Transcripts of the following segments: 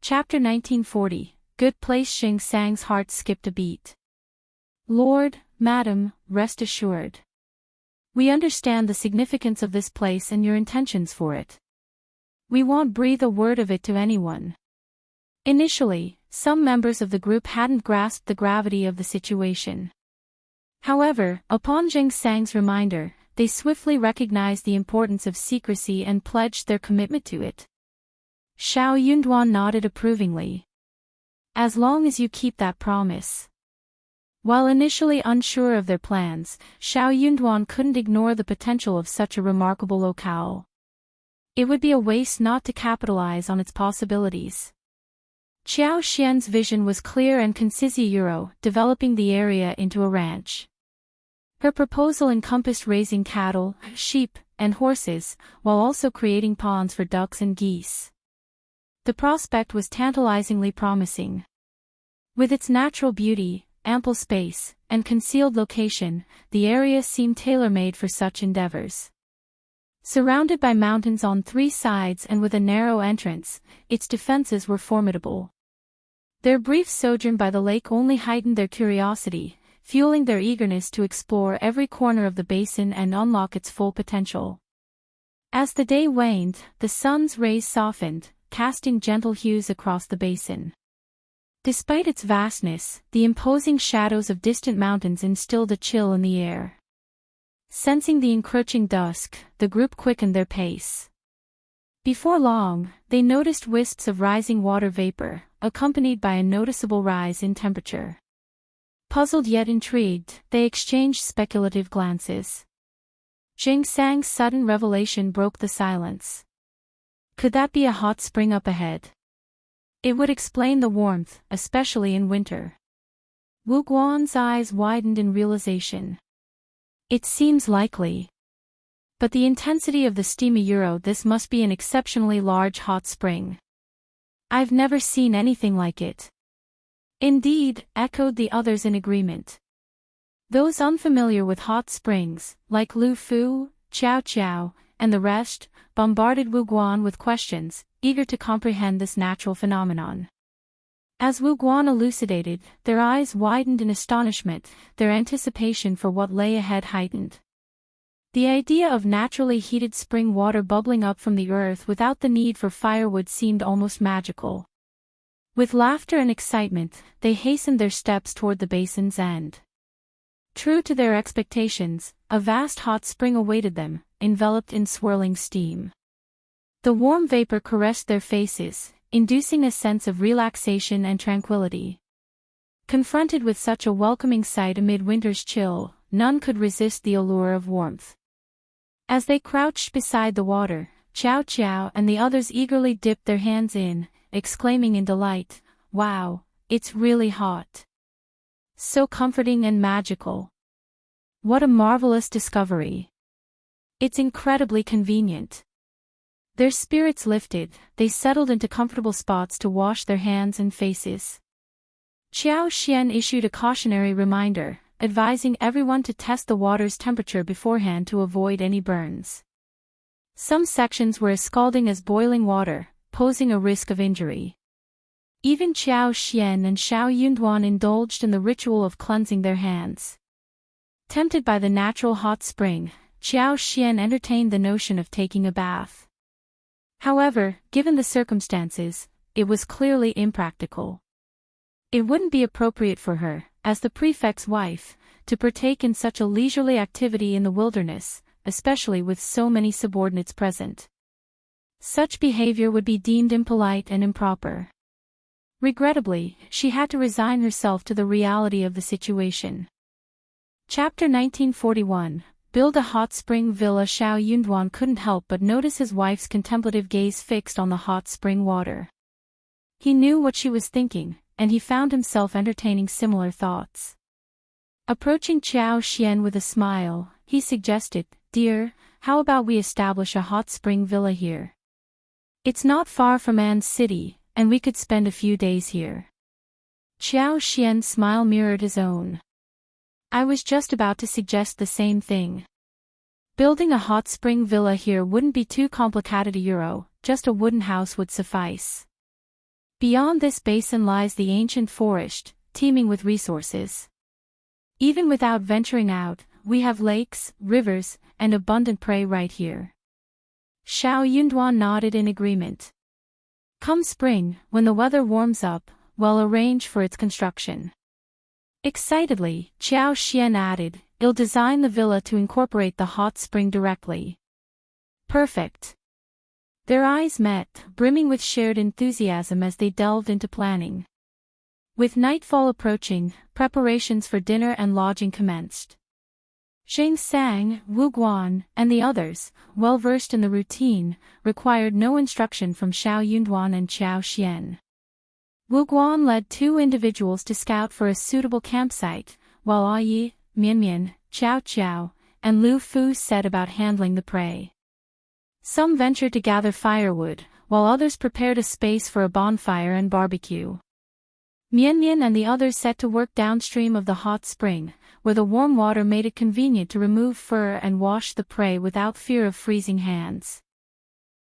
Chapter 1940. Good place. Xing Sang's heart skipped a beat. Lord, Madam, rest assured. We understand the significance of this place and your intentions for it. We won't breathe a word of it to anyone. Initially, some members of the group hadn't grasped the gravity of the situation. However, upon Xing Sang's reminder, they swiftly recognized the importance of secrecy and pledged their commitment to it. Xiao Yunduan nodded approvingly. As long as you keep that promise. While initially unsure of their plans, Xiao Yunduan couldn't ignore the potential of such a remarkable locale. It would be a waste not to capitalize on its possibilities. Qiao Xian's vision was clear and concise. Developing the area into a ranch. Her proposal encompassed raising cattle, sheep, and horses, while also creating ponds for ducks and geese. The prospect was tantalizingly promising. With its natural beauty, ample space, and concealed location, the area seemed tailor-made for such endeavors. Surrounded by mountains on three sides and with a narrow entrance, its defenses were formidable. Their brief sojourn by the lake only heightened their curiosity, fueling their eagerness to explore every corner of the basin and unlock its full potential. As the day waned, the sun's rays softened, casting gentle hues across the basin. Despite its vastness, the imposing shadows of distant mountains instilled a chill in the air. Sensing the encroaching dusk, the group quickened their pace. Before long, they noticed wisps of rising water vapor, accompanied by a noticeable rise in temperature. Puzzled yet intrigued, they exchanged speculative glances. Xing Sang's sudden revelation broke the silence. Could that be a hot spring up ahead? It would explain the warmth, especially in winter. Wu Guan's eyes widened in realization. It seems likely. But the intensity of the steamy this must be an exceptionally large hot spring. I've never seen anything like it. Indeed, echoed the others in agreement. Those unfamiliar with hot springs, like Lu Fu, Qiao Qiao, and the rest, bombarded Wu Guan with questions, eager to comprehend this natural phenomenon. As Wu Guan elucidated, their eyes widened in astonishment, their anticipation for what lay ahead heightened. The idea of naturally heated spring water bubbling up from the earth without the need for firewood seemed almost magical. With laughter and excitement, they hastened their steps toward the basin's end. True to their expectations, a vast hot spring awaited them, enveloped in swirling steam. The warm vapor caressed their faces, inducing a sense of relaxation and tranquility. Confronted with such a welcoming sight amid winter's chill, none could resist the allure of warmth. As they crouched beside the water, Qiao Qiao and the others eagerly dipped their hands in, exclaiming in delight, "Wow, it's really hot. So comforting and magical. What a marvelous discovery. It's incredibly convenient." Their spirits lifted, they settled into comfortable spots to wash their hands and faces. Qiao Xian issued a cautionary reminder, advising everyone to test the water's temperature beforehand to avoid any burns. Some sections were as scalding as boiling water, posing a risk of injury. Even Qiao Xian and Xiao Yunduan indulged in the ritual of cleansing their hands. Tempted by the natural hot spring, Qiao Xian entertained the notion of taking a bath. However, given the circumstances, it was clearly impractical. It wouldn't be appropriate for her, as the prefect's wife, to partake in such a leisurely activity in the wilderness, especially with so many subordinates present. Such behavior would be deemed impolite and improper. Regrettably, she had to resign herself to the reality of the situation. Chapter 1941. Build a hot spring villa. Xiao Yunduan couldn't help but notice his wife's contemplative gaze fixed on the hot spring water. He knew what she was thinking, and he found himself entertaining similar thoughts. Approaching Qiao Xian with a smile, he suggested, "Dear, how about we establish a hot spring villa here? It's not far from An's city, and we could spend a few days here." Qiao Xian's smile mirrored his own. "I was just about to suggest the same thing. Building a hot spring villa here wouldn't be too complicated. Just a wooden house would suffice." Beyond this basin lies the ancient forest, teeming with resources. Even without venturing out, we have lakes, rivers, and abundant prey right here. Xiao Yunduan nodded in agreement. Come spring, when the weather warms up, we'll arrange for its construction. Excitedly, Qiao Xian added, I'll design the villa to incorporate the hot spring directly. Perfect. Their eyes met, brimming with shared enthusiasm as they delved into planning. With nightfall approaching, preparations for dinner and lodging commenced. Zheng Sang, Wu Guan, and the others, well versed in the routine, required no instruction from Xiao Yunduan and Qiao Xian. Wu Guan led 2 individuals to scout for a suitable campsite, while Yi, Mian, Qiao Qiao, and Lu Fu set about handling the prey. Some ventured to gather firewood, while others prepared a space for a bonfire and barbecue. Mian and the others set to work downstream of the hot spring, where the warm water made it convenient to remove fur and wash the prey without fear of freezing hands.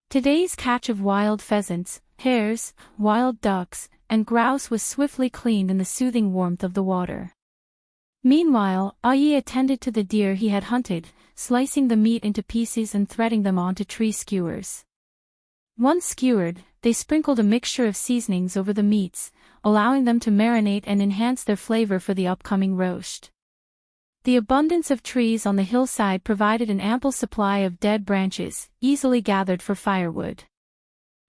Today's catch of wild pheasants, hares, wild ducks, and grouse was swiftly cleaned in the soothing warmth of the water. Meanwhile, Yi attended to the deer he had hunted, slicing the meat into pieces and threading them onto tree skewers. Once skewered, they sprinkled a mixture of seasonings over the meats, allowing them to marinate and enhance their flavor for the upcoming roast. The abundance of trees on the hillside provided an ample supply of dead branches, easily gathered for firewood.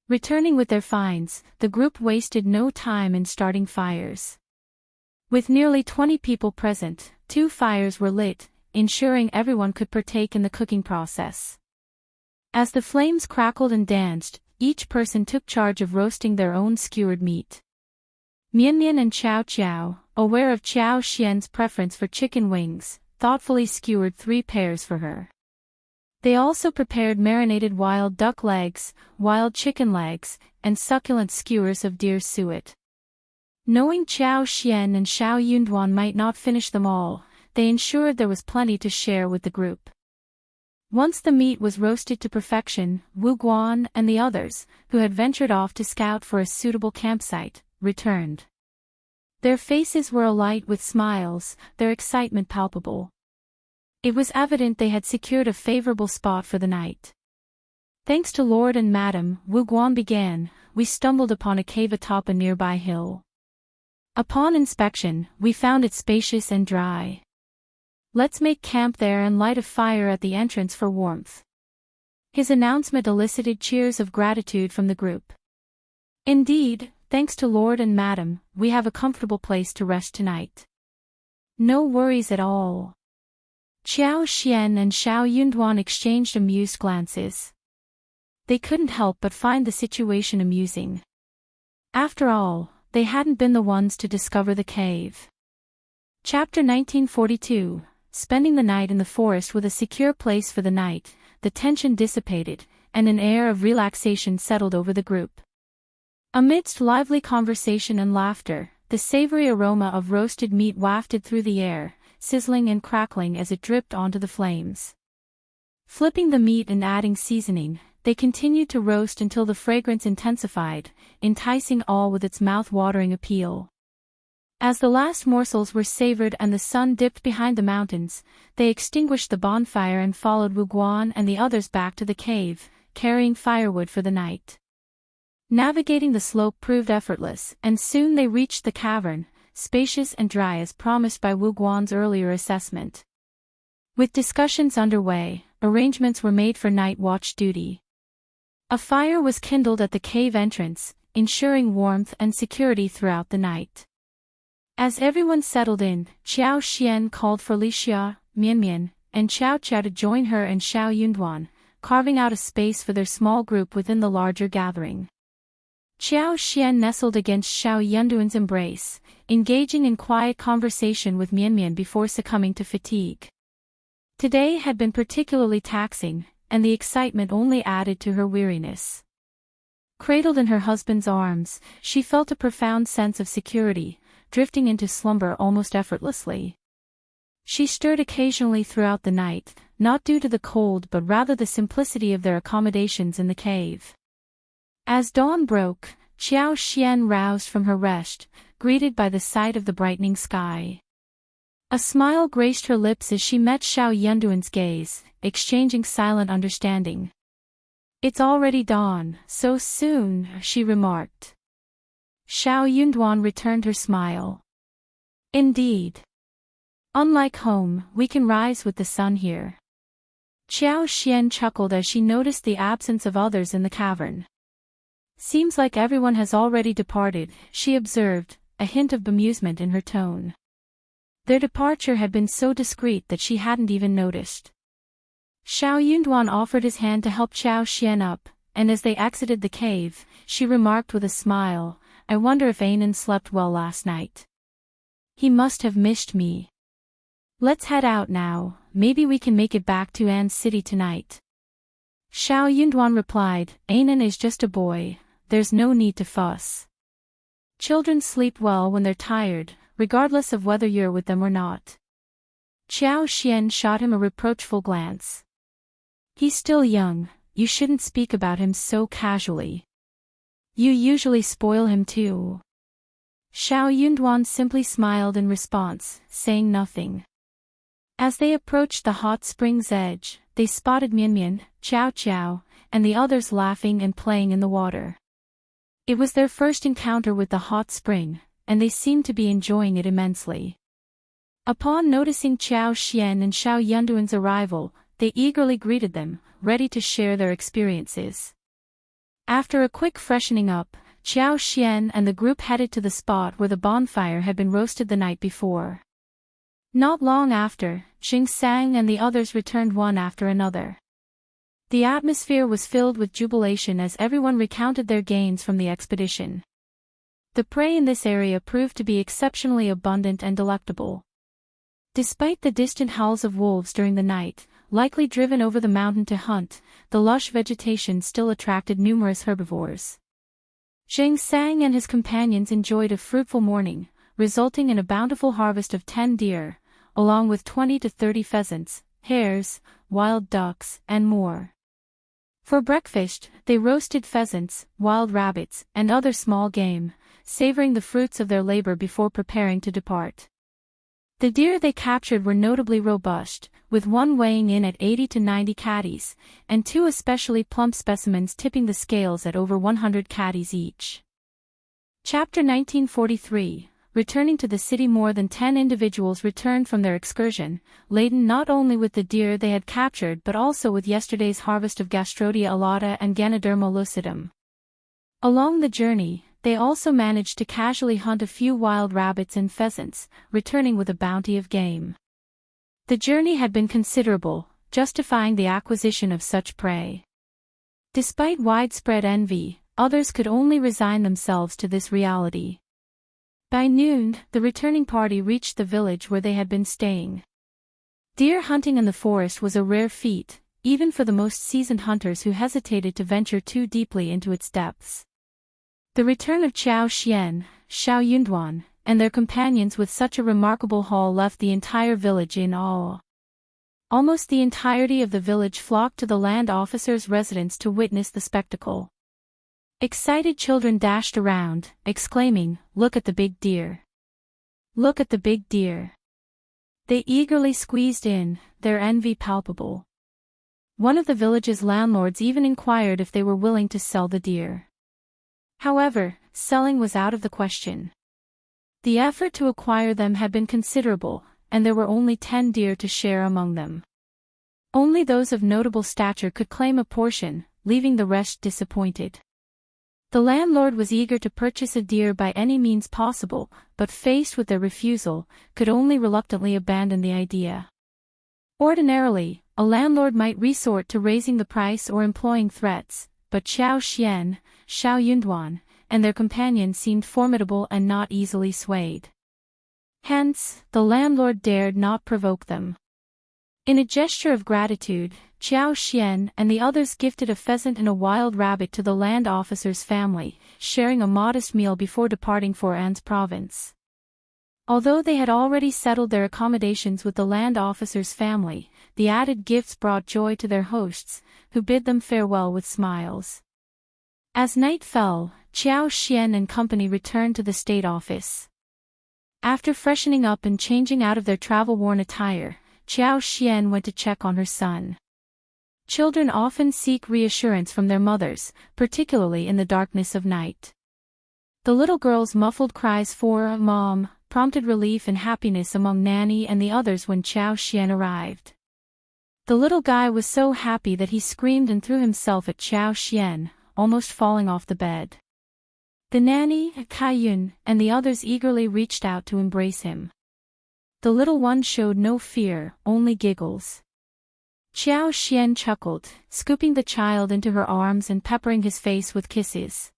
Returning with their finds, the group wasted no time in starting fires. With nearly 20 people present, 2 fires were lit, ensuring everyone could partake in the cooking process. As the flames crackled and danced, each person took charge of roasting their own skewered meat. Mian and Qiao Qiao, aware of Qiao Xian's preference for chicken wings, thoughtfully skewered 3 pairs for her. They also prepared marinated wild duck legs, wild chicken legs, and succulent skewers of deer suet. Knowing Qiao Xian and Xiao Yunduan might not finish them all, they ensured there was plenty to share with the group. Once the meat was roasted to perfection, Wu Guan and the others, who had ventured off to scout for a suitable campsite, returned. Their faces were alight with smiles, their excitement palpable. It was evident they had secured a favorable spot for the night. Thanks to Lord and Madam, Wu Guan began, we stumbled upon a cave atop a nearby hill. Upon inspection, we found it spacious and dry. Let's make camp there and light a fire at the entrance for warmth. His announcement elicited cheers of gratitude from the group. Indeed, thanks to Lord and Madam, we have a comfortable place to rest tonight. No worries at all. Qiao Xian and Xiao Yunduan exchanged amused glances. They couldn't help but find the situation amusing. After all, they hadn't been the ones to discover the cave. Chapter 1942. Spending the night in the forest with a secure place for the night, the tension dissipated, and an air of relaxation settled over the group. Amidst lively conversation and laughter, the savory aroma of roasted meat wafted through the air, sizzling and crackling as it dripped onto the flames. Flipping the meat and adding seasoning, they continued to roast until the fragrance intensified, enticing all with its mouth-watering appeal. As the last morsels were savored and the sun dipped behind the mountains, they extinguished the bonfire and followed Wu Guan and the others back to the cave, carrying firewood for the night. Navigating the slope proved effortless, and soon they reached the cavern, spacious and dry as promised by Wu Guan's earlier assessment. With discussions underway, arrangements were made for night watch duty. A fire was kindled at the cave entrance, ensuring warmth and security throughout the night. As everyone settled in, Qiao Xian called for Li Xia, Mian, and Qiao Qiao to join her and Xiao Yunduan, carving out a space for their small group within the larger gathering. Qiao Xian nestled against Xiao Yunduan's embrace, engaging in quiet conversation with Mian before succumbing to fatigue. Today had been particularly taxing, and the excitement only added to her weariness. Cradled in her husband's arms, she felt a profound sense of security, drifting into slumber almost effortlessly. She stirred occasionally throughout the night, not due to the cold but rather the simplicity of their accommodations in the cave. As dawn broke, Xiao Xian roused from her rest, greeted by the sight of the brightening sky. A smile graced her lips as she met Xiao Yunduan's gaze, exchanging silent understanding. "It's already dawn, so soon," she remarked. Xiao Yunduan returned her smile. "Indeed. Unlike home, we can rise with the sun here." Xiao Xian chuckled as she noticed the absence of others in the cavern. "Seems like everyone has already departed," she observed, a hint of bemusement in her tone. Their departure had been so discreet that she hadn't even noticed. Xiao Yunduan offered his hand to help Xiao Xian up, and as they exited the cave, she remarked with a smile, "I wonder if Anan slept well last night. He must have missed me. Let's head out now, maybe we can make it back to An's city tonight." Xiao Yunduan replied, "Anan is just a boy, there's no need to fuss. Children sleep well when they're tired, regardless of whether you're with them or not." Xiao Xian shot him a reproachful glance. "He's still young, you shouldn't speak about him so casually. You usually spoil him too." Xiao Yunduan simply smiled in response, saying nothing. As they approached the hot spring's edge, they spotted Mianmian, Chow Chow, and the others laughing and playing in the water. It was their first encounter with the hot spring, and they seemed to be enjoying it immensely. Upon noticing Xiao Xian and Xiao Yunduan's arrival, they eagerly greeted them, ready to share their experiences. After a quick freshening up, Xiao Xian and the group headed to the spot where the bonfire had been roasted the night before. Not long after, Jing Sang and the others returned one after another. The atmosphere was filled with jubilation as everyone recounted their gains from the expedition. The prey in this area proved to be exceptionally abundant and delectable. Despite the distant howls of wolves during the night, likely driven over the mountain to hunt, the lush vegetation still attracted numerous herbivores. Jing Sang and his companions enjoyed a fruitful morning, resulting in a bountiful harvest of 10 deer, along with 20 to 30 pheasants, hares, wild ducks, and more. For breakfast, they roasted pheasants, wild rabbits, and other small game, savoring the fruits of their labor before preparing to depart. The deer they captured were notably robust, with one weighing in at 80 to 90 catties, and 2 especially plump specimens tipping the scales at over 100 catties each. Chapter 1943. Returning to the city, more than 10 individuals returned from their excursion, laden not only with the deer they had captured but also with yesterday's harvest of Gastrodia alata and Ganoderma lucidum. Along the journey, they also managed to casually hunt a few wild rabbits and pheasants, returning with a bounty of game. The journey had been considerable, justifying the acquisition of such prey. Despite widespread envy, others could only resign themselves to this reality. By noon, the returning party reached the village where they had been staying. Deer hunting in the forest was a rare feat, even for the most seasoned hunters who hesitated to venture too deeply into its depths. The return of Xiao Xian, Xiao Yunduan, and their companions with such a remarkable haul left the entire village in awe. Almost the entirety of the village flocked to the land officer's residence to witness the spectacle. Excited children dashed around, exclaiming, "Look at the big deer! Look at the big deer!" They eagerly squeezed in, their envy palpable. One of the village's landlords even inquired if they were willing to sell the deer. However, selling was out of the question. The effort to acquire them had been considerable, and there were only 10 deer to share among them. Only those of notable stature could claim a portion, leaving the rest disappointed. The landlord was eager to purchase a deer by any means possible, but faced with their refusal, could only reluctantly abandon the idea. Ordinarily, a landlord might resort to raising the price or employing threats, but Xiao Xian, Xiao Yunduan, and their companion seemed formidable and not easily swayed. Hence, the landlord dared not provoke them. In a gesture of gratitude, Xiao Xian and the others gifted a pheasant and a wild rabbit to the land officer's family, sharing a modest meal before departing for An's province. Although they had already settled their accommodations with the land officer's family, the added gifts brought joy to their hosts, who bid them farewell with smiles. As night fell, Qiao Xian and company returned to the state office. After freshening up and changing out of their travel-worn attire, Qiao Xian went to check on her son. Children often seek reassurance from their mothers, particularly in the darkness of night. The little girl's muffled cries for "Mom" prompted relief and happiness among Nanny and the others when Qiao Xian arrived. The little guy was so happy that he screamed and threw himself at Qiao Xian, almost falling off the bed. The nanny, Kaiyun, and the others eagerly reached out to embrace him. The little one showed no fear, only giggles. Qiao Xian chuckled, scooping the child into her arms and peppering his face with kisses.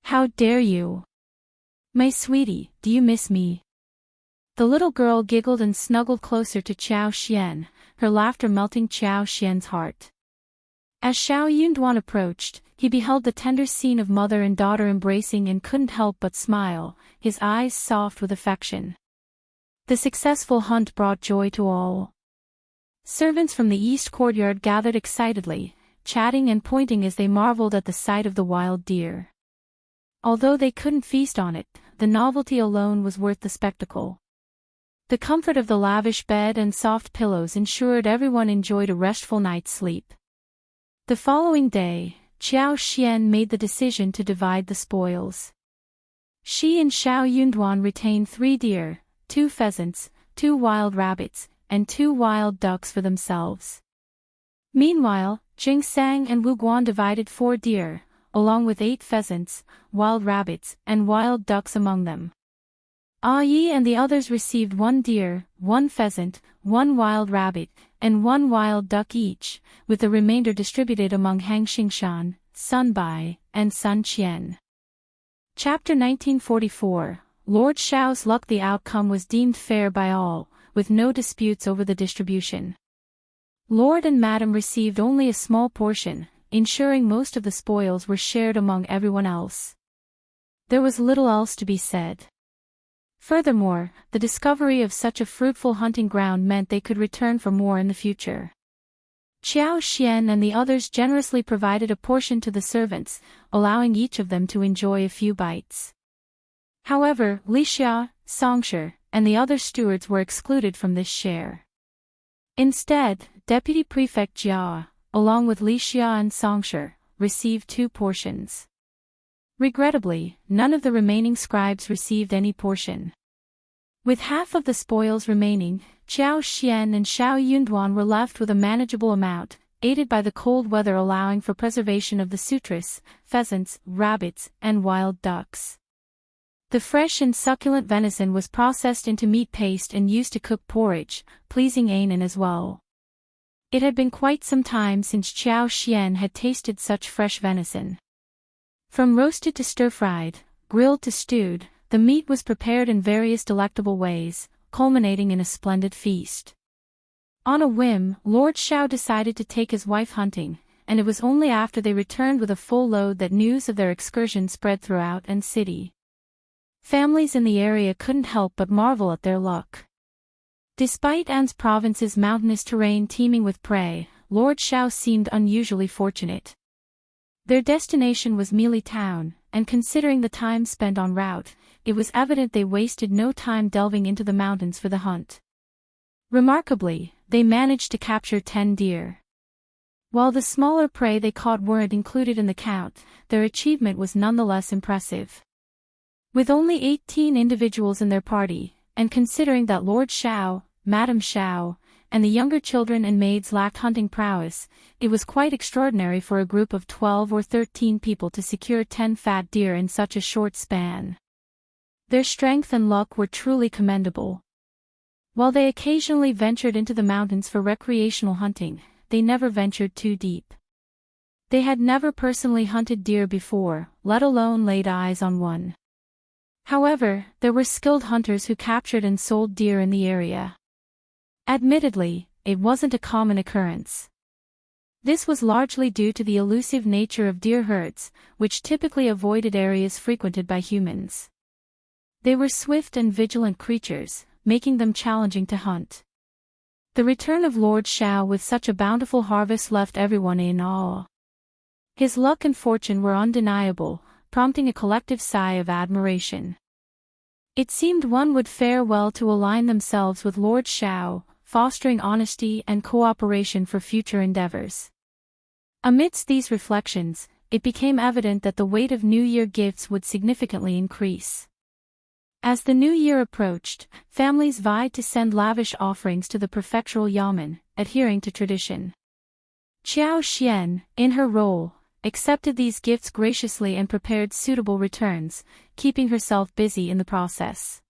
"How dare you? My sweetie, do you miss me?" The little girl giggled and snuggled closer to Qiao Xian, her laughter melting Qiao Xian's heart. As Xiao Yunduan approached, he beheld the tender scene of mother and daughter embracing and couldn't help but smile, his eyes soft with affection. The successful hunt brought joy to all. Servants from the east courtyard gathered excitedly, chatting and pointing as they marveled at the sight of the wild deer. Although they couldn't feast on it, the novelty alone was worth the spectacle. The comfort of the lavish bed and soft pillows ensured everyone enjoyed a restful night's sleep. The following day, Qiao Xian made the decision to divide the spoils. She and Xiao Yunduan retained 3 deer, 2 pheasants, 2 wild rabbits, and 2 wild ducks for themselves. Meanwhile, Jingsang and Wu Guan divided 4 deer, along with 8 pheasants, wild rabbits, and wild ducks among them. Yi and the others received 1 deer, 1 pheasant, 1 wild rabbit, and 1 wild duck each, with the remainder distributed among Hang Xingshan, Sun Bai, and Sun Qian. Chapter 1944, Lord Xiao's luck. The outcome was deemed fair by all, with no disputes over the distribution. Lord and Madam received only a small portion, ensuring most of the spoils were shared among everyone else. There was little else to be said. Furthermore, the discovery of such a fruitful hunting ground meant they could return for more in the future. Qiao Xian and the others generously provided a portion to the servants, allowing each of them to enjoy a few bites. However, Li Xia, Songshi, and the other stewards were excluded from this share. Instead, Deputy Prefect Jia, along with Li Xia and Songshi, received 2 portions. Regrettably, none of the remaining scribes received any portion. With half of the spoils remaining, Qiao Xian and Xiao Yunduan were left with a manageable amount, aided by the cold weather allowing for preservation of the sutras, pheasants, rabbits, and wild ducks. The fresh and succulent venison was processed into meat paste and used to cook porridge, pleasing Anan as well. It had been quite some time since Qiao Xian had tasted such fresh venison. From roasted to stir-fried, grilled to stewed, the meat was prepared in various delectable ways, culminating in a splendid feast. On a whim, Lord Xiao decided to take his wife hunting, and it was only after they returned with a full load that news of their excursion spread throughout the city. Families in the area couldn't help but marvel at their luck. Despite An's province's mountainous terrain teeming with prey, Lord Xiao seemed unusually fortunate. Their destination was Meili Town, and considering the time spent en route, it was evident they wasted no time delving into the mountains for the hunt. Remarkably, they managed to capture 10 deer. While the smaller prey they caught weren't included in the count, their achievement was nonetheless impressive. With only 18 individuals in their party, and considering that Lord Xiao, Madam Xiao, and the younger children and maids lacked hunting prowess, it was quite extraordinary for a group of 12 or 13 people to secure 10 fat deer in such a short span. Their strength and luck were truly commendable. While they occasionally ventured into the mountains for recreational hunting, they never ventured too deep. They had never personally hunted deer before, let alone laid eyes on one. However, there were skilled hunters who captured and sold deer in the area. Admittedly, it wasn't a common occurrence. This was largely due to the elusive nature of deer herds, which typically avoided areas frequented by humans. They were swift and vigilant creatures, making them challenging to hunt. The return of Lord Xiao with such a bountiful harvest left everyone in awe. His luck and fortune were undeniable, prompting a collective sigh of admiration. It seemed one would fare well to align themselves with Lord Shao, fostering honesty and cooperation for future endeavors. Amidst these reflections, it became evident that the weight of New Year gifts would significantly increase. As the new year approached, families vied to send lavish offerings to the prefectural yamen, adhering to tradition. Qiao Xian, in her role, accepted these gifts graciously and prepared suitable returns, keeping herself busy in the process.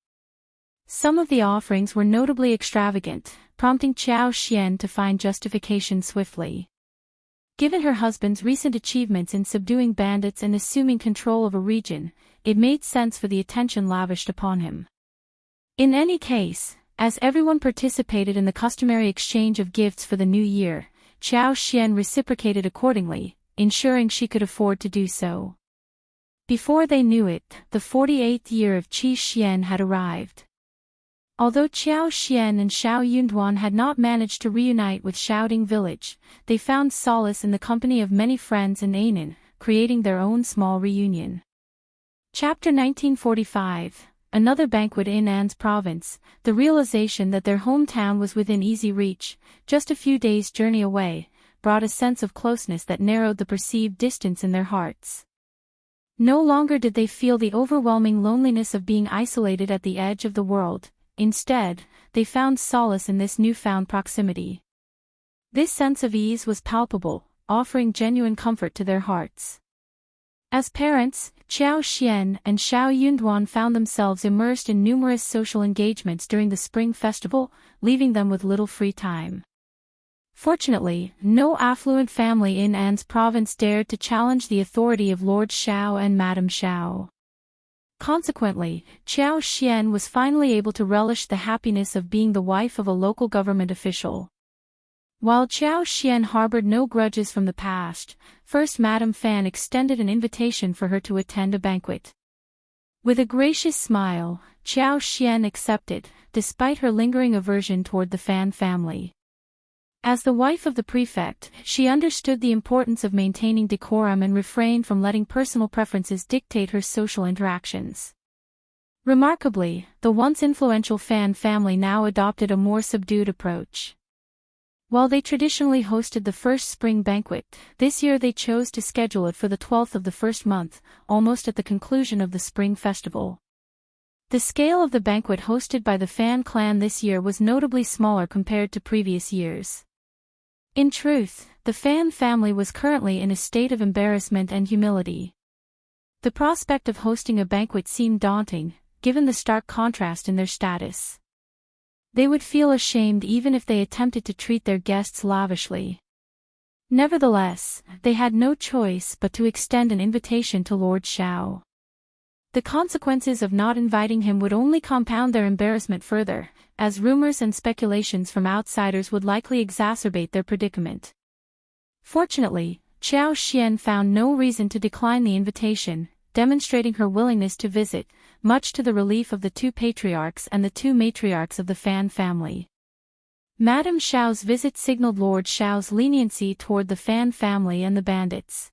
Some of the offerings were notably extravagant, prompting Qiao Xian to find justification swiftly. Given her husband's recent achievements in subduing bandits and assuming control of a region, it made sense for the attention lavished upon him. In any case, as everyone participated in the customary exchange of gifts for the new year, Qiao Xian reciprocated accordingly, ensuring she could afford to do so. Before they knew it, the 48th year of Qi Xian had arrived. Although Qiao Xian and Xiao Yunduan had not managed to reunite with Xiaoding village, they found solace in the company of many friends in Ainan, creating their own small reunion. Chapter 1945, Another banquet in An's province. The realization that their hometown was within easy reach, just a few days' journey away, brought a sense of closeness that narrowed the perceived distance in their hearts. No longer did they feel the overwhelming loneliness of being isolated at the edge of the world. Instead, they found solace in this newfound proximity. This sense of ease was palpable, offering genuine comfort to their hearts. As parents, Qiao Xian and Xiao Yunduan found themselves immersed in numerous social engagements during the Spring Festival, leaving them with little free time. Fortunately, no affluent family in An's province dared to challenge the authority of Lord Xiao and Madame Xiao. Consequently, Qiao Xian was finally able to relish the happiness of being the wife of a local government official. While Qiao Xian harbored no grudges from the past, first Madame Fan extended an invitation for her to attend a banquet. With a gracious smile, Qiao Xian accepted, despite her lingering aversion toward the Fan family. As the wife of the prefect, she understood the importance of maintaining decorum and refrained from letting personal preferences dictate her social interactions. Remarkably, the once influential Fan family now adopted a more subdued approach. While they traditionally hosted the first spring banquet, this year they chose to schedule it for the 12th of the first month, almost at the conclusion of the spring festival. The scale of the banquet hosted by the Fan clan this year was notably smaller compared to previous years. In truth, the Fan family was currently in a state of embarrassment and humility. The prospect of hosting a banquet seemed daunting, given the stark contrast in their status. They would feel ashamed even if they attempted to treat their guests lavishly. Nevertheless, they had no choice but to extend an invitation to Lord Shao. The consequences of not inviting him would only compound their embarrassment further, as rumors and speculations from outsiders would likely exacerbate their predicament. Fortunately, Qiao Xian found no reason to decline the invitation, demonstrating her willingness to visit, much to the relief of the two patriarchs and the two matriarchs of the Fan family. Madame Xiao's visit signaled Lord Xiao's leniency toward the Fan family and the bandits.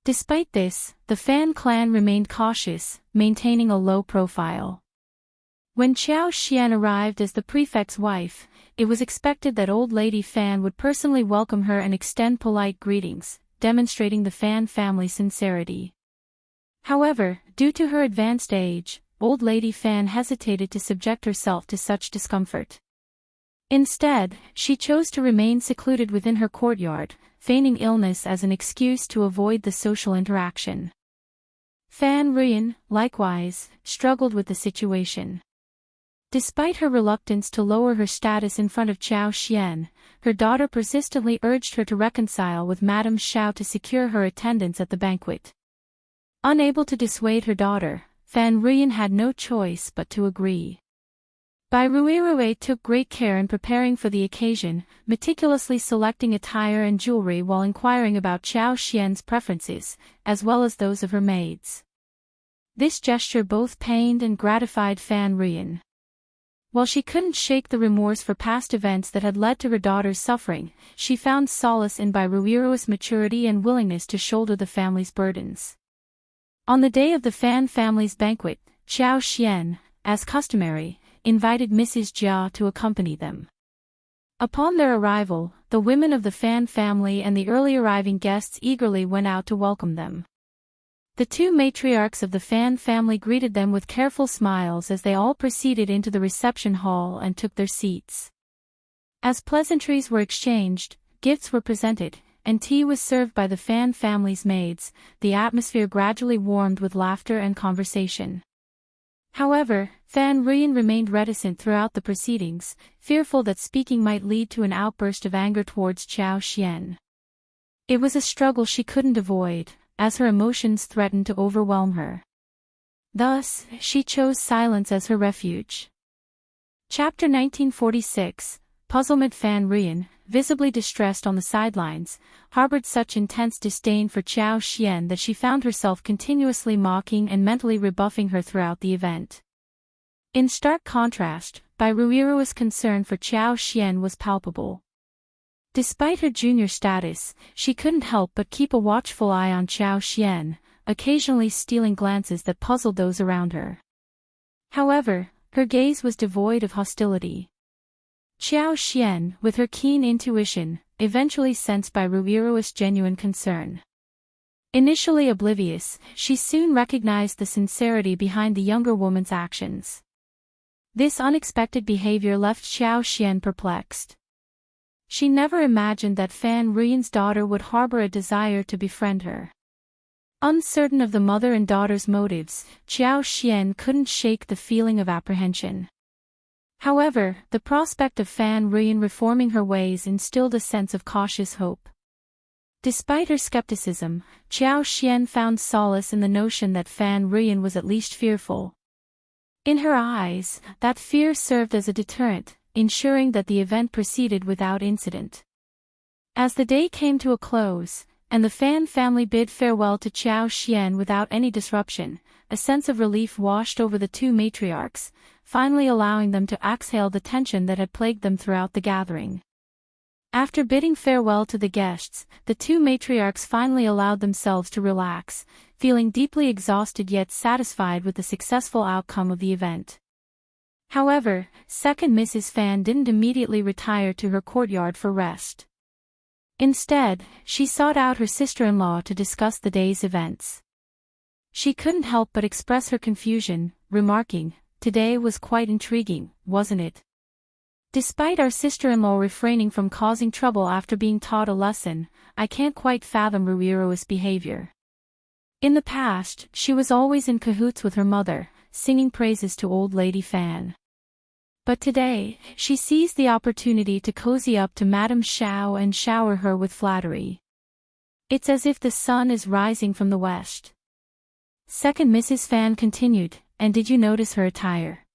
Despite this, the Fan clan remained cautious, maintaining a low profile. When Qiao Xian arrived as the prefect's wife, it was expected that old lady Fan would personally welcome her and extend polite greetings, demonstrating the Fan family's sincerity. However, due to her advanced age, old lady Fan hesitated to subject herself to such discomfort. Instead, she chose to remain secluded within her courtyard, feigning illness as an excuse to avoid the social interaction. Fan Ruyan, likewise, struggled with the situation. Despite her reluctance to lower her status in front of Qiao Xian, her daughter persistently urged her to reconcile with Madame Xiao to secure her attendance at the banquet. Unable to dissuade her daughter, Fan Ruyan had no choice but to agree. Bai Ruirue took great care in preparing for the occasion, meticulously selecting attire and jewelry while inquiring about Qiao Xian's preferences, as well as those of her maids. This gesture both pained and gratified Fan Ruyan. While she couldn't shake the remorse for past events that had led to her daughter's suffering, she found solace in by Ruiro's maturity and willingness to shoulder the family's burdens. On the day of the Fan family's banquet, Xiao Xian, as customary, invited Mrs. Jia to accompany them. Upon their arrival, the women of the Fan family and the early arriving guests eagerly went out to welcome them. The two matriarchs of the Fan family greeted them with careful smiles as they all proceeded into the reception hall and took their seats. As pleasantries were exchanged, gifts were presented, and tea was served by the Fan family's maids, the atmosphere gradually warmed with laughter and conversation. However, Fan Ruyan remained reticent throughout the proceedings, fearful that speaking might lead to an outburst of anger towards Xiao Xian. It was a struggle she couldn't avoid, as her emotions threatened to overwhelm her. Thus, she chose silence as her refuge. Chapter 1946, Puzzlement. Fan Ruyan, visibly distressed on the sidelines, harbored such intense disdain for Xiao Xian that she found herself continuously mocking and mentally rebuffing her throughout the event. In stark contrast, Bai Ruiro's concern for Xiao Xian was palpable. Despite her junior status, she couldn't help but keep a watchful eye on Xiao Xian, occasionally stealing glances that puzzled those around her. However, her gaze was devoid of hostility. Xiao Xian, with her keen intuition, eventually sensed Bai Ruiro's genuine concern. Initially oblivious, she soon recognized the sincerity behind the younger woman's actions. This unexpected behavior left Xiao Xian perplexed. She never imagined that Fan Ruyan's daughter would harbor a desire to befriend her. Uncertain of the mother and daughter's motives, Xiao Xian couldn't shake the feeling of apprehension. However, the prospect of Fan Ruyan reforming her ways instilled a sense of cautious hope. Despite her skepticism, Xiao Xian found solace in the notion that Fan Ruyan was at least fearful. In her eyes, that fear served as a deterrent, ensuring that the event proceeded without incident. As the day came to a close, and the Fan family bid farewell to Xiao Xian without any disruption, a sense of relief washed over the two matriarchs, finally allowing them to exhale the tension that had plagued them throughout the gathering. After bidding farewell to the guests, the two matriarchs finally allowed themselves to relax, feeling deeply exhausted yet satisfied with the successful outcome of the event. However, second Mrs. Fan didn't immediately retire to her courtyard for rest. Instead, she sought out her sister-in-law to discuss the day's events. She couldn't help but express her confusion, remarking, "Today was quite intriguing, wasn't it? Despite our sister-in-law refraining from causing trouble after being taught a lesson, I can't quite fathom Ruiro's behavior. In the past, she was always in cahoots with her mother, singing praises to old lady Fan. But today, she seized the opportunity to cozy up to Madame Xiao and shower her with flattery. It's as if the sun is rising from the west." Second Mrs. Fan continued, "And did you notice her attire?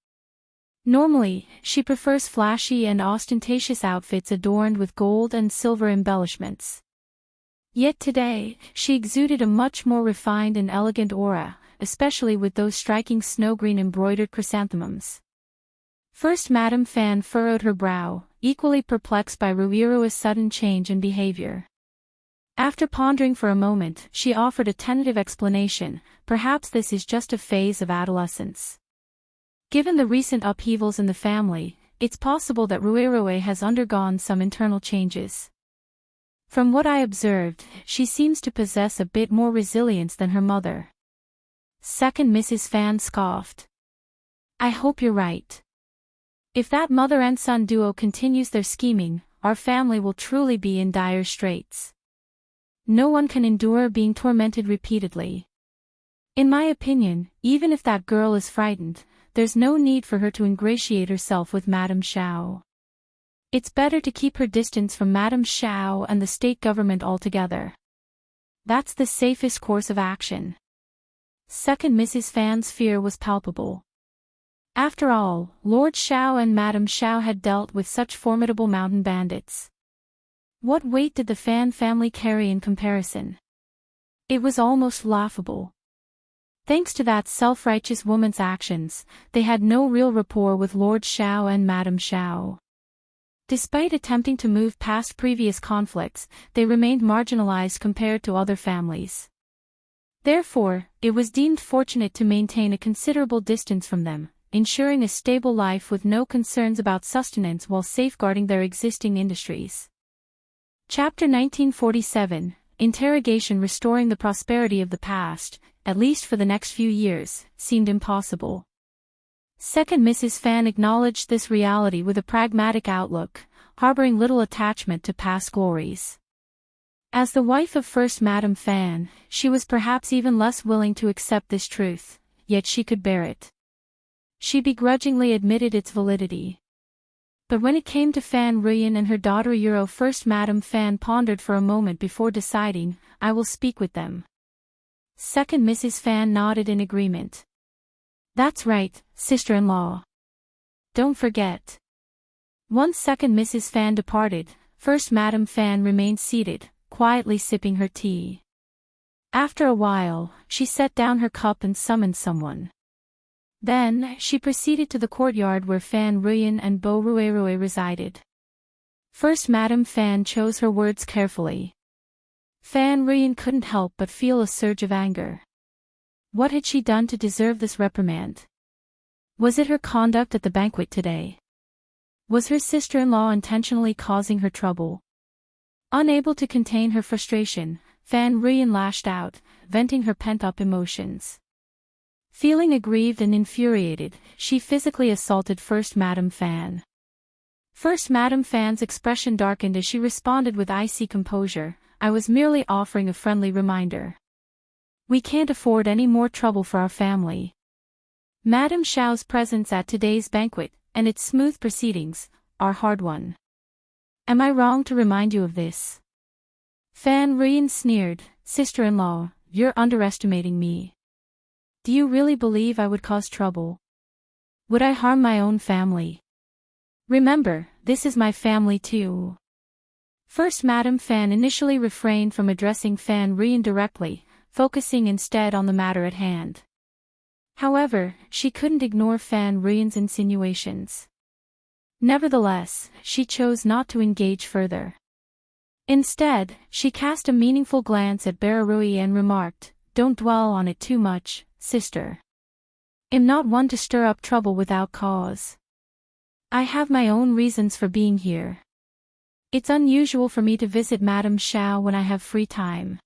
Normally, she prefers flashy and ostentatious outfits adorned with gold and silver embellishments. Yet today, she exuded a much more refined and elegant aura, especially with those striking snow-green embroidered chrysanthemums." First Madame Fan furrowed her brow, equally perplexed by Ruiro's sudden change in behavior. After pondering for a moment, she offered a tentative explanation, "Perhaps this is just a phase of adolescence. Given the recent upheavals in the family, it's possible that Ruiroe has undergone some internal changes. From what I observed, she seems to possess a bit more resilience than her mother." Second Mrs. Fan scoffed. "I hope you're right. If that mother and son duo continues their scheming, our family will truly be in dire straits. No one can endure being tormented repeatedly. In my opinion, even if that girl is frightened, there's no need for her to ingratiate herself with Madame Xiao. It's better to keep her distance from Madame Xiao and the state government altogether. That's the safest course of action." Second Mrs. Fan's fear was palpable. After all, Lord Xiao and Madame Xiao had dealt with such formidable mountain bandits. What weight did the Fan family carry in comparison? It was almost laughable. Thanks to that self-righteous woman's actions, they had no real rapport with Lord Xiao and Madame Xiao. Despite attempting to move past previous conflicts, they remained marginalized compared to other families. Therefore, it was deemed fortunate to maintain a considerable distance from them, ensuring a stable life with no concerns about sustenance while safeguarding their existing industries. Chapter 1947, Interrogation. Restoring the prosperity of the past, at least for the next few years, seemed impossible. Second Mrs. Fan acknowledged this reality with a pragmatic outlook, harboring little attachment to past glories. As the wife of First Madame Fan, she was perhaps even less willing to accept this truth, yet she could bear it. She begrudgingly admitted its validity. But when it came to Fan Ruyan and her daughter First Madame Fan pondered for a moment before deciding, "I will speak with them." Second Mrs. Fan nodded in agreement. "That's right, sister-in-law. Don't forget." Once Second Mrs. Fan departed, First Madame Fan remained seated, quietly sipping her tea. After a while, she set down her cup and summoned someone. Then, she proceeded to the courtyard where Fan Ruyan and Bo Ruerue resided. First Madame Fan chose her words carefully. Fan Ruyan couldn't help but feel a surge of anger. What had she done to deserve this reprimand? Was it her conduct at the banquet today? Was her sister-in-law intentionally causing her trouble? Unable to contain her frustration, Fan Ruyan lashed out, venting her pent-up emotions. Feeling aggrieved and infuriated, she physically assaulted First Madame Fan. First Madame Fan's expression darkened as she responded with icy composure, "I was merely offering a friendly reminder. We can't afford any more trouble for our family. Madame Xiao's presence at today's banquet, and its smooth proceedings, are hard-won. Am I wrong to remind you of this?" Fan Ruyan sneered, "Sister-in-law, you're underestimating me. Do you really believe I would cause trouble? Would I harm my own family? Remember, this is my family too." First Madame Fan initially refrained from addressing Fan Ruyan directly, focusing instead on the matter at hand. However, she couldn't ignore Fan Ruyan's insinuations. Nevertheless, she chose not to engage further. Instead, she cast a meaningful glance at Bararui and remarked, "Don't dwell on it too much, sister. I'm not one to stir up trouble without cause. I have my own reasons for being here. It's unusual for me to visit Madame Xiao when I have free time.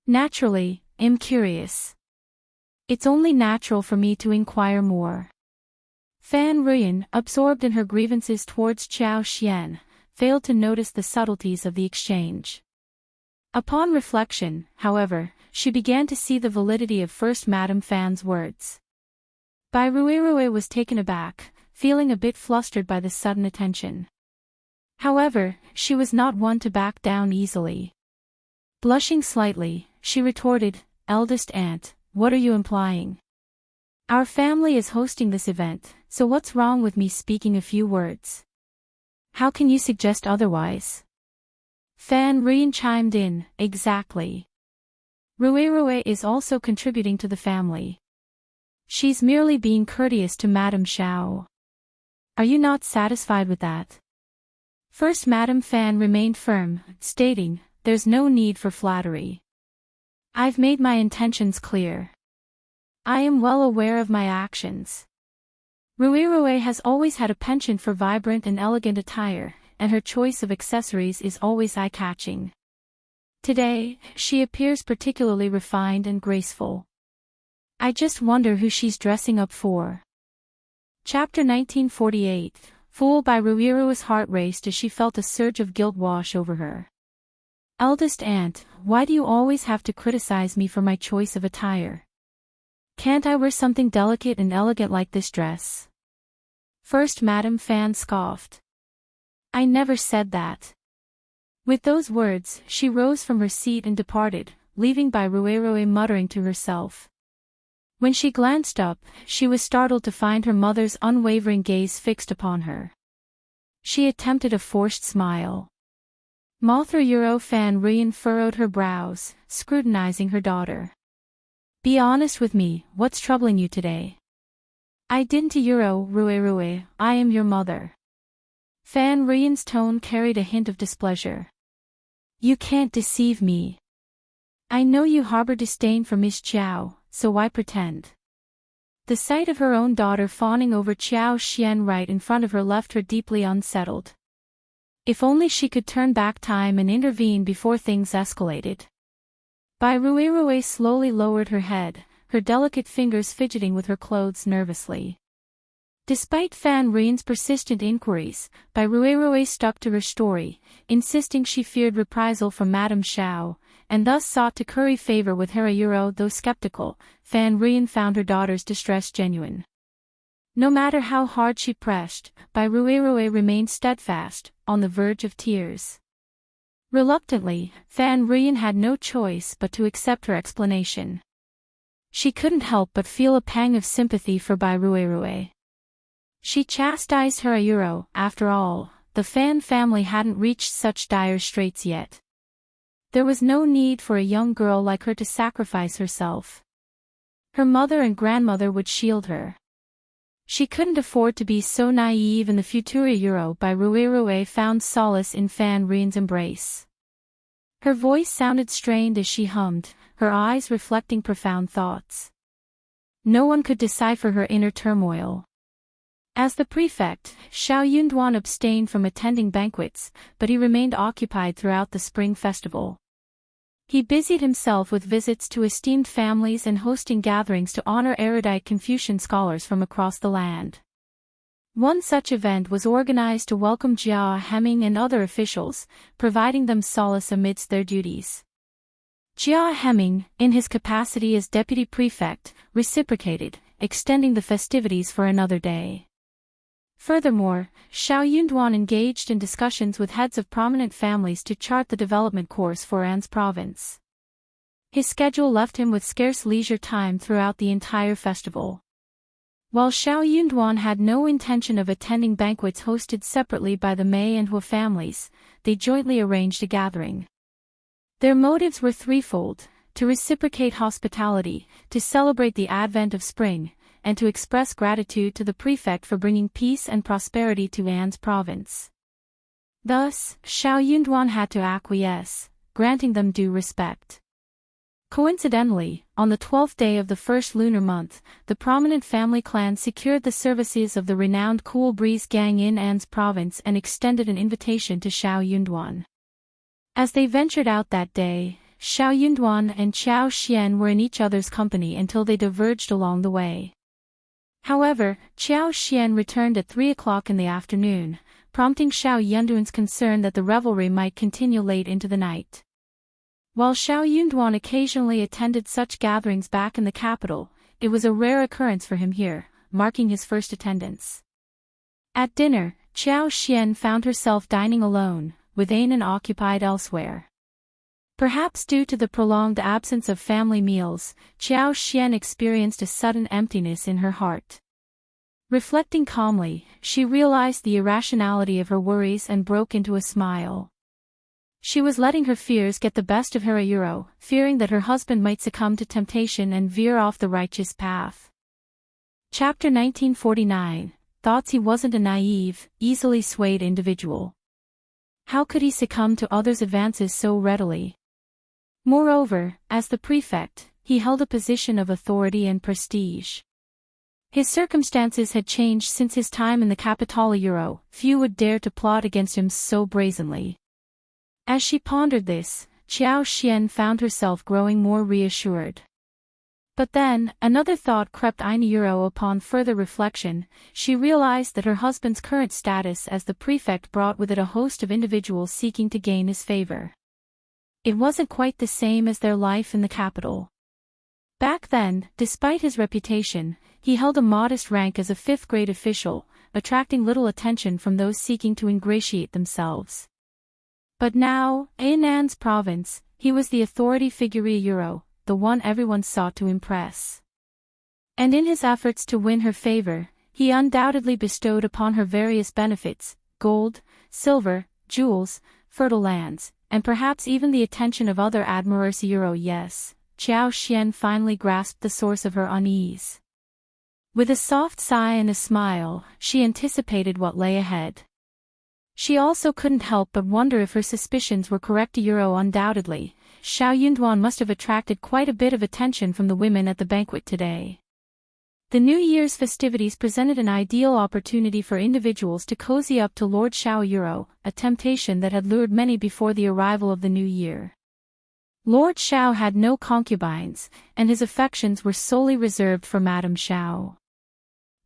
Naturally, I'm curious. It's only natural for me to inquire more." Fan Ruyan, absorbed in her grievances towards Qiao Xian, failed to notice the subtleties of the exchange. Upon reflection, however, she began to see the validity of First Madame Fan's words. Bai Ruerue was taken aback, feeling a bit flustered by the sudden attention. However, she was not one to back down easily. Blushing slightly, she retorted, "Eldest aunt, what are you implying? Our family is hosting this event, so what's wrong with me speaking a few words? How can you suggest otherwise?" Fan Ruyan chimed in, "Exactly. Ruerue is also contributing to the family. She's merely being courteous to Madame Xiao. Are you not satisfied with that?" First Madame Fan remained firm, stating, "There's no need for flattery. I've made my intentions clear. I am well aware of my actions. Ruerue has always had a penchant for vibrant and elegant attire, and her choice of accessories is always eye-catching. Today, she appears particularly refined and graceful. I just wonder who she's dressing up for." Chapter 1948, Fooled. By Ruerue's heart raced as she felt a surge of guilt wash over her. "Eldest aunt, why do you always have to criticize me for my choice of attire? Can't I wear something delicate and elegant like this dress?" First Madame Fan scoffed. "I never said that." With those words, she rose from her seat and departed, leaving Bai Ruerue muttering to herself. When she glanced up, she was startled to find her mother's unwavering gaze fixed upon her. She attempted a forced smile. Mothra Fan Ruyan furrowed her brows, scrutinizing her daughter. Be honest with me, what's troubling you today? I didn't Rue, I am your mother. Fan Rian's tone carried a hint of displeasure. You can't deceive me. I know you harbor disdain for Miss Qiao, so why pretend? The sight of her own daughter fawning over Qiao Xian right in front of her left her deeply unsettled. If only she could turn back time and intervene before things escalated. Bai Rue slowly lowered her head, her delicate fingers fidgeting with her clothes nervously. Despite Fan Rian's persistent inquiries, Bai Rue stuck to her story, insisting she feared reprisal from Madame Xiao, and thus sought to curry favor with Harayuro. Though skeptical, Fan Rian found her daughter's distress genuine. No matter how hard she pressed, Bai Rue remained steadfast, on the verge of tears. Reluctantly, Fan Rian had no choice but to accept her explanation. She couldn't help but feel a pang of sympathy for Bai Rue. She chastised Harayuro. After all, the Fan family hadn't reached such dire straits yet. There was no need for a young girl like her to sacrifice herself. Her mother and grandmother would shield her. She couldn't afford to be so naive. In the future. Bai Rue found solace in Fan Rian's embrace. Her voice sounded strained as she hummed, her eyes reflecting profound thoughts. No one could decipher her inner turmoil. As the prefect, Xiao Yunduan abstained from attending banquets, but he remained occupied throughout the spring festival. He busied himself with visits to esteemed families and hosting gatherings to honor erudite Confucian scholars from across the land. One such event was organized to welcome Jia Heming and other officials, providing them solace amidst their duties. Jia Heming, in his capacity as deputy prefect, reciprocated, extending the festivities for another day. Furthermore, Xiao Yunduan engaged in discussions with heads of prominent families to chart the development course for An's province. His schedule left him with scarce leisure time throughout the entire festival. While Xiao Yunduan had no intention of attending banquets hosted separately by the Mei and Hua families, they jointly arranged a gathering. Their motives were threefold: to reciprocate hospitality, to celebrate the advent of spring, and to express gratitude to the prefect for bringing peace and prosperity to An's province. Thus, Xiao Yunduan had to acquiesce, granting them due respect. Coincidentally, on the 12th day of the first lunar month, the prominent family clan secured the services of the renowned Cool Breeze gang in An's province and extended an invitation to Xiao Yunduan. As they ventured out that day, Xiao Yunduan and Qiao Xian were in each other's company until they diverged along the way. However, Qiao Xian returned at 3 o'clock in the afternoon, prompting Xiao Yunduan's concern that the revelry might continue late into the night. While Xiao Yunduan occasionally attended such gatherings back in the capital, it was a rare occurrence for him here, marking his first attendance. At dinner, Qiao Xian found herself dining alone, with Anan occupied elsewhere. Perhaps due to the prolonged absence of family meals, Qiao Xian experienced a sudden emptiness in her heart. Reflecting calmly, she realized the irrationality of her worries and broke into a smile. She was letting her fears get the best of Harayuro, fearing that her husband might succumb to temptation and veer off the righteous path. Chapter 1949, Thoughts. He wasn't a naive, easily swayed individual. How could he succumb to others' advances so readily? Moreover, as the prefect, he held a position of authority and prestige. His circumstances had changed since his time in the Capitale. Few would dare to plot against him so brazenly. As she pondered this, Qiao Xian found herself growing more reassured. But then, another thought crept in. Upon further reflection, she realized that her husband's current status as the prefect brought with it a host of individuals seeking to gain his favor. It wasn't quite the same as their life in the capital. Back then, despite his reputation, he held a modest rank as a fifth-grade official, attracting little attention from those seeking to ingratiate themselves. But now, in An's province, he was the authority figure, the one everyone sought to impress. And in his efforts to win her favor, he undoubtedly bestowed upon her various benefits: gold, silver, jewels, fertile lands, and perhaps even the attention of other admirers. Yes, Xiao Xian finally grasped the source of her unease. With a soft sigh and a smile, she anticipated what lay ahead. She also couldn't help but wonder if her suspicions were correct. Undoubtedly, Xiao Yunduan must have attracted quite a bit of attention from the women at the banquet today. The New Year's festivities presented an ideal opportunity for individuals to cozy up to Lord Xiao, a temptation that had lured many before the arrival of the new year. Lord Xiao had no concubines, and his affections were solely reserved for Madame Xiao.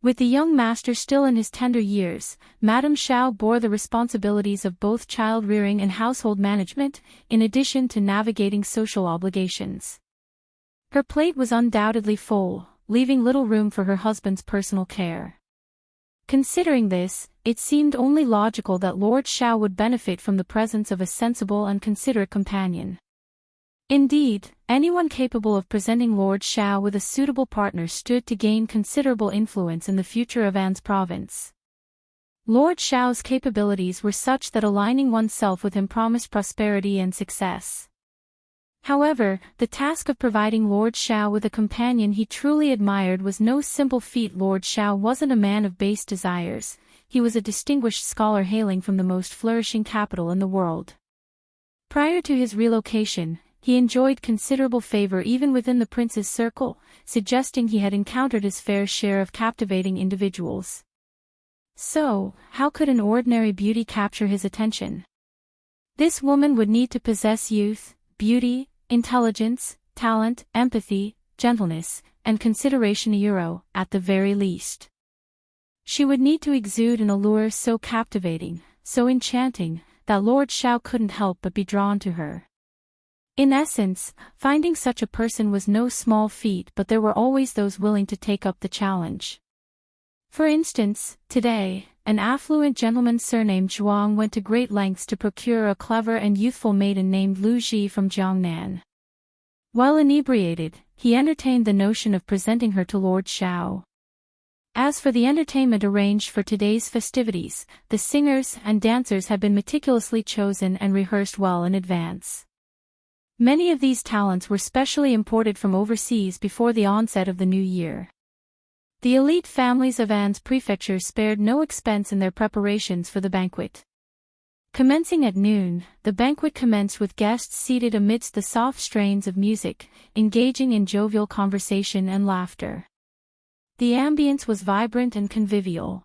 With the young master still in his tender years, Madame Xiao bore the responsibilities of both child-rearing and household management, in addition to navigating social obligations. Her plate was undoubtedly full, leaving little room for her husband's personal care. Considering this, it seemed only logical that Lord Xiao would benefit from the presence of a sensible and considerate companion. Indeed, anyone capable of presenting Lord Xiao with a suitable partner stood to gain considerable influence in the future of An's province. Lord Xiao's capabilities were such that aligning oneself with him promised prosperity and success. However, the task of providing Lord Xiao with a companion he truly admired was no simple feat. Lord Xiao wasn't a man of base desires, he was a distinguished scholar hailing from the most flourishing capital in the world. Prior to his relocation, he enjoyed considerable favor even within the prince's circle, suggesting he had encountered his fair share of captivating individuals. So, how could an ordinary beauty capture his attention? This woman would need to possess youth, beauty, intelligence, talent, empathy, gentleness, and consideration at the very least. She would need to exude an allure so captivating, so enchanting, that Lord Xiao couldn't help but be drawn to her. In essence, finding such a person was no small feat, but there were always those willing to take up the challenge. For instance, today, an affluent gentleman surnamed Zhuang went to great lengths to procure a clever and youthful maiden named Lu Ji from Jiangnan. While inebriated, he entertained the notion of presenting her to Lord Xiao. As for the entertainment arranged for today's festivities, the singers and dancers had been meticulously chosen and rehearsed well in advance. Many of these talents were specially imported from overseas before the onset of the new year. The elite families of An's prefecture spared no expense in their preparations for the banquet. Commencing at noon, the banquet commenced with guests seated amidst the soft strains of music, engaging in jovial conversation and laughter. The ambience was vibrant and convivial.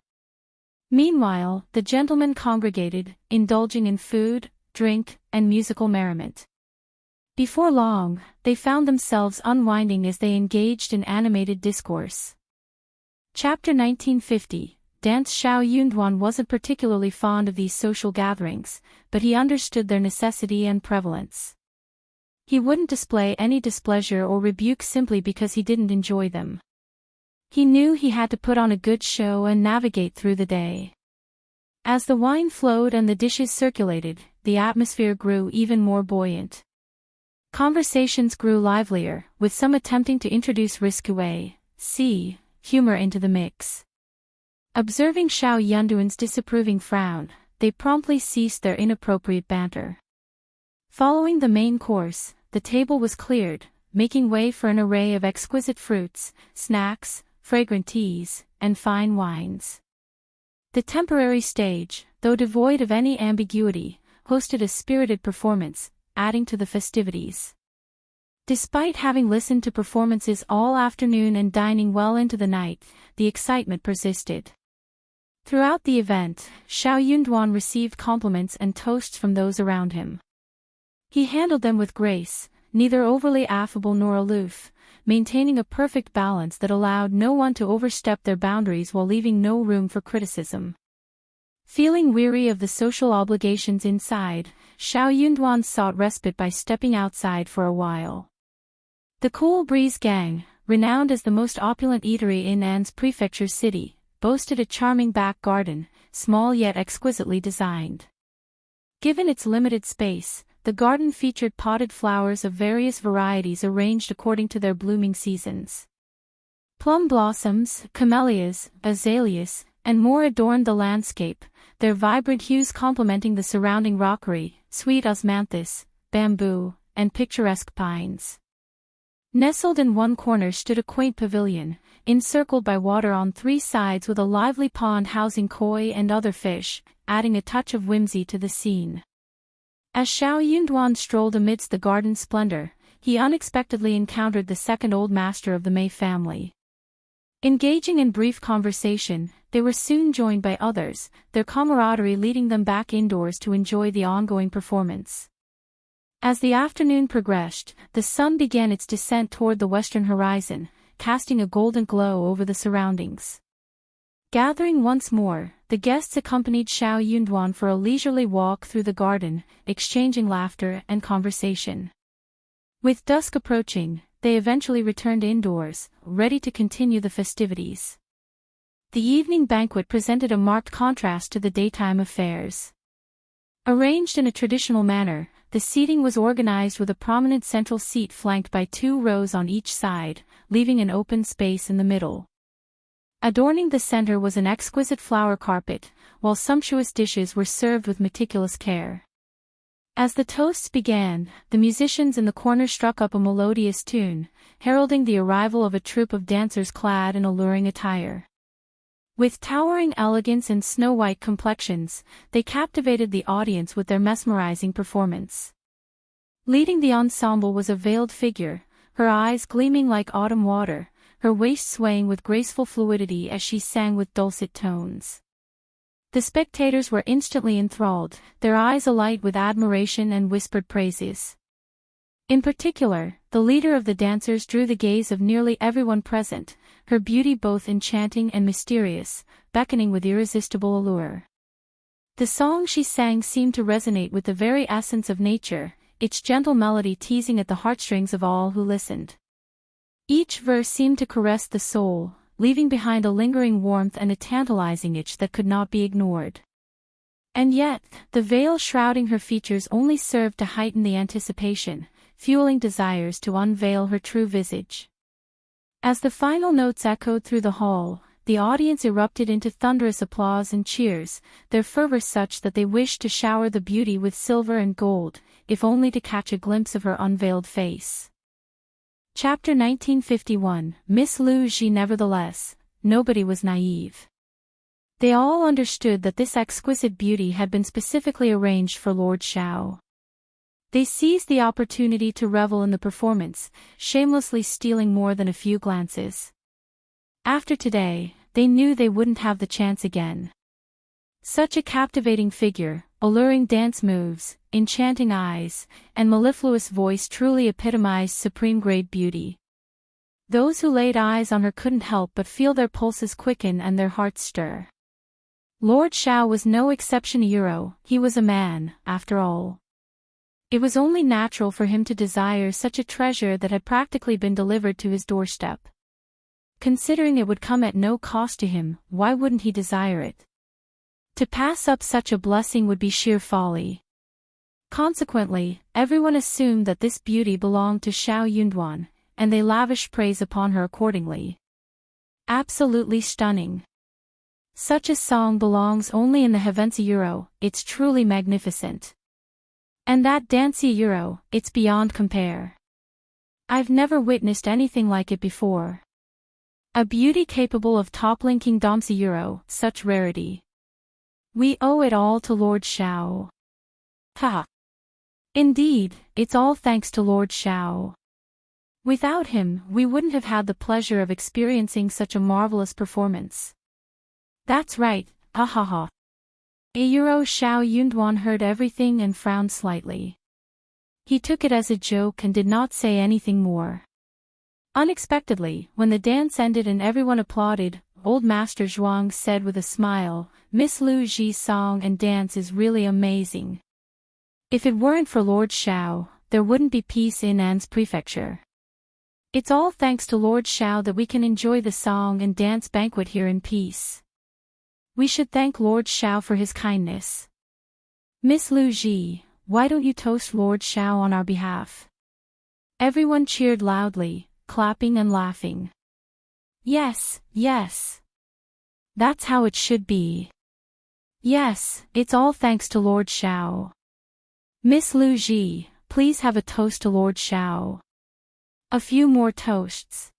Meanwhile, the gentlemen congregated, indulging in food, drink, and musical merriment. Before long, they found themselves unwinding as they engaged in animated discourse. Chapter 1950. Dance. Xiao Yunduan wasn't particularly fond of these social gatherings, but he understood their necessity and prevalence. He wouldn't display any displeasure or rebuke simply because he didn't enjoy them. He knew he had to put on a good show and navigate through the day. As the wine flowed and the dishes circulated, the atmosphere grew even more buoyant. Conversations grew livelier, with some attempting to introduce risque, humor into the mix. Observing Xiao Yunduan's disapproving frown, they promptly ceased their inappropriate banter. Following the main course, the table was cleared, making way for an array of exquisite fruits, snacks, fragrant teas, and fine wines. The temporary stage, though devoid of any ambiguity, hosted a spirited performance, adding to the festivities. Despite having listened to performances all afternoon and dining well into the night, the excitement persisted. Throughout the event, Xiao Yunduan received compliments and toasts from those around him. He handled them with grace, neither overly affable nor aloof, maintaining a perfect balance that allowed no one to overstep their boundaries while leaving no room for criticism. Feeling weary of the social obligations inside, Xiao Yunduan sought respite by stepping outside for a while. The Cool Breeze Gang, renowned as the most opulent eatery in An's prefecture city, boasted a charming back garden, small yet exquisitely designed. Given its limited space, the garden featured potted flowers of various varieties arranged according to their blooming seasons. Plum blossoms, camellias, azaleas, and more adorned the landscape, their vibrant hues complementing the surrounding rockery, sweet osmanthus, bamboo, and picturesque pines. Nestled in one corner stood a quaint pavilion, encircled by water on three sides with a lively pond housing koi and other fish, adding a touch of whimsy to the scene. As Xiao Yunduan strolled amidst the garden's splendor, he unexpectedly encountered the second old master of the Mei family. Engaging in brief conversation, they were soon joined by others, their camaraderie leading them back indoors to enjoy the ongoing performance. As the afternoon progressed, the sun began its descent toward the western horizon, casting a golden glow over the surroundings. Gathering once more, the guests accompanied Xiao Yunduan for a leisurely walk through the garden, exchanging laughter and conversation. With dusk approaching, they eventually returned indoors, ready to continue the festivities. The evening banquet presented a marked contrast to the daytime affairs. Arranged in a traditional manner, the seating was organized with a prominent central seat flanked by 2 rows on each side, leaving an open space in the middle. Adorning the center was an exquisite flower carpet, while sumptuous dishes were served with meticulous care. As the toasts began, the musicians in the corner struck up a melodious tune, heralding the arrival of a troupe of dancers clad in alluring attire. With towering elegance and snow-white complexions, they captivated the audience with their mesmerizing performance. Leading the ensemble was a veiled figure, her eyes gleaming like autumn water, her waist swaying with graceful fluidity as she sang with dulcet tones. The spectators were instantly enthralled, their eyes alight with admiration and whispered praises. In particular, the leader of the dancers drew the gaze of nearly everyone present, her beauty both enchanting and mysterious, beckoning with irresistible allure. The song she sang seemed to resonate with the very essence of nature, its gentle melody teasing at the heartstrings of all who listened. Each verse seemed to caress the soul, leaving behind a lingering warmth and a tantalizing itch that could not be ignored. And yet, the veil shrouding her features only served to heighten the anticipation, fueling desires to unveil her true visage. As the final notes echoed through the hall, the audience erupted into thunderous applause and cheers, their fervor such that they wished to shower the beauty with silver and gold, if only to catch a glimpse of her unveiled face. Chapter 1951, Miss Lu Ji. Nevertheless, nobody was naive. They all understood that this exquisite beauty had been specifically arranged for Lord Xiao. They seized the opportunity to revel in the performance, shamelessly stealing more than a few glances. After today, they knew they wouldn't have the chance again. Such a captivating figure, alluring dance moves, enchanting eyes, and mellifluous voice truly epitomized supreme-grade beauty. Those who laid eyes on her couldn't help but feel their pulses quicken and their hearts stir. Lord Xiao was no exception. He was a man, after all. It was only natural for him to desire such a treasure that had practically been delivered to his doorstep. Considering it would come at no cost to him, why wouldn't he desire it? To pass up such a blessing would be sheer folly. Consequently, everyone assumed that this beauty belonged to Xiao Yunduan, and they lavished praise upon her accordingly. Absolutely stunning. Such a song belongs only in the heavens. It's truly magnificent. And that dance, it's beyond compare. I've never witnessed anything like it before. A beauty capable of toppling kingdoms. Such rarity. We owe it all to Lord Xiao. Ha! Indeed, it's all thanks to Lord Xiao. Without him, we wouldn't have had the pleasure of experiencing such a marvelous performance. That's right, ha ha ha. Xiao Yunduan heard everything and frowned slightly. He took it as a joke and did not say anything more. Unexpectedly, when the dance ended and everyone applauded, Old Master Zhuang said with a smile, "Miss Lu Ji's song and dance is really amazing. If it weren't for Lord Xiao, there wouldn't be peace in An's prefecture. It's all thanks to Lord Xiao that we can enjoy the song and dance banquet here in peace. We should thank Lord Xiao for his kindness. Miss Lu Ji, why don't you toast Lord Xiao on our behalf?" Everyone cheered loudly, clapping and laughing. Yes, yes. That's how it should be. Yes, it's all thanks to Lord Xiao. Miss Lu Ji, please have a toast to Lord Xiao. A few more toasts.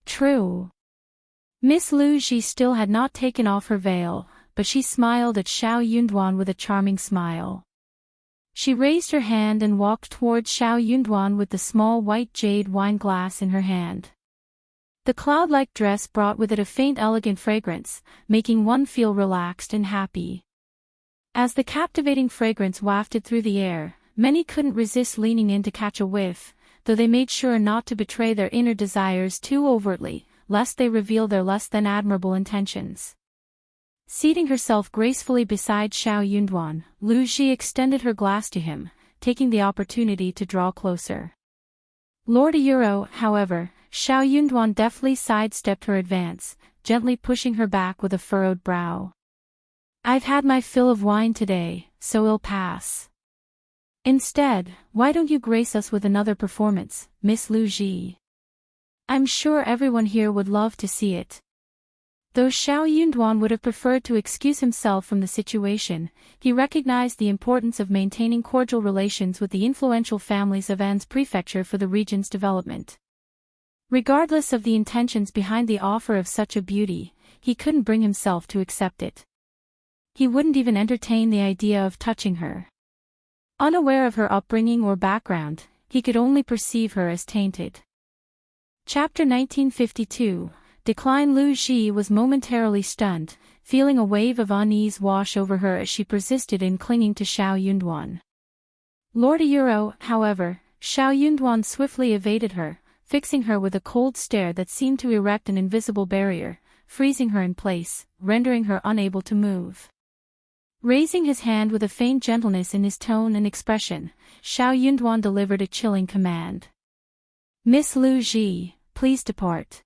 True. Miss Lu Ji still had not taken off her veil, but she smiled at Xiao Yunduan with a charming smile. She raised her hand and walked towards Xiao Yunduan with the small white jade wine glass in her hand. The cloud-like dress brought with it a faint elegant fragrance, making one feel relaxed and happy. As the captivating fragrance wafted through the air, many couldn't resist leaning in to catch a whiff, though they made sure not to betray their inner desires too overtly, lest they reveal their less than admirable intentions. Seating herself gracefully beside Xiao Yunduan, Lu Ji extended her glass to him, taking the opportunity to draw closer. Lord Euro, however, Xiao Yunduan deftly sidestepped her advance, gently pushing her back with a furrowed brow. I've had my fill of wine today, so it'll pass. Instead, why don't you grace us with another performance, Miss Lu Ji? I'm sure everyone here would love to see it. Though Xiao Yunduan would have preferred to excuse himself from the situation, he recognized the importance of maintaining cordial relations with the influential families of An's prefecture for the region's development. Regardless of the intentions behind the offer of such a beauty, he couldn't bring himself to accept it. He wouldn't even entertain the idea of touching her. Unaware of her upbringing or background, he could only perceive her as tainted. Chapter 1952. Decline. Lu Ji was momentarily stunned, feeling a wave of unease wash over her as she persisted in clinging to Xiao Yunduan. Lord Euro, however, Xiao Yunduan swiftly evaded her, fixing her with a cold stare that seemed to erect an invisible barrier, freezing her in place, rendering her unable to move. Raising his hand with a faint gentleness in his tone and expression, Xiao Yunduan delivered a chilling command. Miss Lu Ji, please depart.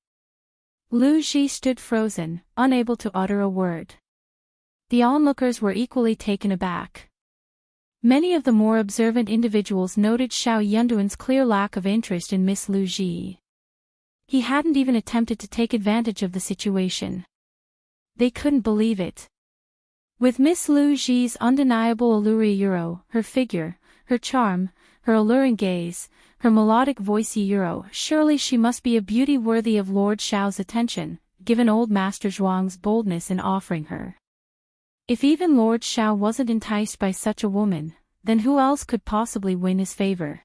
Lu Ji stood frozen, unable to utter a word. The onlookers were equally taken aback. Many of the more observant individuals noted Xiao Yunduan's clear lack of interest in Miss Lu Ji. He hadn't even attempted to take advantage of the situation. They couldn't believe it. With Miss Lu Ji's undeniable allure, her figure, her charm, her alluring gaze, her melodic voice, surely she must be a beauty worthy of Lord Xiao's attention, given old Master Zhuang's boldness in offering her. If even Lord Xiao wasn't enticed by such a woman, then who else could possibly win his favor?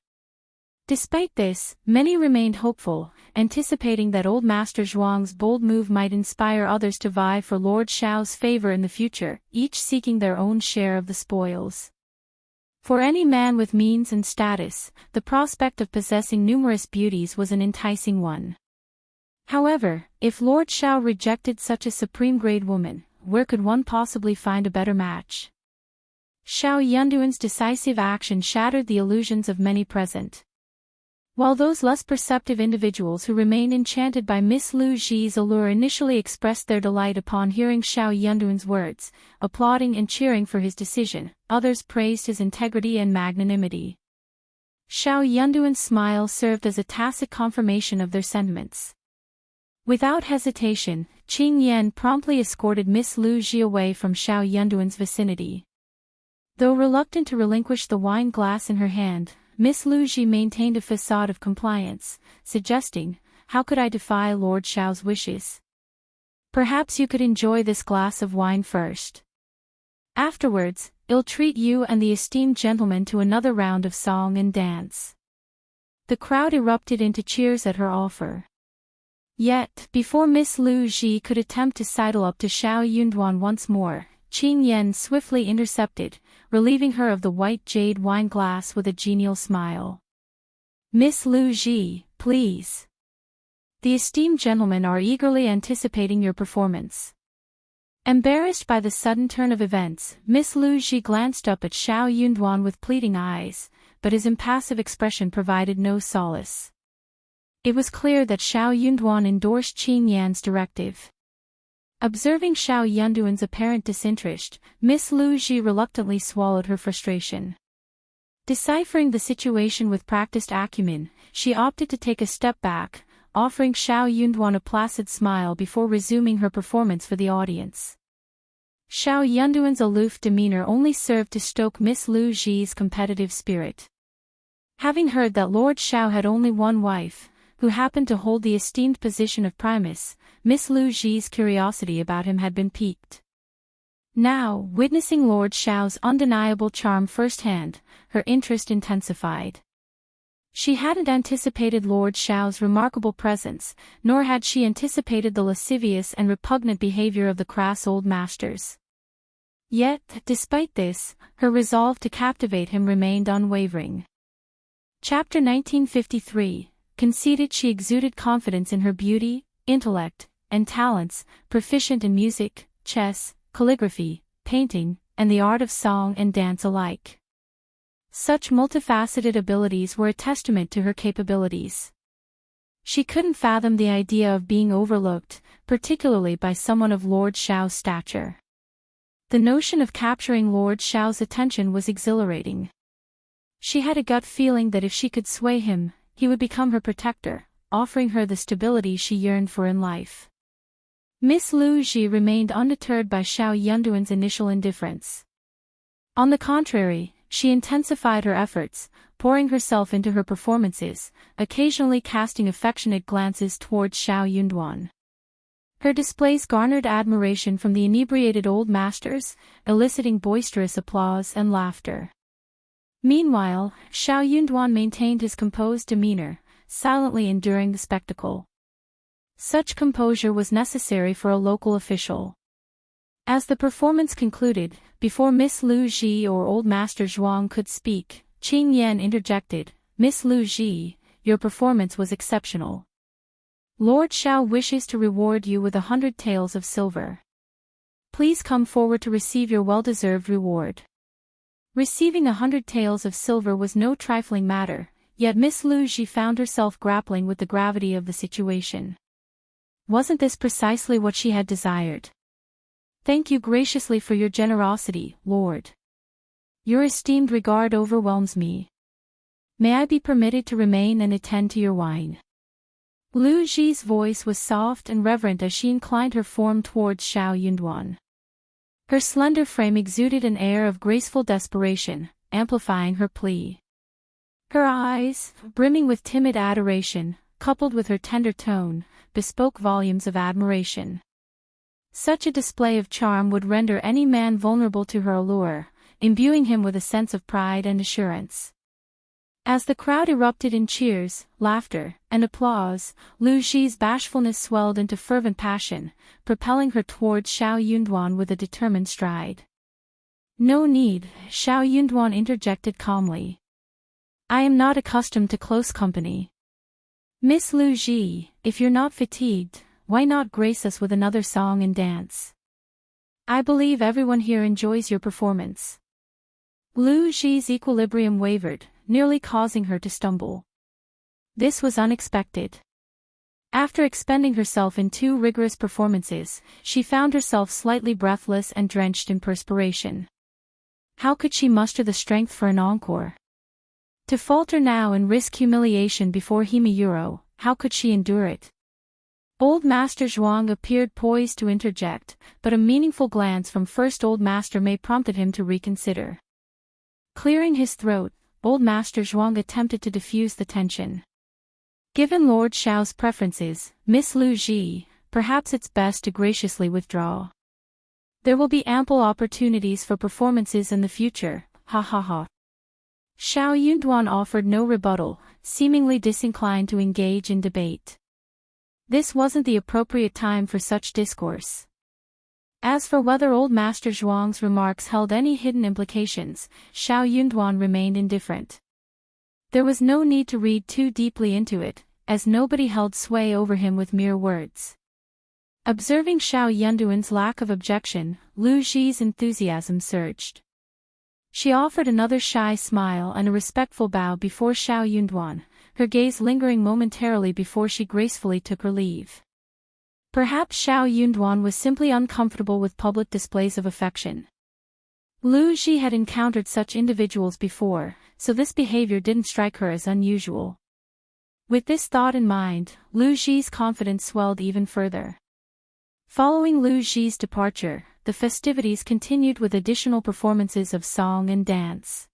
Despite this, many remained hopeful, anticipating that old Master Zhuang's bold move might inspire others to vie for Lord Xiao's favor in the future, each seeking their own share of the spoils. For any man with means and status, the prospect of possessing numerous beauties was an enticing one. However, if Lord Xiao rejected such a supreme-grade woman, where could one possibly find a better match? Xiao Yunduan's decisive action shattered the illusions of many present. While those less perceptive individuals who remained enchanted by Miss Lu Ji's allure initially expressed their delight upon hearing Xiao Yunduan's words, applauding and cheering for his decision, others praised his integrity and magnanimity. Xiao Yunduan's smile served as a tacit confirmation of their sentiments. Without hesitation, Qing Yan promptly escorted Miss Lu Ji away from Xiao Yunduan's vicinity. Though reluctant to relinquish the wine glass in her hand, Miss Lu Ji maintained a facade of compliance, suggesting, "How could I defy Lord Xiao's wishes? Perhaps you could enjoy this glass of wine first. Afterwards, I'll treat you and the esteemed gentleman to another round of song and dance." The crowd erupted into cheers at her offer. Yet, before Miss Lu Ji could attempt to sidle up to Xiao Yunduan once more, Qing Yan swiftly intercepted, relieving her of the white jade wine glass with a genial smile. "Miss Lu Ji, please. The esteemed gentlemen are eagerly anticipating your performance." Embarrassed by the sudden turn of events, Miss Lu Ji glanced up at Xiao Yunduan with pleading eyes, but his impassive expression provided no solace. It was clear that Xiao Yunduan endorsed Qing Yan's directive. Observing Xiao Yunduan's apparent disinterest, Miss Lu Ji reluctantly swallowed her frustration. Deciphering the situation with practiced acumen, she opted to take a step back, offering Xiao Yunduan a placid smile before resuming her performance for the audience. Xiao Yunduan's aloof demeanor only served to stoke Miss Lu Ji's competitive spirit. Having heard that Lord Xiao had only one wife, who happened to hold the esteemed position of primus, Miss Lu Ji's curiosity about him had been piqued. Now, witnessing Lord Xiao's undeniable charm firsthand, her interest intensified. She hadn't anticipated Lord Xiao's remarkable presence, nor had she anticipated the lascivious and repugnant behavior of the crass old masters. Yet, despite this, her resolve to captivate him remained unwavering. Chapter 1953. Conceited, she exuded confidence in her beauty, intellect, and talents, proficient in music, chess, calligraphy, painting, and the art of song and dance alike. Such multifaceted abilities were a testament to her capabilities. She couldn't fathom the idea of being overlooked, particularly by someone of Lord Xiao's stature. The notion of capturing Lord Xiao's attention was exhilarating. She had a gut feeling that if she could sway him, he would become her protector, offering her the stability she yearned for in life. Miss Lu Ji remained undeterred by Xiao Yunduan's initial indifference. On the contrary, she intensified her efforts, pouring herself into her performances, occasionally casting affectionate glances towards Xiao Yunduan. Her displays garnered admiration from the inebriated old masters, eliciting boisterous applause and laughter. Meanwhile, Xiao Yunduan maintained his composed demeanor, silently enduring the spectacle. Such composure was necessary for a local official. As the performance concluded, before Miss Lu Ji or Old Master Zhuang could speak, Qing Yan interjected, "Miss Lu Ji, your performance was exceptional. Lord Xiao wishes to reward you with 100 taels of silver. Please come forward to receive your well-deserved reward." Receiving 100 taels of silver was no trifling matter, yet Miss Lu Ji found herself grappling with the gravity of the situation. Wasn't this precisely what she had desired? "Thank you graciously for your generosity, Lord. Your esteemed regard overwhelms me. May I be permitted to remain and attend to your wine?" Lu Ji's voice was soft and reverent as she inclined her form towards Xiao Yunduan. Her slender frame exuded an air of graceful desperation, amplifying her plea. Her eyes, brimming with timid adoration, coupled with her tender tone, bespoke volumes of admiration. Such a display of charm would render any man vulnerable to her allure, imbuing him with a sense of pride and assurance. As the crowd erupted in cheers, laughter, and applause, Lu Ji's bashfulness swelled into fervent passion, propelling her towards Xiao Yunduan with a determined stride. "No need," Xiao Yunduan interjected calmly. "I am not accustomed to close company. Miss Lu Ji, if you're not fatigued, why not grace us with another song and dance? I believe everyone here enjoys your performance." Lu Ji's equilibrium wavered, nearly causing her to stumble. This was unexpected. After expending herself in 2 rigorous performances, she found herself slightly breathless and drenched in perspiration. How could she muster the strength for an encore? To falter now and risk humiliation before Himiyuro, how could she endure it? Old Master Zhuang appeared poised to interject, but a meaningful glance from First Old Master Mei prompted him to reconsider. Clearing his throat, Old Master Zhuang attempted to diffuse the tension. "Given Lord Xiao's preferences, Miss Lu Ji, perhaps it's best to graciously withdraw. There will be ample opportunities for performances in the future, ha ha ha." Xiao Yunduan offered no rebuttal, seemingly disinclined to engage in debate. This wasn't the appropriate time for such discourse. As for whether Old Master Zhuang's remarks held any hidden implications, Xiao Yunduan remained indifferent. There was no need to read too deeply into it, as nobody held sway over him with mere words. Observing Xiao Yunduan's lack of objection, Lu Ji's enthusiasm surged. She offered another shy smile and a respectful bow before Xiao Yunduan, her gaze lingering momentarily before she gracefully took her leave. Perhaps Xiao Yunduan was simply uncomfortable with public displays of affection. Lu Ji had encountered such individuals before, so this behavior didn't strike her as unusual. With this thought in mind, Lu Ji's confidence swelled even further. Following Lu Ji's departure, the festivities continued with additional performances of song and dance.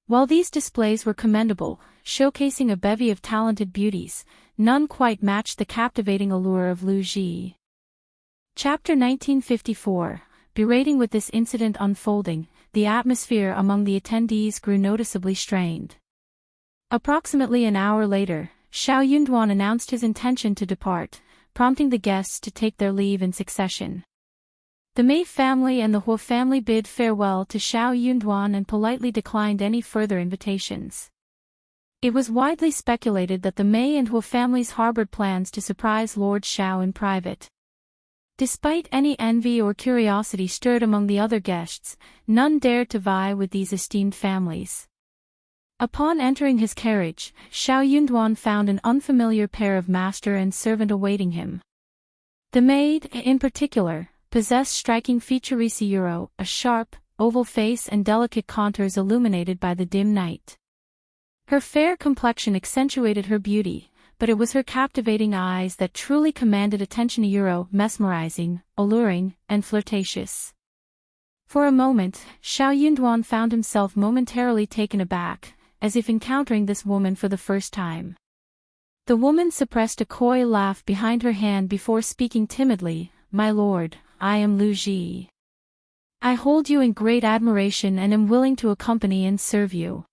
While these displays were commendable, showcasing a bevy of talented beauties, none quite matched the captivating allure of Lu Ji. Chapter 1954. Berating. With this incident unfolding, the atmosphere among the attendees grew noticeably strained. Approximately an hour later, Xiao Yunduan announced his intention to depart, prompting the guests to take their leave in succession. The Mei family and the Huo family bid farewell to Xiao Yunduan and politely declined any further invitations. It was widely speculated that the Mei and Huo families harbored plans to surprise Lord Xiao in private. Despite any envy or curiosity stirred among the other guests, none dared to vie with these esteemed families. Upon entering his carriage, Xiao Yunduan found an unfamiliar pair of master and servant awaiting him. The maid, in particular, possessed striking features, a sharp, oval face and delicate contours illuminated by the dim night. Her fair complexion accentuated her beauty, but it was her captivating eyes that truly commanded attention, mesmerizing, alluring, and flirtatious. For a moment, Xiao Yunduan found himself momentarily taken aback, as if encountering this woman for the first time. The woman suppressed a coy laugh behind her hand before speaking timidly, "My lord, I am Lu Ji. I hold you in great admiration and am willing to accompany and serve you.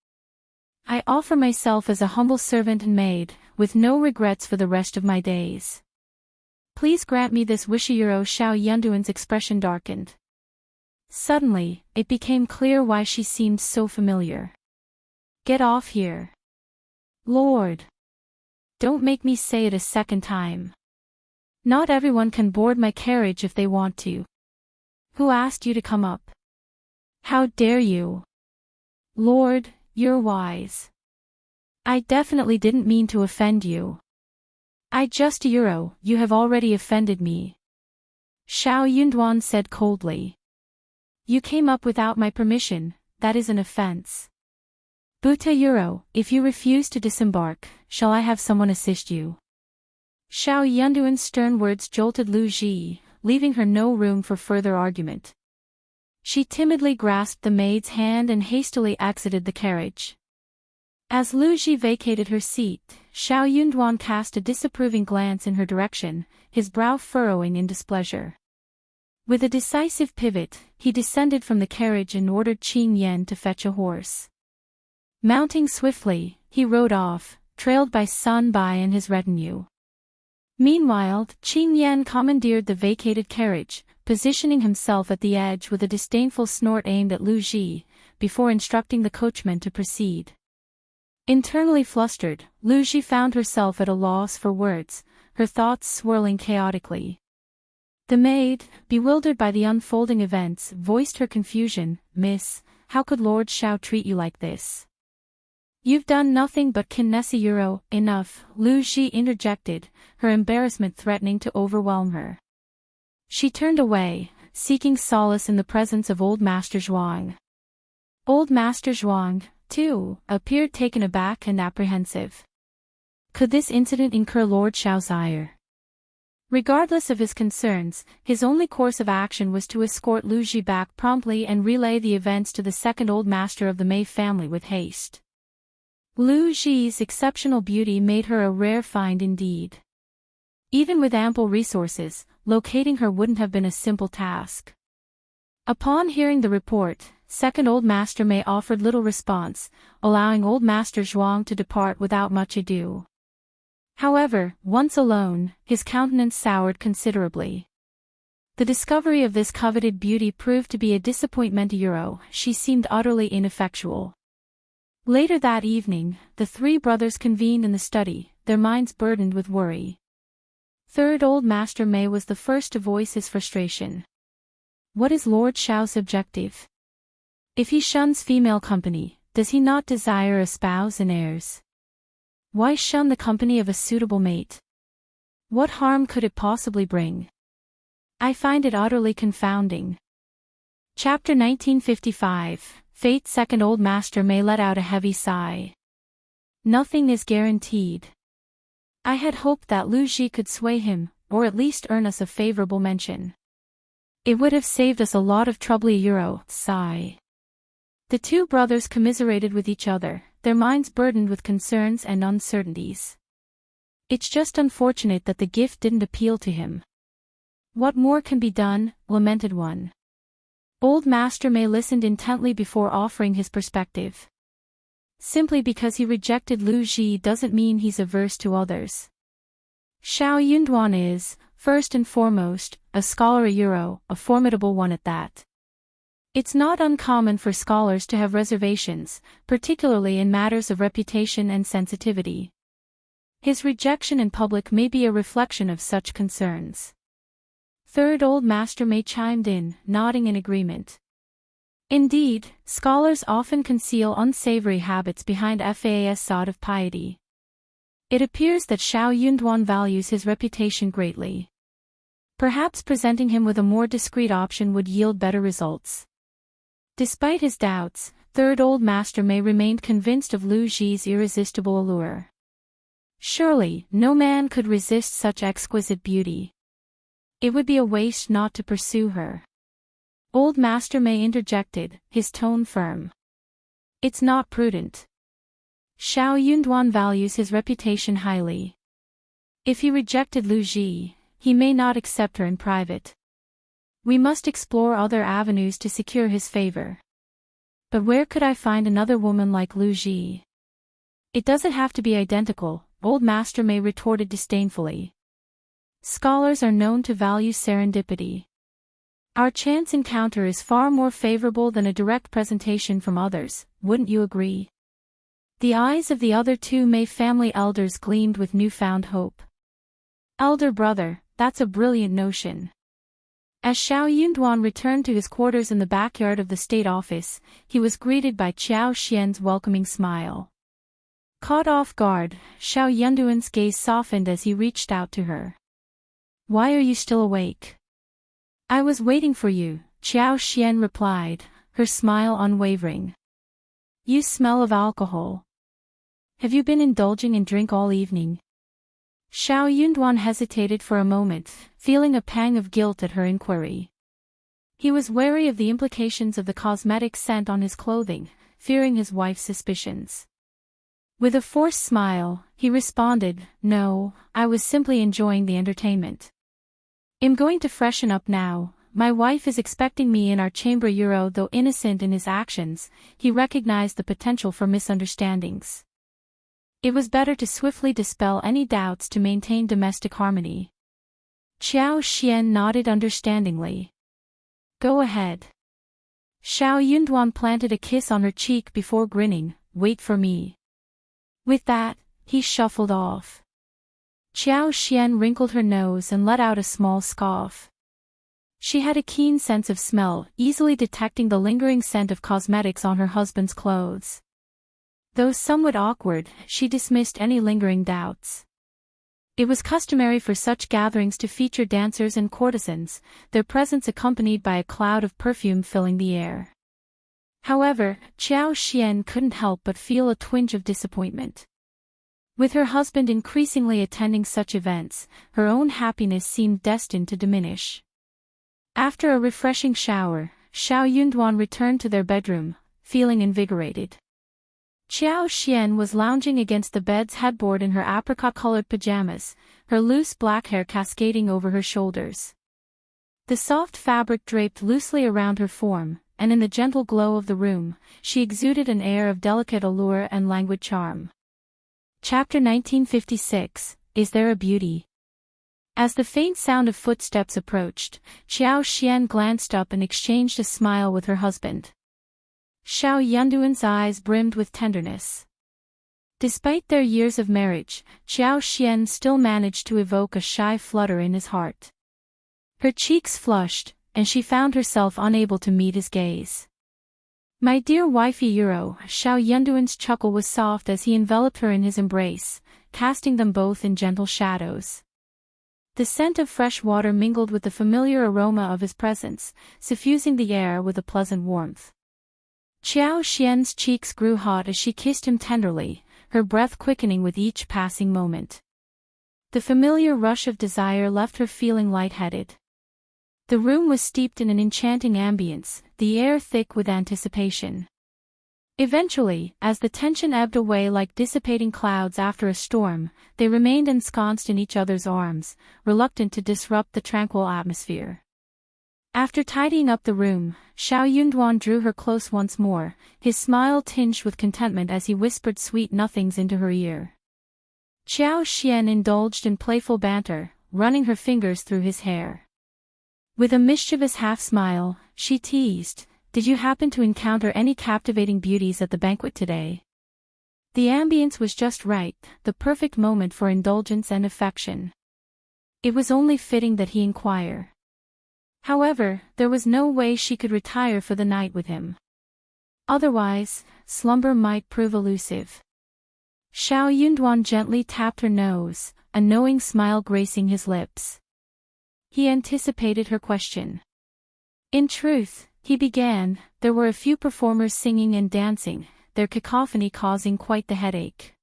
I offer myself as a humble servant and maid, with no regrets for the rest of my days. Please grant me this wish." Xiao Yunduan's expression darkened. Suddenly, it became clear why she seemed so familiar. "Get off here. Lord. Don't make me say it a second time. Not everyone can board my carriage if they want to. Who asked you to come up? How dare you? Lord, you're wise. I definitely didn't mean to offend you. You have already offended me." Xiao Yunduan said coldly. "You came up without my permission, that is an offense. Buta, if you refuse to disembark, shall I have someone assist you?" Xiao Yunduan's stern words jolted Lu Ji, leaving her no room for further argument. She timidly grasped the maid's hand and hastily exited the carriage. As Lu Ji vacated her seat, Xiao Yunduan cast a disapproving glance in her direction, his brow furrowing in displeasure. With a decisive pivot, he descended from the carriage and ordered Qing Yan to fetch a horse. Mounting swiftly, he rode off, trailed by Sun Bai and his retinue. Meanwhile, Qing Yan commandeered the vacated carriage, positioning himself at the edge with a disdainful snort aimed at Lu Ji, before instructing the coachman to proceed. Internally flustered, Lu Ji found herself at a loss for words, her thoughts swirling chaotically. The maid, bewildered by the unfolding events, voiced her confusion. "Miss, how could Lord Xiao treat you like this? You've done nothing but Kinesi Euro." "Enough," Lu Ji interjected, her embarrassment threatening to overwhelm her. She turned away, seeking solace in the presence of Old Master Zhuang. Old Master Zhuang, too, appeared taken aback and apprehensive. Could this incident incur Lord Xiao's ire? Regardless of his concerns, his only course of action was to escort Lu Ji back promptly and relay the events to the second Old Master of the Mei family with haste. Lu Ji's exceptional beauty made her a rare find indeed. Even with ample resources, locating her wouldn't have been a simple task. Upon hearing the report, second Old Master Mei offered little response, allowing Old Master Zhuang to depart without much ado. However, once alone, his countenance soured considerably. The discovery of this coveted beauty proved to be a disappointment. She seemed utterly ineffectual. Later that evening, the three brothers convened in the study, their minds burdened with worry. Third Old Master Mei was the first to voice his frustration. What is Lord Xiao's objective? If he shuns female company, does he not desire a spouse and heirs? Why shun the company of a suitable mate? What harm could it possibly bring? I find it utterly confounding. Chapter 1955. Fate. Second Old Master Mei let out a heavy sigh. Nothing is guaranteed. I had hoped that Lu Ji could sway him, or at least earn us a favorable mention. It would have saved us a lot of trouble. Sigh. The two brothers commiserated with each other, their minds burdened with concerns and uncertainties. It's just unfortunate that the gift didn't appeal to him. What more can be done, lamented one. Old Master Mei listened intently before offering his perspective. Simply because he rejected Lu Ji doesn't mean he's averse to others. Xiao Yunduan is, first and foremost, a scholar, a formidable one at that. It's not uncommon for scholars to have reservations, particularly in matters of reputation and sensitivity. His rejection in public may be a reflection of such concerns. Third Old Master Mei chimed in, nodding in agreement. Indeed, scholars often conceal unsavory habits behind a facade of piety. It appears that Xiao Yunduan values his reputation greatly. Perhaps presenting him with a more discreet option would yield better results. Despite his doubts, Third Old Master Mei remained convinced of Lu Ji's irresistible allure. Surely, no man could resist such exquisite beauty. It would be a waste not to pursue her. Old Master Mei interjected, his tone firm. It's not prudent. Xiao Yunduan values his reputation highly. If he rejected Lu Ji, he may not accept her in private. We must explore other avenues to secure his favor. But where could I find another woman like Lu Ji? It doesn't have to be identical, Old Master Mei retorted disdainfully. Scholars are known to value serendipity. Our chance encounter is far more favorable than a direct presentation from others, wouldn't you agree? The eyes of the other two Mei family elders gleamed with newfound hope. Elder brother, that's a brilliant notion. As Xiao Yunduan returned to his quarters in the backyard of the state office, he was greeted by Qiao Xian's welcoming smile. Caught off guard, Xiao Yunduan's gaze softened as he reached out to her. Why are you still awake? I was waiting for you, Qiao Xian replied, her smile unwavering. You smell of alcohol. Have you been indulging in drink all evening? Xiao Yunduan hesitated for a moment, feeling a pang of guilt at her inquiry. He was wary of the implications of the cosmetic scent on his clothing, fearing his wife's suspicions. With a forced smile, he responded, No, I was simply enjoying the entertainment. I'm going to freshen up now. My wife is expecting me in our chamber. Though innocent in his actions, he recognized the potential for misunderstandings. It was better to swiftly dispel any doubts to maintain domestic harmony. Qiao Xian nodded understandingly. Go ahead. Xiao Yunduan planted a kiss on her cheek before grinning, Wait for me. With that, he shuffled off. Qiao Xian wrinkled her nose and let out a small scoff. She had a keen sense of smell, easily detecting the lingering scent of cosmetics on her husband's clothes. Though somewhat awkward, she dismissed any lingering doubts. It was customary for such gatherings to feature dancers and courtesans, their presence accompanied by a cloud of perfume filling the air. However, Qiao Xian couldn't help but feel a twinge of disappointment. With her husband increasingly attending such events, her own happiness seemed destined to diminish. After a refreshing shower, Xiao Yunduan returned to their bedroom, feeling invigorated. Qiao Xian was lounging against the bed's headboard in her apricot-colored pajamas, her loose black hair cascading over her shoulders. The soft fabric draped loosely around her form, and in the gentle glow of the room, she exuded an air of delicate allure and languid charm. Chapter 1956, Is There a Beauty? As the faint sound of footsteps approached, Qiao Xian glanced up and exchanged a smile with her husband. Xiao Yunduan's eyes brimmed with tenderness. Despite their years of marriage, Qiao Xian still managed to evoke a shy flutter in his heart. Her cheeks flushed, and she found herself unable to meet his gaze. My dear wifey Xiao Yunduan's chuckle was soft as he enveloped her in his embrace, casting them both in gentle shadows. The scent of fresh water mingled with the familiar aroma of his presence, suffusing the air with a pleasant warmth. Qiao Xian's cheeks grew hot as she kissed him tenderly, her breath quickening with each passing moment. The familiar rush of desire left her feeling lightheaded. The room was steeped in an enchanting ambience, the air thick with anticipation. Eventually, as the tension ebbed away like dissipating clouds after a storm, they remained ensconced in each other's arms, reluctant to disrupt the tranquil atmosphere. After tidying up the room, Xiao Yunduan drew her close once more, his smile tinged with contentment as he whispered sweet nothings into her ear. Qiao Xian indulged in playful banter, running her fingers through his hair. With a mischievous half-smile, she teased, "Did you happen to encounter any captivating beauties at the banquet today?" The ambience was just right, the perfect moment for indulgence and affection. It was only fitting that he inquire. However, there was no way she could retire for the night with him. Otherwise, slumber might prove elusive. Xiao Yunduan gently tapped her nose, a knowing smile gracing his lips. He anticipated her question. In truth, he began, there were a few performers singing and dancing, their cacophony causing quite the headache.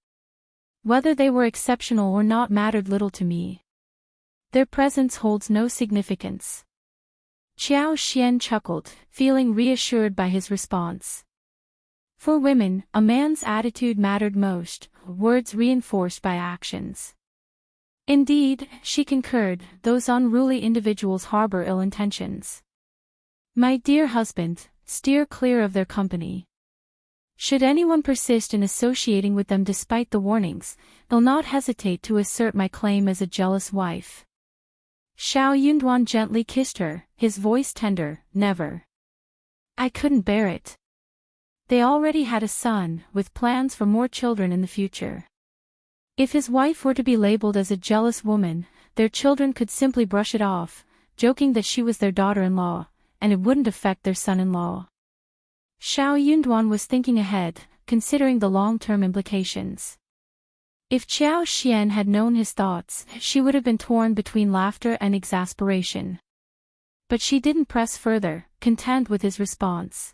Whether they were exceptional or not mattered little to me. Their presence holds no significance. Qiao Xian chuckled, feeling reassured by his response. For women, a man's attitude mattered most, words reinforced by actions. Indeed, she concurred, those unruly individuals harbor ill intentions. My dear husband, steer clear of their company. Should anyone persist in associating with them despite the warnings, they'll not hesitate to assert my claim as a jealous wife. Xiao Yunduan gently kissed her, his voice tender, never. I couldn't bear it. They already had a son, with plans for more children in the future. If his wife were to be labeled as a jealous woman, their children could simply brush it off, joking that she was their daughter-in-law, and it wouldn't affect their son-in-law. Xiao Yunduan was thinking ahead, considering the long-term implications. If Qiao Xian had known his thoughts, she would have been torn between laughter and exasperation. But she didn't press further, content with his response.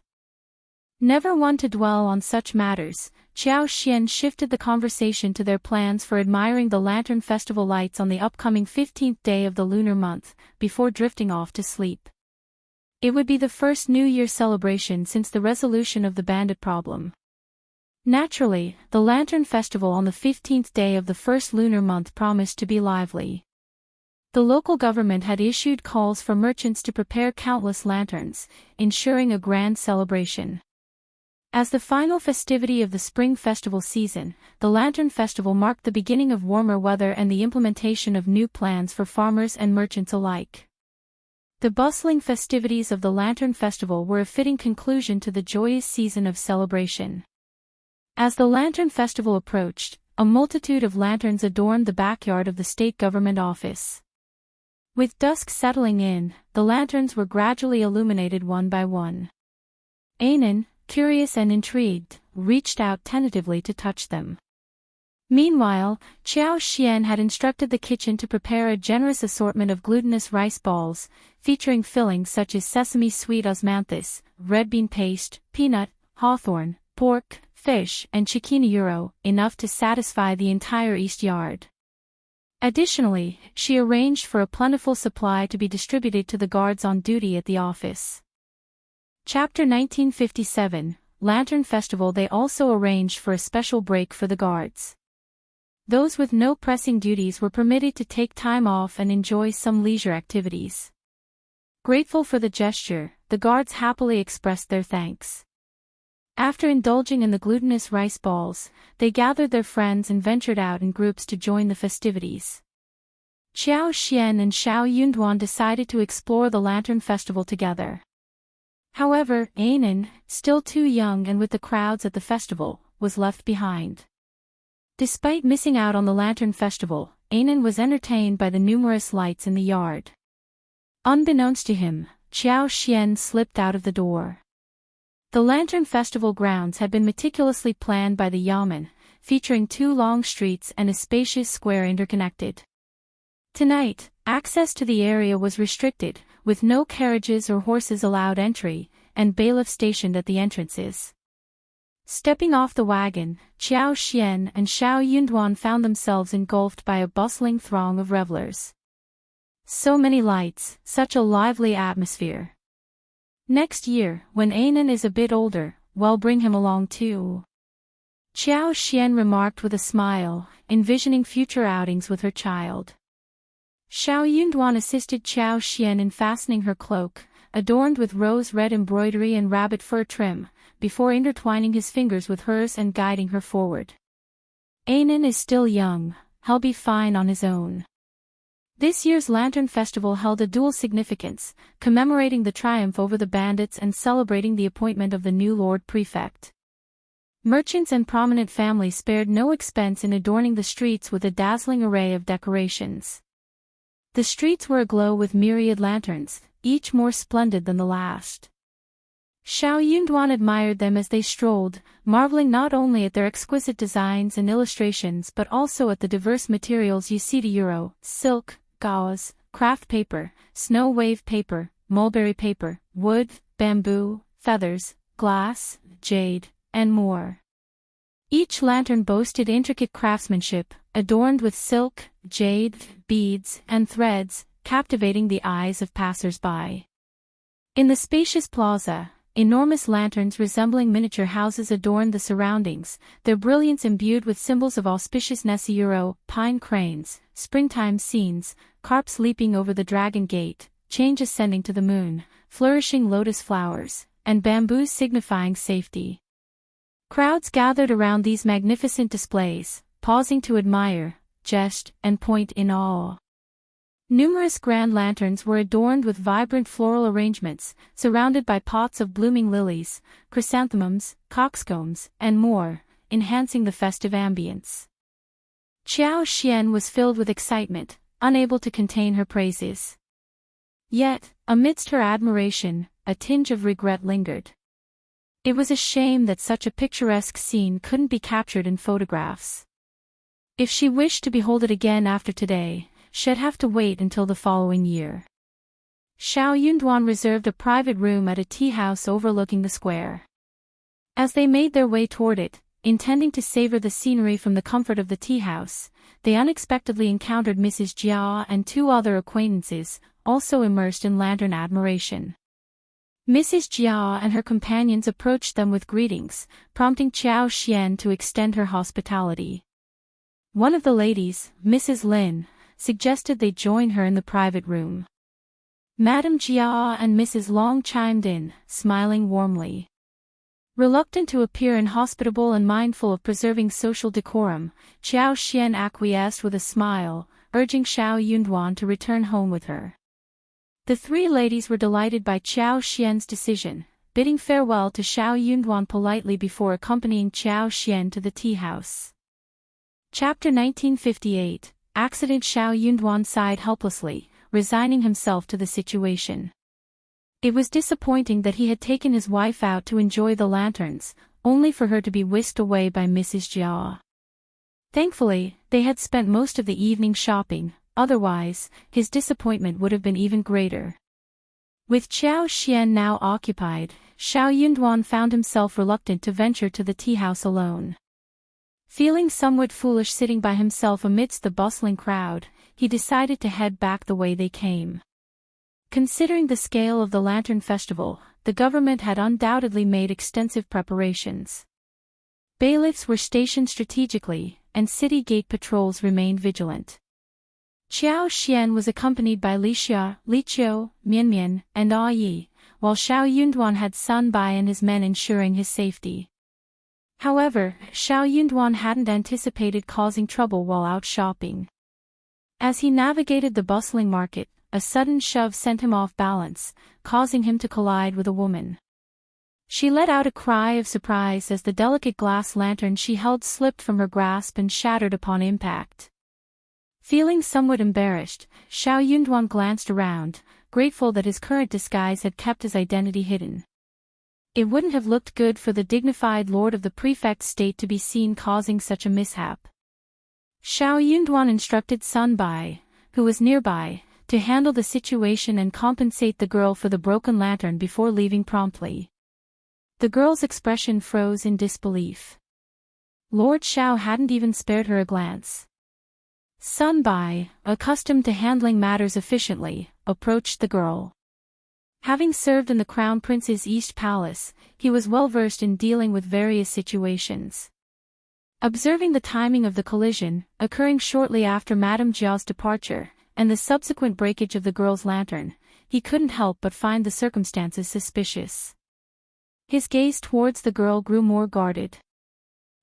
Never one to dwell on such matters, Qiao Xian shifted the conversation to their plans for admiring the Lantern Festival lights on the upcoming 15th day of the lunar month, before drifting off to sleep. It would be the first New Year celebration since the resolution of the bandit problem. Naturally, the Lantern Festival on the 15th day of the first lunar month promised to be lively. The local government had issued calls for merchants to prepare countless lanterns, ensuring a grand celebration. As the final festivity of the spring festival season, the Lantern Festival marked the beginning of warmer weather and the implementation of new plans for farmers and merchants alike. The bustling festivities of the Lantern Festival were a fitting conclusion to the joyous season of celebration. As the Lantern Festival approached, a multitude of lanterns adorned the backyard of the state government office. With dusk settling in, the lanterns were gradually illuminated one by one. Anan, curious and intrigued, reached out tentatively to touch them. Meanwhile, Qiao Xian had instructed the kitchen to prepare a generous assortment of glutinous rice balls, featuring fillings such as sesame sweet osmanthus, red bean paste, peanut, hawthorn, pork, fish, and chiquina euro, enough to satisfy the entire east yard. Additionally, she arranged for a plentiful supply to be distributed to the guards on duty at the office. Chapter 1957, Lantern Festival. They also arranged for a special break for the guards. Those with no pressing duties were permitted to take time off and enjoy some leisure activities. Grateful for the gesture, the guards happily expressed their thanks. After indulging in the glutinous rice balls, they gathered their friends and ventured out in groups to join the festivities. Qiao Xian and Xiao Yunduan decided to explore the Lantern Festival together. However, Anan, still too young and with the crowds at the festival, was left behind. Despite missing out on the Lantern Festival, Anan was entertained by the numerous lights in the yard. Unbeknownst to him, Qiao Xian slipped out of the door. The Lantern Festival grounds had been meticulously planned by the yamen, featuring 2 long streets and a spacious square interconnected. Tonight, access to the area was restricted, with no carriages or horses allowed entry, and bailiffs stationed at the entrances. Stepping off the wagon, Qiao Xian and Xiao Yunduan found themselves engulfed by a bustling throng of revelers. So many lights, such a lively atmosphere. Next year, when Anan is a bit older, well, bring him along too. Qiao Xian remarked with a smile, envisioning future outings with her child. Xiao Yunduan assisted Qiao Xian in fastening her cloak, adorned with rose-red embroidery and rabbit fur trim, before intertwining his fingers with hers and guiding her forward. Anan is still young, he'll be fine on his own. This year's Lantern Festival held a dual significance, commemorating the triumph over the bandits and celebrating the appointment of the new Lord Prefect. Merchants and prominent families spared no expense in adorning the streets with a dazzling array of decorations. The streets were aglow with myriad lanterns, each more splendid than the last. Xiao Yunduan admired them as they strolled, marveling not only at their exquisite designs and illustrations but also at the diverse materials used: euro, silk, gauze, craft paper, snow wave paper, mulberry paper, wood, bamboo, feathers, glass, jade, and more. Each lantern boasted intricate craftsmanship, adorned with silk, jade, beads, and threads, captivating the eyes of passers-by. In the spacious plaza, enormous lanterns resembling miniature houses adorned the surroundings, their brilliance imbued with symbols of auspiciousness: euro, pine cranes, springtime scenes, carps leaping over the dragon gate, change ascending to the moon, flourishing lotus flowers, and bamboos signifying safety. Crowds gathered around these magnificent displays, pausing to admire, jest, and point in awe. Numerous grand lanterns were adorned with vibrant floral arrangements, surrounded by pots of blooming lilies, chrysanthemums, coxcombs, and more, enhancing the festive ambience. Qiao Xian was filled with excitement, unable to contain her praises. Yet, amidst her admiration, a tinge of regret lingered. It was a shame that such a picturesque scene couldn't be captured in photographs. If she wished to behold it again after today, she'd have to wait until the following year. Xiao Yunduan reserved a private room at a tea house overlooking the square. As they made their way toward it, intending to savor the scenery from the comfort of the tea house, they unexpectedly encountered Mrs. Jia and two other acquaintances, also immersed in lantern admiration. Mrs. Jia and her companions approached them with greetings, prompting Qiao Xian to extend her hospitality. One of the ladies, Mrs. Lin, suggested they join her in the private room. Madame Jia and Mrs. Long chimed in, smiling warmly. Reluctant to appear inhospitable and mindful of preserving social decorum, Qiao Xian acquiesced with a smile, urging Xiao Yunduan to return home with her. The three ladies were delighted by Qiao Xian's decision, bidding farewell to Xiao Yunduan politely before accompanying Qiao Xian to the tea house. Chapter 1958, Accident. Xiao Yunduan sighed helplessly, resigning himself to the situation. It was disappointing that he had taken his wife out to enjoy the lanterns, only for her to be whisked away by Mrs. Jia. Thankfully, they had spent most of the evening shopping, otherwise, his disappointment would have been even greater. With Qiao Xian now occupied, Xiao Yunduan found himself reluctant to venture to the tea house alone. Feeling somewhat foolish sitting by himself amidst the bustling crowd, he decided to head back the way they came. Considering the scale of the Lantern Festival, the government had undoubtedly made extensive preparations. Bailiffs were stationed strategically, and city gate patrols remained vigilant. Qiao Xian was accompanied by Li Xia, Li Qiu, Mian, and Ah Yi, while Xiao Yunduan had Sun Bai and his men ensuring his safety. However, Xiao Yunduan hadn't anticipated causing trouble while out shopping. As he navigated the bustling market, a sudden shove sent him off balance, causing him to collide with a woman. She let out a cry of surprise as the delicate glass lantern she held slipped from her grasp and shattered upon impact. Feeling somewhat embarrassed, Xiao Yunduan glanced around, grateful that his current disguise had kept his identity hidden. It wouldn't have looked good for the dignified lord of the prefect state to be seen causing such a mishap. Xiao Yunduan instructed Sun Bai, who was nearby, to handle the situation and compensate the girl for the broken lantern before leaving promptly. The girl's expression froze in disbelief. Lord Xiao hadn't even spared her a glance. Sun Bai, accustomed to handling matters efficiently, approached the girl. Having served in the Crown Prince's East Palace, he was well versed in dealing with various situations. Observing the timing of the collision, occurring shortly after Madame Jia's departure, and the subsequent breakage of the girl's lantern, he couldn't help but find the circumstances suspicious. His gaze towards the girl grew more guarded.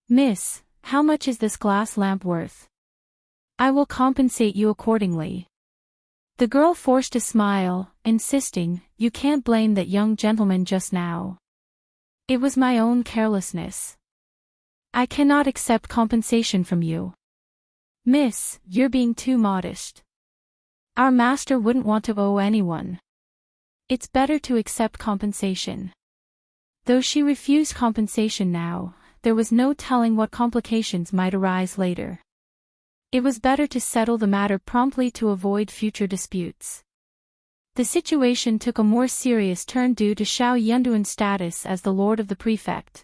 "Miss, how much is this glass lamp worth? I will compensate you accordingly." The girl forced a smile, insisting, "You can't blame that young gentleman just now. It was my own carelessness. I cannot accept compensation from you. Miss, you're being too modest. Our master wouldn't want to owe anyone. It's better to accept compensation." Though she refused compensation now, there was no telling what complications might arise later. It was better to settle the matter promptly to avoid future disputes. The situation took a more serious turn due to Xiao Yunduan's status as the lord of the prefect.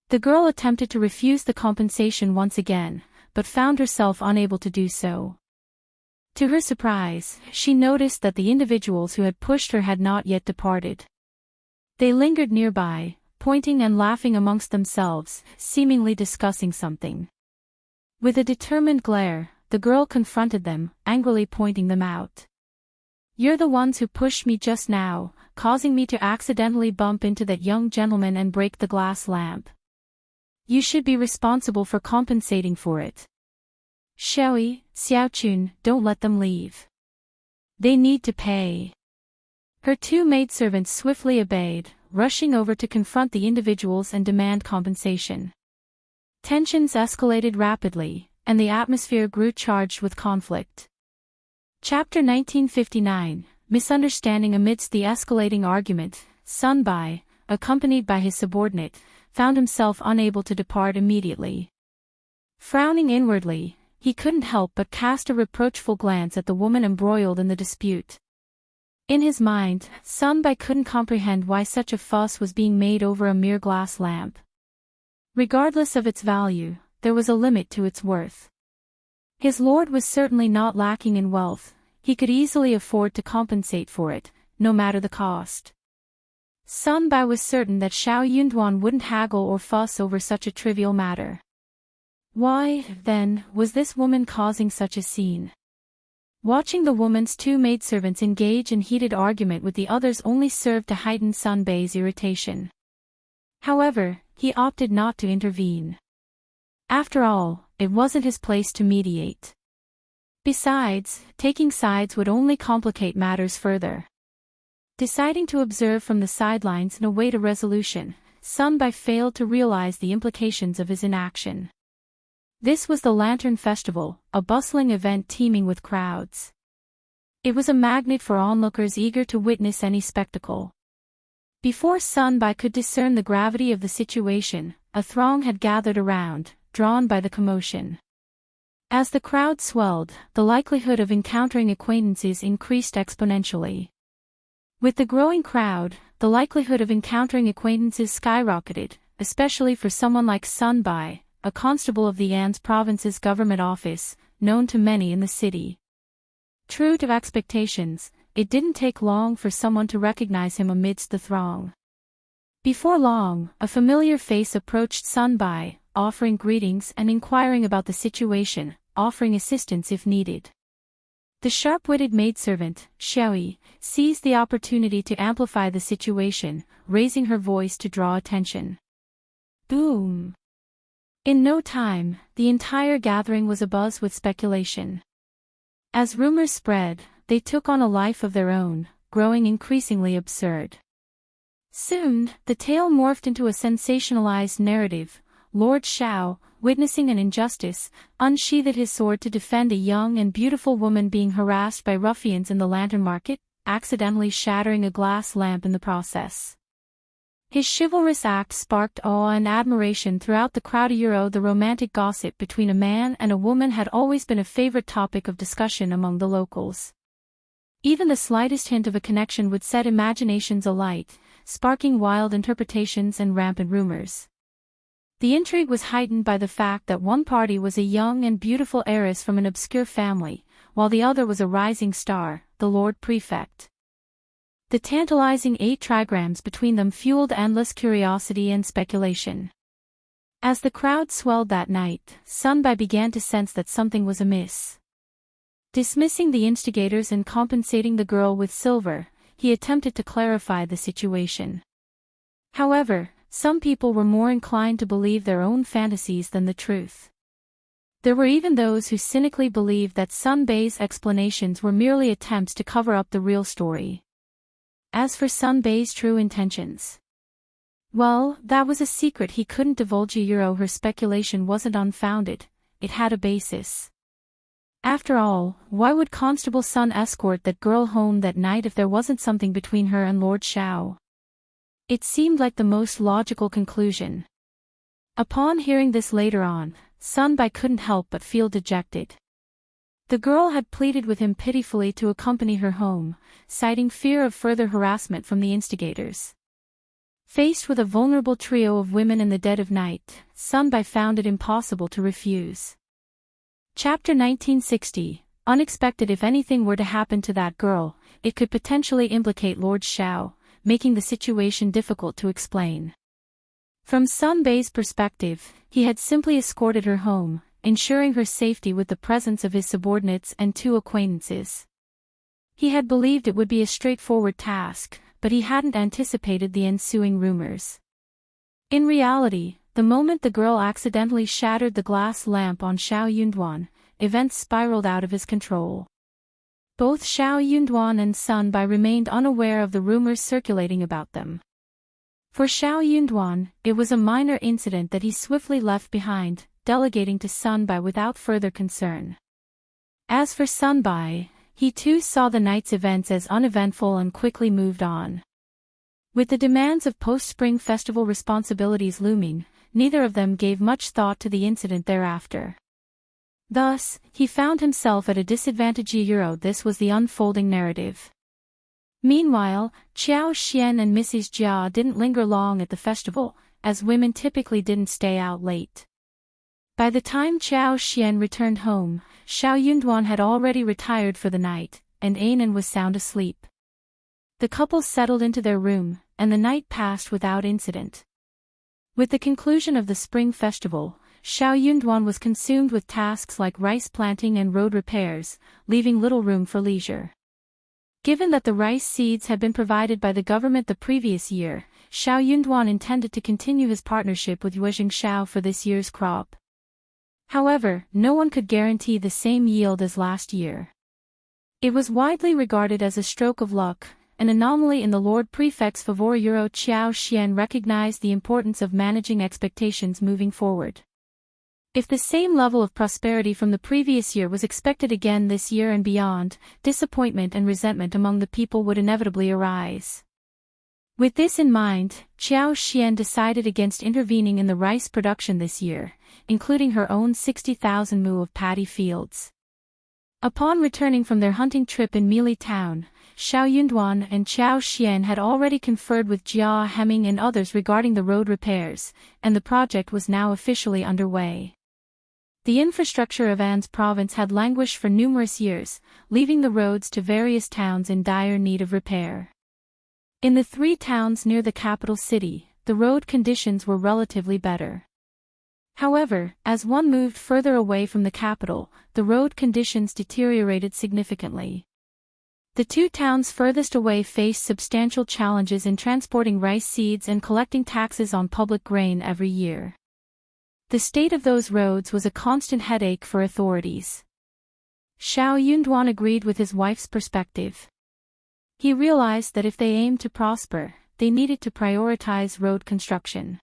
The girl attempted to refuse the compensation once again, but found herself unable to do so. To her surprise, she noticed that the individuals who had pushed her had not yet departed. They lingered nearby, pointing and laughing amongst themselves, seemingly discussing something. With a determined glare, the girl confronted them, angrily pointing them out. "You're the ones who pushed me just now, causing me to accidentally bump into that young gentleman and break the glass lamp. You should be responsible for compensating for it. Xiaoyi, Xiaochun, don't let them leave. They need to pay." Her two maidservants swiftly obeyed, rushing over to confront the individuals and demand compensation. Tensions escalated rapidly, and the atmosphere grew charged with conflict. Chapter 1959, Misunderstanding. Amidst the escalating argument, Sun Bai, accompanied by his subordinate, found himself unable to depart immediately. Frowning inwardly, he couldn't help but cast a reproachful glance at the woman embroiled in the dispute. In his mind, Sun Bai couldn't comprehend why such a fuss was being made over a mere glass lamp. Regardless of its value, there was a limit to its worth. His lord was certainly not lacking in wealth, he could easily afford to compensate for it, no matter the cost. Sun Bai was certain that Xiao Yunduan wouldn't haggle or fuss over such a trivial matter. Why, then, was this woman causing such a scene? Watching the woman's two maidservants engage in heated argument with the others only served to heighten Sun Bai's irritation. However, he opted not to intervene. After all, it wasn't his place to mediate. Besides, taking sides would only complicate matters further. Deciding to observe from the sidelines and await a resolution, Sun Bai failed to realize the implications of his inaction. This was the Lantern Festival, a bustling event teeming with crowds. It was a magnet for onlookers eager to witness any spectacle. Before Sun Bai could discern the gravity of the situation, a throng had gathered around, drawn by the commotion. As the crowd swelled, the likelihood of encountering acquaintances increased exponentially. With the growing crowd, the likelihood of encountering acquaintances skyrocketed, especially for someone like Sun Bai, a constable of the An's province's government office, known to many in the city. True to expectations, it didn't take long for someone to recognize him amidst the throng. Before long, a familiar face approached Sun Bai, offering greetings and inquiring about the situation, offering assistance if needed. The sharp-witted maidservant, Xiaoyi, seized the opportunity to amplify the situation, raising her voice to draw attention. Boom! In no time, the entire gathering was abuzz with speculation. As rumors spread, they took on a life of their own, growing increasingly absurd. Soon, the tale morphed into a sensationalized narrative. Lord Xiao, witnessing an injustice, unsheathed his sword to defend a young and beautiful woman being harassed by ruffians in the lantern market, accidentally shattering a glass lamp in the process. His chivalrous act sparked awe and admiration throughout the crowd. The romantic gossip between a man and a woman had always been a favorite topic of discussion among the locals. Even the slightest hint of a connection would set imaginations alight, sparking wild interpretations and rampant rumors. The intrigue was heightened by the fact that one party was a young and beautiful heiress from an obscure family, while the other was a rising star, the Lord Prefect. The tantalizing 8 trigrams between them fueled endless curiosity and speculation. As the crowd swelled that night, Sunbai began to sense that something was amiss. Dismissing the instigators and compensating the girl with silver, he attempted to clarify the situation. However, some people were more inclined to believe their own fantasies than the truth. There were even those who cynically believed that Sunbai's explanations were merely attempts to cover up the real story. As for Sunbai's true intentions, well, that was a secret he couldn't divulge. Her speculation wasn't unfounded, it had a basis. After all, why would Constable Sun escort that girl home that night if there wasn't something between her and Lord Xiao? It seemed like the most logical conclusion. Upon hearing this later on, Sunbai couldn't help but feel dejected. The girl had pleaded with him pitifully to accompany her home, citing fear of further harassment from the instigators. Faced with a vulnerable trio of women in the dead of night, Sunbai found it impossible to refuse. Chapter 1960, Unexpected. If anything were to happen to that girl, it could potentially implicate Lord Xiao, making the situation difficult to explain. From Sunbai's perspective, he had simply escorted her home, ensuring her safety with the presence of his subordinates and 2 acquaintances. He had believed it would be a straightforward task, but he hadn't anticipated the ensuing rumors. In reality, the moment the girl accidentally shattered the glass lamp on Xiao Yunduan, events spiraled out of his control. Both Xiao Yunduan and Sunbai remained unaware of the rumors circulating about them. For Xiao Yunduan, it was a minor incident that he swiftly left behind, delegating to Sunbai without further concern. As for Sunbai, he too saw the night's events as uneventful and quickly moved on. With the demands of post-spring festival responsibilities looming, neither of them gave much thought to the incident thereafter. Thus, he found himself at a disadvantage. This was the unfolding narrative. Meanwhile, Qiao Xian and Mrs. Jia didn't linger long at the festival, as women typically didn't stay out late. By the time Qiao Xian returned home, Xiao Yunduan had already retired for the night, and Ainan was sound asleep. The couple settled into their room, and the night passed without incident. With the conclusion of the spring festival, Xiao Yunduan was consumed with tasks like rice planting and road repairs, leaving little room for leisure. Given that the rice seeds had been provided by the government the previous year, Xiao Yunduan intended to continue his partnership with Yuezheng Xiao for this year's crop. However, no one could guarantee the same yield as last year. It was widely regarded as a stroke of luck, an anomaly in the Lord Prefect's favor. Qiao Xian recognized the importance of managing expectations moving forward. If the same level of prosperity from the previous year was expected again this year and beyond, disappointment and resentment among the people would inevitably arise. With this in mind, Qiao Xian decided against intervening in the rice production this year, including her own 60,000 mu of paddy fields. Upon returning from their hunting trip in Mili town, Xiao Yunduan and Qiao Xian had already conferred with Jia Hemming and others regarding the road repairs, and the project was now officially underway. The infrastructure of An's province had languished for numerous years, leaving the roads to various towns in dire need of repair. In the 3 towns near the capital city, the road conditions were relatively better. However, as one moved further away from the capital, the road conditions deteriorated significantly. The 2 towns furthest away faced substantial challenges in transporting rice seeds and collecting taxes on public grain every year. The state of those roads was a constant headache for authorities. Xiao Yunduan agreed with his wife's perspective. He realized that if they aimed to prosper, they needed to prioritize road construction.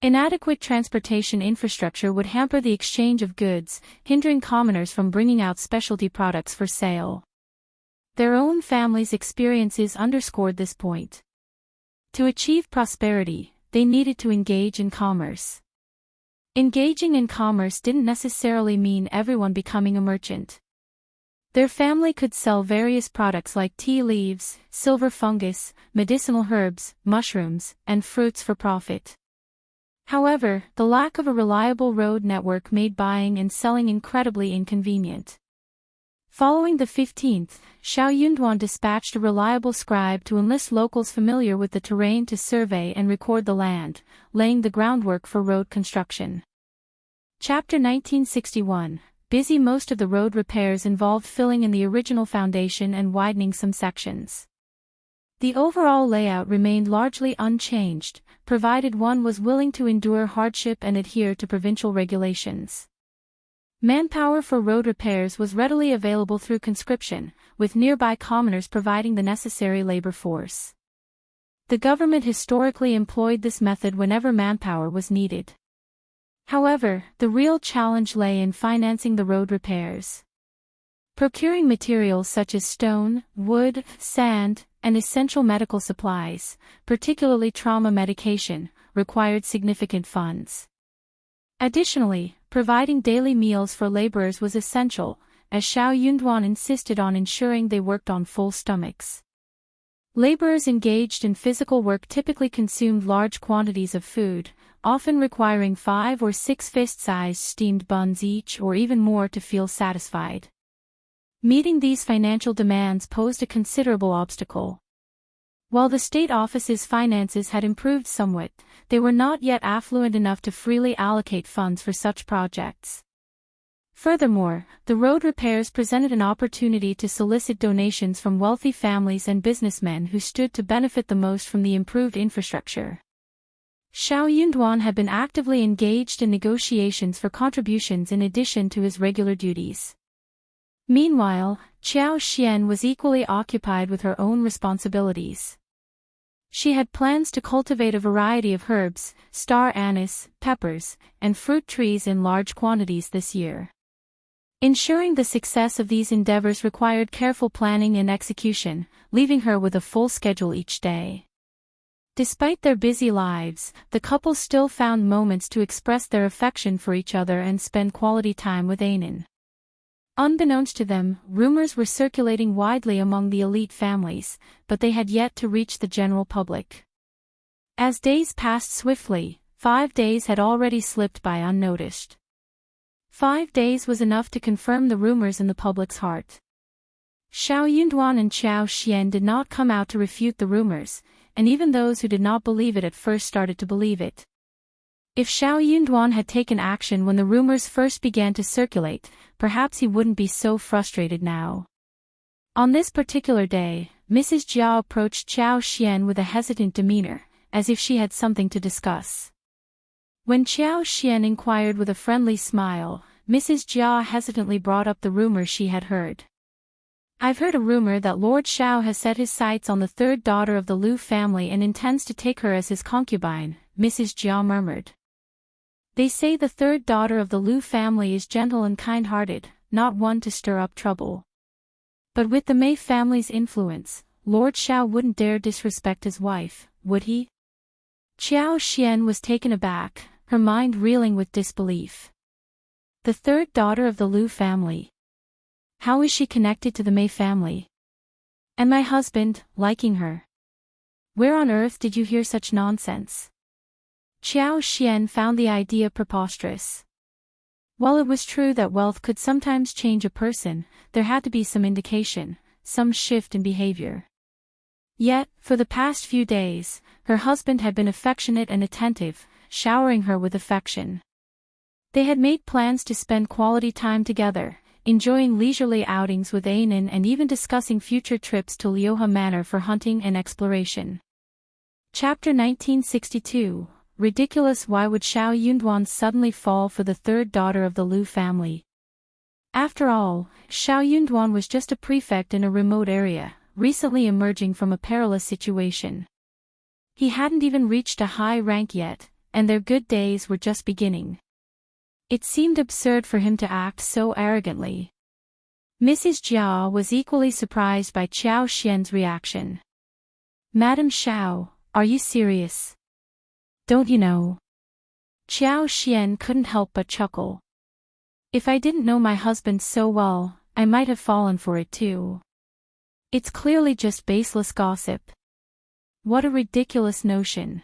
Inadequate transportation infrastructure would hamper the exchange of goods, hindering commoners from bringing out specialty products for sale. Their own families' experiences underscored this point. To achieve prosperity, they needed to engage in commerce. Engaging in commerce didn't necessarily mean everyone becoming a merchant. Their family could sell various products like tea leaves, silver fungus, medicinal herbs, mushrooms, and fruits for profit. However, the lack of a reliable road network made buying and selling incredibly inconvenient. Following the 15th, Xiao Yunduan dispatched a reliable scribe to enlist locals familiar with the terrain to survey and record the land, laying the groundwork for road construction. Chapter 1961. Busy. Most of the road repairs involved filling in the original foundation and widening some sections. The overall layout remained largely unchanged, provided one was willing to endure hardship and adhere to provincial regulations. Manpower for road repairs was readily available through conscription, with nearby commoners providing the necessary labor force. The government historically employed this method whenever manpower was needed. However, the real challenge lay in financing the road repairs. Procuring materials such as stone, wood, sand, and essential medical supplies, particularly trauma medication, required significant funds. Additionally, providing daily meals for laborers was essential, as Xiao Yunduan insisted on ensuring they worked on full stomachs. Laborers engaged in physical work typically consumed large quantities of food, often requiring 5 or 6 fist-sized steamed buns each or even more to feel satisfied. Meeting these financial demands posed a considerable obstacle. While the state office's finances had improved somewhat, they were not yet affluent enough to freely allocate funds for such projects. Furthermore, the road repairs presented an opportunity to solicit donations from wealthy families and businessmen who stood to benefit the most from the improved infrastructure. Xiao Yunduan had been actively engaged in negotiations for contributions in addition to his regular duties. Meanwhile, Qiao Xian was equally occupied with her own responsibilities. She had plans to cultivate a variety of herbs, star anise, peppers, and fruit trees in large quantities this year. Ensuring the success of these endeavors required careful planning and execution, leaving her with a full schedule each day. Despite their busy lives, the couple still found moments to express their affection for each other and spend quality time with Ainin. Unbeknownst to them, rumors were circulating widely among the elite families, but they had yet to reach the general public. As days passed swiftly, 5 days had already slipped by unnoticed. 5 days was enough to confirm the rumors in the public's heart. Xiao Yunduan and Qiao Xian did not come out to refute the rumors, and even those who did not believe it at first started to believe it. If Xiao Yunduan had taken action when the rumors first began to circulate, perhaps he wouldn't be so frustrated now. On this particular day, Mrs. Jia approached Qiao Xian with a hesitant demeanor, as if she had something to discuss. When Qiao Xian inquired with a friendly smile, Mrs. Jia hesitantly brought up the rumor she had heard. "I've heard a rumor that Lord Xiao has set his sights on the third daughter of the Liu family and intends to take her as his concubine," Mrs. Jia murmured. "They say the third daughter of the Liu family is gentle and kind-hearted, not one to stir up trouble. But with the Mei family's influence, Lord Xiao wouldn't dare disrespect his wife, would he?" Qiao Xian was taken aback, her mind reeling with disbelief. The third daughter of the Liu family. How is she connected to the Mei family? And my husband, liking her? Where on earth did you hear such nonsense? Qiao Xian found the idea preposterous. While it was true that wealth could sometimes change a person, there had to be some indication, some shift in behavior. Yet, for the past few days, her husband had been affectionate and attentive, showering her with affection. They had made plans to spend quality time together, enjoying leisurely outings with Ainin and even discussing future trips to Liuhe Manor for hunting and exploration. Chapter 1962. Ridiculous. Why would Xiao Yunduan suddenly fall for the third daughter of the Liu family? After all, Xiao Yunduan was just a prefect in a remote area, recently emerging from a perilous situation. He hadn't even reached a high rank yet, and their good days were just beginning. It seemed absurd for him to act so arrogantly. Mrs. Jia was equally surprised by Qiao Xian's reaction. "Madam Xiao, are you serious? Don't you know?" Qiao Xian couldn't help but chuckle. "If I didn't know my husband so well, I might have fallen for it too. It's clearly just baseless gossip. What a ridiculous notion."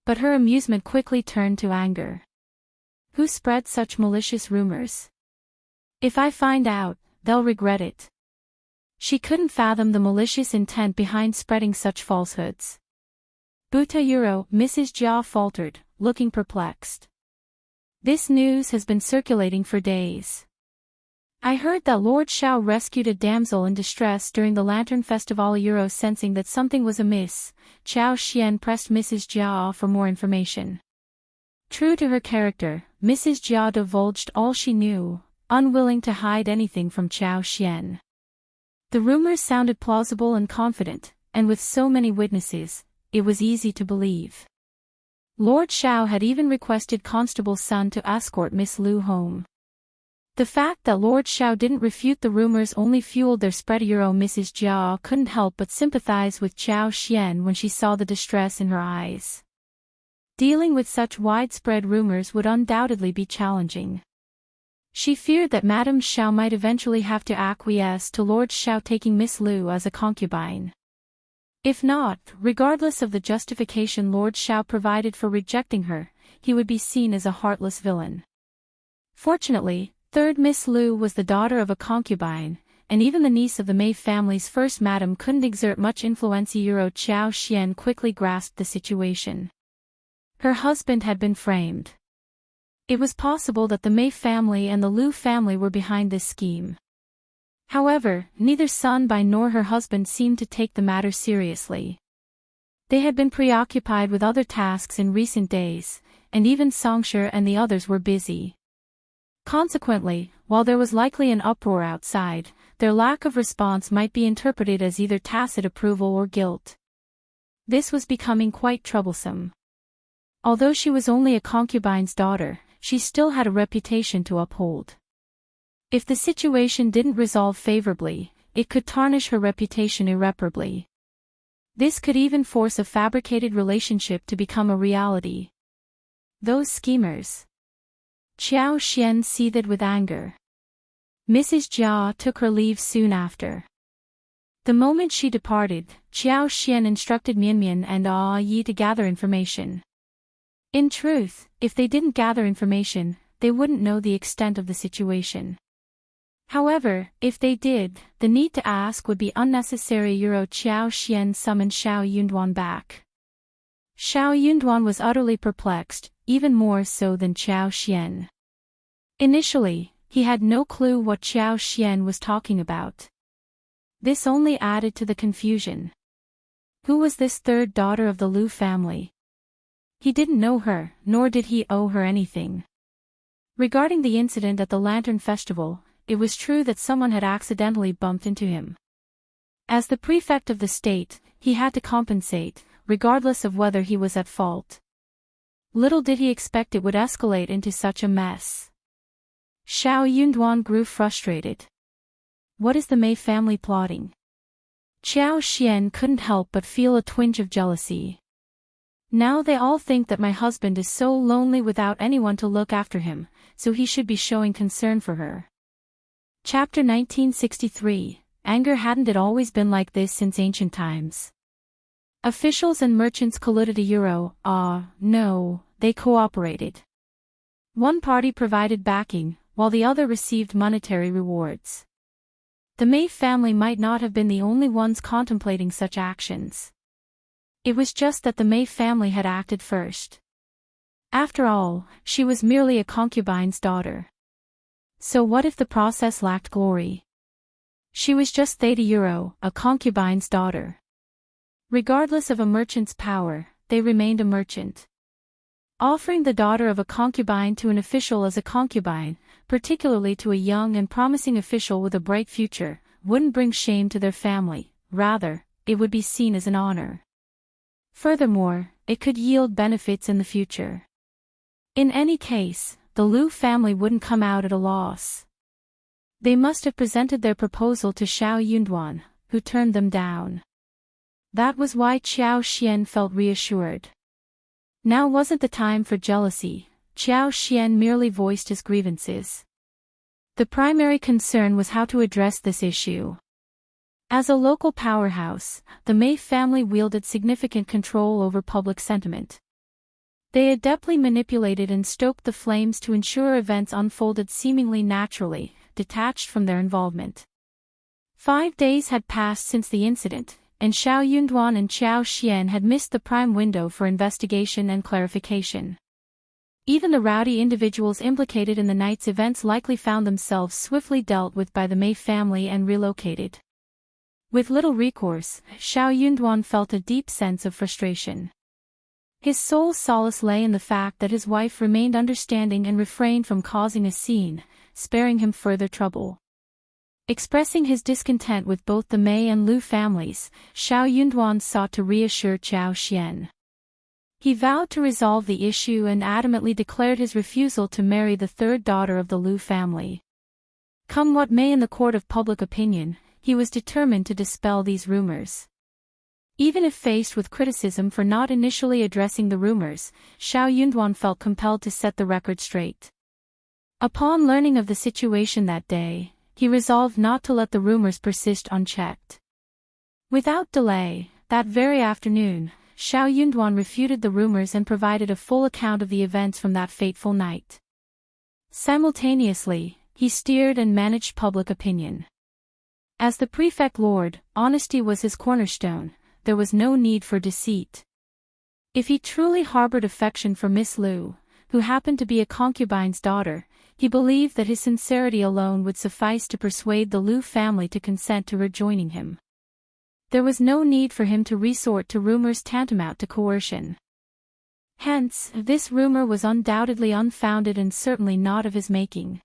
But her amusement quickly turned to anger. "Who spread such malicious rumors? If I find out, they'll regret it. She couldn't fathom the malicious intent behind spreading such falsehoods. Buta Euro, Mrs. Jia faltered, looking perplexed. This news has been circulating for days. I heard that Lord Shao rescued a damsel in distress during the Lantern Festival. Euro, sensing that something was amiss, Chao Xian pressed Mrs. Jia for more information. True to her character, Mrs. Jia divulged all she knew, unwilling to hide anything from Chao Xian. The rumors sounded plausible and confident, and with so many witnesses, it was easy to believe. Lord Shao had even requested Constable Sun to escort Miss Lu home. The fact that Lord Shao didn't refute the rumors only fueled their spread. Mrs. Jia couldn't help but sympathize with Chao Xian when she saw the distress in her eyes. Dealing with such widespread rumors would undoubtedly be challenging. She feared that Madame Shao might eventually have to acquiesce to Lord Shao taking Miss Lu as a concubine. If not, regardless of the justification Lord Shao provided for rejecting her, he would be seen as a heartless villain. Fortunately, third Miss Lu was the daughter of a concubine, and even the niece of the Mei family's first madam couldn't exert much influence. Chao Xian quickly grasped the situation. Her husband had been framed. It was possible that the Mei family and the Lu family were behind this scheme. However, neither Sun Bai nor her husband seemed to take the matter seriously. They had been preoccupied with other tasks in recent days, and even Songshe and the others were busy. Consequently, while there was likely an uproar outside, their lack of response might be interpreted as either tacit approval or guilt. This was becoming quite troublesome. Although she was only a concubine's daughter, she still had a reputation to uphold. If the situation didn't resolve favorably, it could tarnish her reputation irreparably. This could even force a fabricated relationship to become a reality. Those schemers. Chao Xian seethed with anger. Mrs. Jia took her leave soon after. The moment she departed, Chao Xian instructed Mian and Yi to gather information. In truth, if they didn't gather information, they wouldn't know the extent of the situation. However, if they did, the need to ask would be unnecessary. Chao Xian summoned Xiao Yunduan back. Xiao Yunduan was utterly perplexed, even more so than Chao Xian. Initially, he had no clue what Chao Xian was talking about. This only added to the confusion. Who was this third daughter of the Lu family? He didn't know her, nor did he owe her anything. Regarding the incident at the Lantern Festival, it was true that someone had accidentally bumped into him. As the prefect of the state, he had to compensate, regardless of whether he was at fault. Little did he expect it would escalate into such a mess. Xiao Yunduan grew frustrated. What is the Mei family plotting? Chao Xian couldn't help but feel a twinge of jealousy. Now they all think that my husband is so lonely without anyone to look after him, so he should be showing concern for her. Chapter 1963, Anger. Hadn't it always been like this since ancient times? Officials and merchants colluded. No, they cooperated. One party provided backing, while the other received monetary rewards. The Mei family might not have been the only ones contemplating such actions. It was just that the Mei family had acted first. After all, she was merely a concubine's daughter. So what if the process lacked glory? She was just Theta, a concubine's daughter. Regardless of a merchant's power, they remained a merchant. Offering the daughter of a concubine to an official as a concubine, particularly to a young and promising official with a bright future, wouldn't bring shame to their family, rather, it would be seen as an honor. Furthermore, it could yield benefits in the future. In any case, the Lu family wouldn't come out at a loss. They must have presented their proposal to Xiao Yunduan, who turned them down. That was why Chao Xian felt reassured. Now wasn't the time for jealousy. Chao Xian merely voiced his grievances. The primary concern was how to address this issue. As a local powerhouse, the Mei family wielded significant control over public sentiment. They adeptly manipulated and stoked the flames to ensure events unfolded seemingly naturally, detached from their involvement. 5 days had passed since the incident, and Xiao Yunduan and Qiao Xian had missed the prime window for investigation and clarification. Even the rowdy individuals implicated in the night's events likely found themselves swiftly dealt with by the Mei family and relocated. With little recourse, Xiao Yunduan felt a deep sense of frustration. His sole solace lay in the fact that his wife remained understanding and refrained from causing a scene, sparing him further trouble. Expressing his discontent with both the Mei and Lu families, Xiao Yunduan sought to reassure Qiao Xian. He vowed to resolve the issue and adamantly declared his refusal to marry the third daughter of the Lu family. Come what may in the court of public opinion, he was determined to dispel these rumors. Even if faced with criticism for not initially addressing the rumors, Xiao Yunduan felt compelled to set the record straight. Upon learning of the situation that day, he resolved not to let the rumors persist unchecked. Without delay, that very afternoon, Xiao Yunduan refuted the rumors and provided a full account of the events from that fateful night. Simultaneously, he steered and managed public opinion. As the prefect lord, honesty was his cornerstone. There was no need for deceit. If he truly harbored affection for Miss Lu, who happened to be a concubine's daughter, he believed that his sincerity alone would suffice to persuade the Lu family to consent to her joining him. There was no need for him to resort to rumors tantamount to coercion. Hence, this rumor was undoubtedly unfounded and certainly not of his making.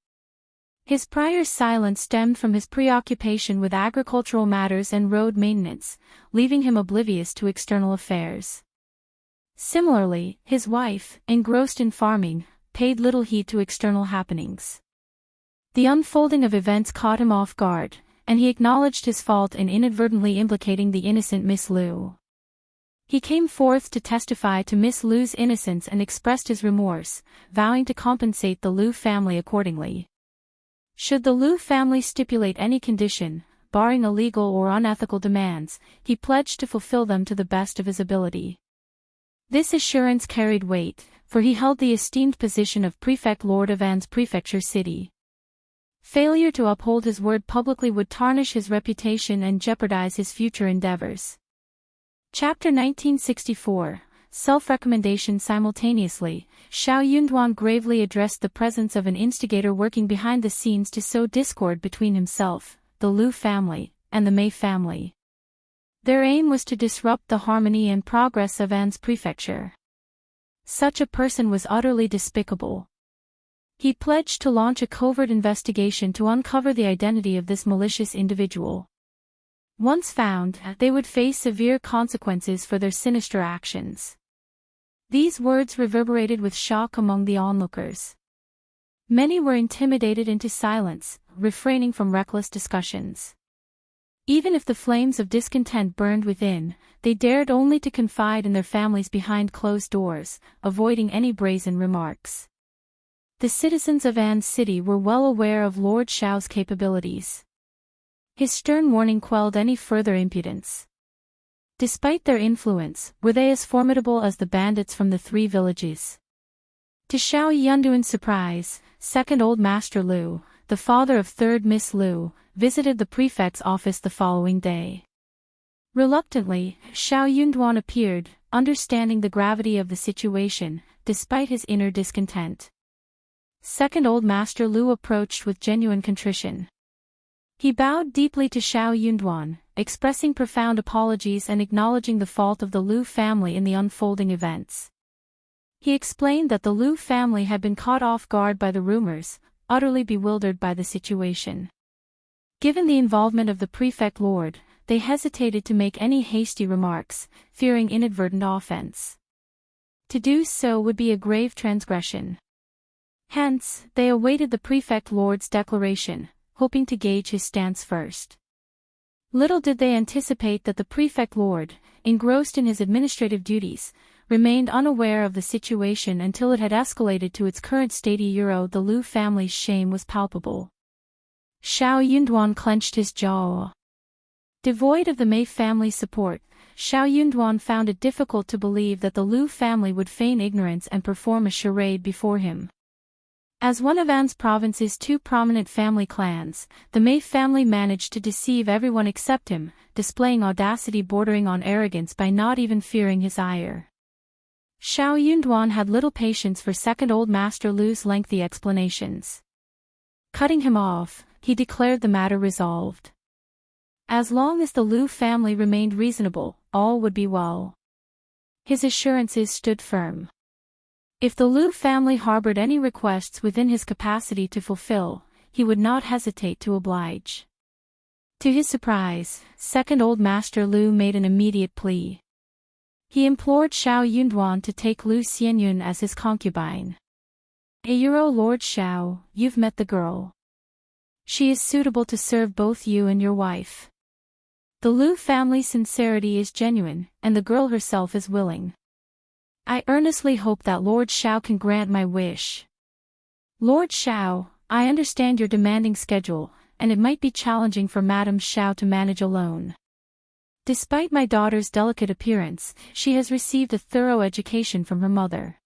His prior silence stemmed from his preoccupation with agricultural matters and road maintenance, leaving him oblivious to external affairs. Similarly, his wife, engrossed in farming, paid little heed to external happenings. The unfolding of events caught him off guard, and he acknowledged his fault in inadvertently implicating the innocent Miss Lu. He came forth to testify to Miss Lu's innocence and expressed his remorse, vowing to compensate the Lu family accordingly. Should the Lu family stipulate any condition, barring illegal or unethical demands, he pledged to fulfill them to the best of his ability. This assurance carried weight, for he held the esteemed position of Prefect Lord of An's prefecture city. Failure to uphold his word publicly would tarnish his reputation and jeopardize his future endeavors. Chapter 1964, Self-Recommendation. Simultaneously, Xiao Yunduan gravely addressed the presence of an instigator working behind the scenes to sow discord between himself, the Lu family, and the Mei family. Their aim was to disrupt the harmony and progress of An's prefecture. Such a person was utterly despicable. He pledged to launch a covert investigation to uncover the identity of this malicious individual. Once found, they would face severe consequences for their sinister actions. These words reverberated with shock among the onlookers. Many were intimidated into silence, refraining from reckless discussions. Even if the flames of discontent burned within, they dared only to confide in their families behind closed doors, avoiding any brazen remarks. The citizens of An's city were well aware of Lord Xiao's capabilities. His stern warning quelled any further impudence. Despite their influence, were they as formidable as the bandits from the 3 villages? To Xiao Yunduan's surprise, second Old Master Lu, the father of third Miss Lu, visited the prefect's office the following day. Reluctantly, Xiao Yunduan appeared, understanding the gravity of the situation, despite his inner discontent. Second Old Master Lu approached with genuine contrition. He bowed deeply to Xiao Yunduan, expressing profound apologies and acknowledging the fault of the Lu family in the unfolding events. He explained that the Lu family had been caught off guard by the rumors, utterly bewildered by the situation. Given the involvement of the prefect lord, they hesitated to make any hasty remarks, fearing inadvertent offense. To do so would be a grave transgression. Hence, they awaited the prefect lord's declaration, hoping to gauge his stance first. Little did they anticipate that the prefect lord, engrossed in his administrative duties, remained unaware of the situation until it had escalated to its current state. The Lu family's shame was palpable. Xiao Yunduan clenched his jaw. Devoid of the Mei family's support, Xiao Yunduan found it difficult to believe that the Lu family would feign ignorance and perform a charade before him. As one of An's province's two prominent family clans, the Mei family managed to deceive everyone except him, displaying audacity bordering on arrogance by not even fearing his ire. Xiao Yunduan had little patience for second old master Lu's lengthy explanations. Cutting him off, he declared the matter resolved. As long as the Lu family remained reasonable, all would be well. His assurances stood firm. If the Lu family harbored any requests within his capacity to fulfill, he would not hesitate to oblige. To his surprise, second old master Lu made an immediate plea. He implored Xiao Yunduan to take Lu Xianyun as his concubine. Lord Xiao, you've met the girl. She is suitable to serve both you and your wife. The Lu family's sincerity is genuine, and the girl herself is willing. I earnestly hope that Lord Xiao can grant my wish. Lord Xiao, I understand your demanding schedule, and it might be challenging for Madame Xiao to manage alone. Despite my daughter's delicate appearance, she has received a thorough education from her mother.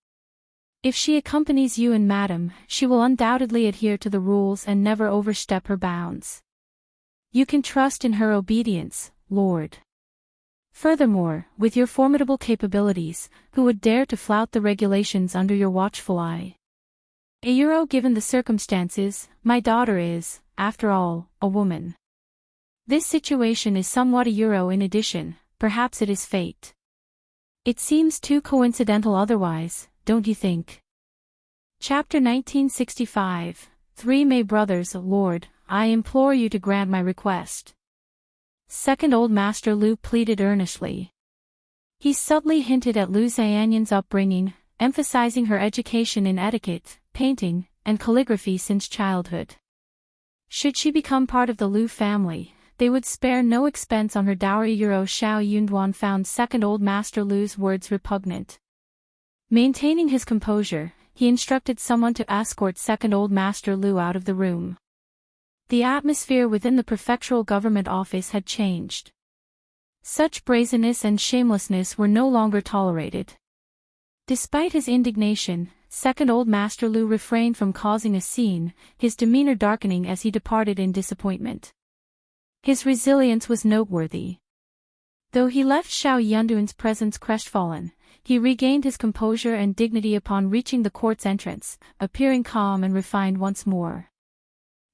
If she accompanies you and Madame, she will undoubtedly adhere to the rules and never overstep her bounds. You can trust in her obedience, Lord. Furthermore, with your formidable capabilities, who would dare to flout the regulations under your watchful eye? Given the circumstances, my daughter is, after all, a woman. This situation is somewhat in addition, perhaps it is fate. It seems too coincidental otherwise, don't you think? Chapter 1965, Three Mei Brothers. Lord, I implore you to grant my request. Second old master Lu pleaded earnestly. He subtly hinted at Lu Xianyun's upbringing, emphasizing her education in etiquette, painting, and calligraphy since childhood. Should she become part of the Lu family, they would spare no expense on her dowry. Xiao Yunduan found second old master Lu's words repugnant. Maintaining his composure, he instructed someone to escort second old master Lu out of the room. The atmosphere within the prefectural government office had changed. Such brazenness and shamelessness were no longer tolerated. Despite his indignation, second old master Lu refrained from causing a scene, his demeanor darkening as he departed in disappointment. His resilience was noteworthy. Though he left Xiao Yunduan's presence crestfallen, he regained his composure and dignity upon reaching the court's entrance, appearing calm and refined once more.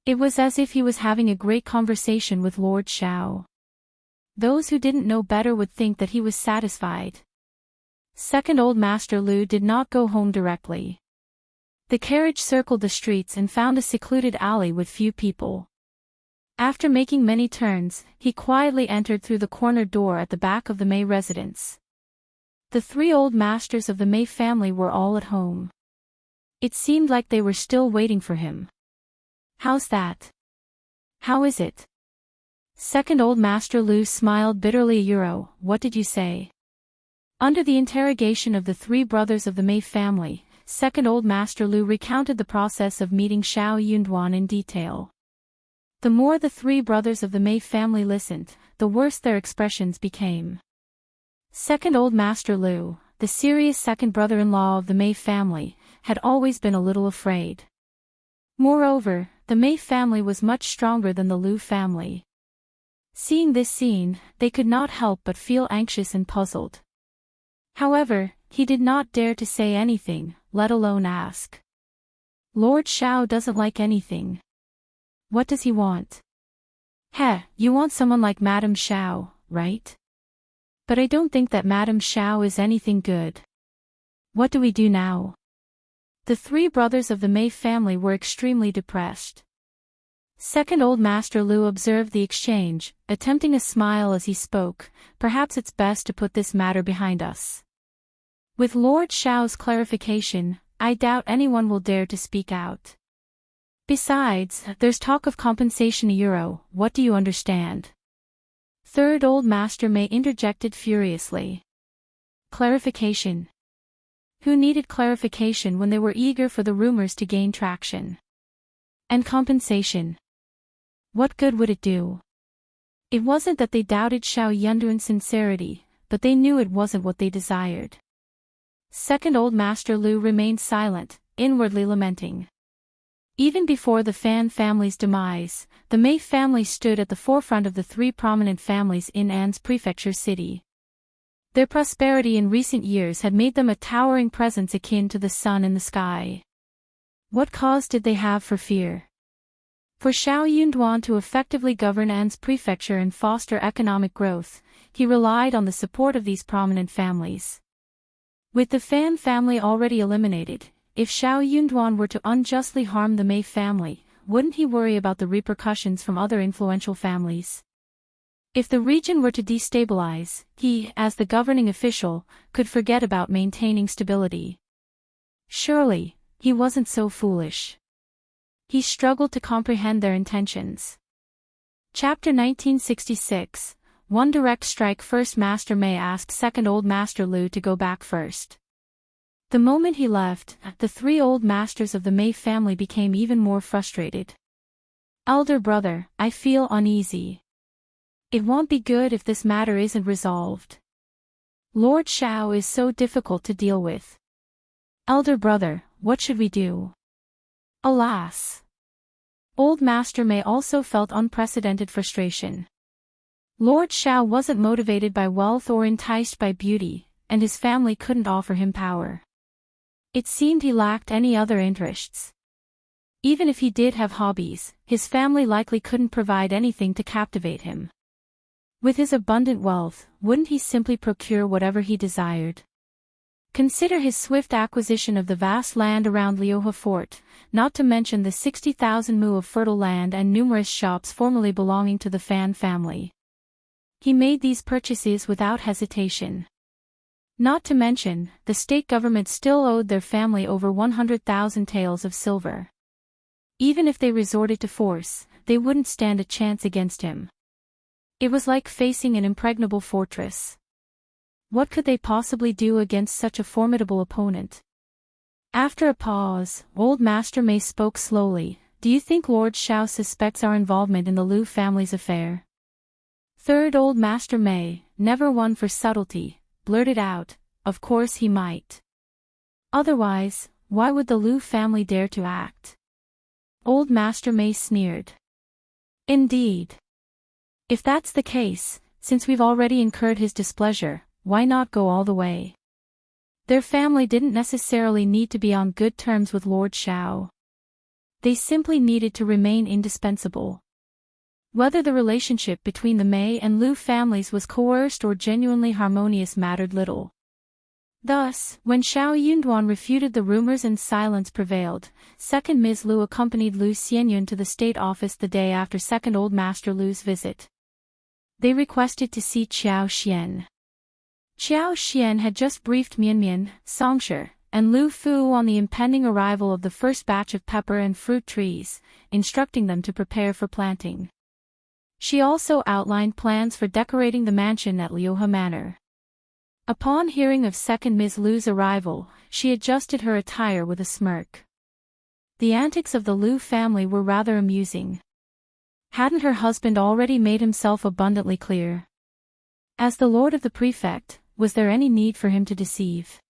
It was as if he was having a great conversation with Lord Xiao. Those who didn't know better would think that he was satisfied. Second old master Lu did not go home directly. The carriage circled the streets and found a secluded alley with few people. After making many turns, he quietly entered through the corner door at the back of the Mei residence. The three old masters of the Mei family were all at home. It seemed like they were still waiting for him. How's that? How is it? Second old master Lu smiled bitterly. What did you say? Under the interrogation of the three brothers of the Mei family, second old master Lu recounted the process of meeting Xiao Yunduan in detail. The more the three brothers of the Mei family listened, the worse their expressions became. Second old master Lu, the serious second brother-in-law of the Mei family, had always been a little afraid. Moreover, the Mei family was much stronger than the Lu family. Seeing this scene, they could not help but feel anxious and puzzled. However, he did not dare to say anything, let alone ask. Lord Xiao doesn't like anything. What does he want? You want someone like Madame Xiao, right? But I don't think that Madame Xiao is anything good. What do we do now? The three brothers of the Mei family were extremely depressed. Second old master Lu observed the exchange, attempting a smile as he spoke. Perhaps it's best to put this matter behind us. With Lord Xiao's clarification, I doubt anyone will dare to speak out. Besides, there's talk of compensation. What do you understand? Third old master Mei interjected furiously. Clarification. Who needed clarification when they were eager for the rumors to gain traction? And compensation. What good would it do? It wasn't that they doubted Xiao Yunduan's sincerity, but they knew it wasn't what they desired. Second old master Lu remained silent, inwardly lamenting. Even before the Fan family's demise, the Mei family stood at the forefront of the three prominent families in An's prefecture city. Their prosperity in recent years had made them a towering presence akin to the sun in the sky. What cause did they have for fear? For Xiao Yunduan to effectively govern An's prefecture and foster economic growth, he relied on the support of these prominent families. With the Fan family already eliminated, if Xiao Yunduan were to unjustly harm the Mei family, wouldn't he worry about the repercussions from other influential families? If the region were to destabilize, he, as the governing official, could forget about maintaining stability. Surely, he wasn't so foolish. He struggled to comprehend their intentions. Chapter 1966. One direct strike. First Master Mei asked Second Old Master Lu to go back first. The moment he left, the three old masters of the Mei family became even more frustrated. Elder brother, I feel uneasy. It won't be good if this matter isn't resolved. Lord Xiao is so difficult to deal with. Elder brother, what should we do? Alas! Old Master Mei also felt unprecedented frustration. Lord Xiao wasn't motivated by wealth or enticed by beauty, and his family couldn't offer him power. It seemed he lacked any other interests. Even if he did have hobbies, his family likely couldn't provide anything to captivate him. With his abundant wealth, wouldn't he simply procure whatever he desired? Consider his swift acquisition of the vast land around Liuhe Fort, not to mention the 60,000 mu of fertile land and numerous shops formerly belonging to the Fan family. He made these purchases without hesitation. Not to mention, the state government still owed their family over 100,000 taels of silver. Even if they resorted to force, they wouldn't stand a chance against him. It was like facing an impregnable fortress. What could they possibly do against such a formidable opponent? After a pause, Old Master Mei spoke slowly. Do you think Lord Xiao suspects our involvement in the Lu family's affair? Third Old Master Mei, never one for subtlety, blurted out, of course he might. Otherwise, why would the Lu family dare to act? Old Master Mei sneered. Indeed. If that's the case, since we've already incurred his displeasure, why not go all the way? Their family didn't necessarily need to be on good terms with Lord Xiao. They simply needed to remain indispensable. Whether the relationship between the Mei and Lu families was coerced or genuinely harmonious mattered little. Thus, when Xiao Yunduan refuted the rumors and silence prevailed, Second Ms. Lu accompanied Lu Xianyun to the state office the day after Second Old Master Lu's visit. They requested to see Qiao Xian. Qiao Xian had just briefed Mianmian, Songshi, and Lu Fu on the impending arrival of the first batch of pepper and fruit trees, instructing them to prepare for planting. She also outlined plans for decorating the mansion at Liuhe Manor. Upon hearing of Second Ms. Lu's arrival, she adjusted her attire with a smirk. The antics of the Lu family were rather amusing. Hadn't her husband already made himself abundantly clear? As the lord of the prefect, was there any need for him to deceive?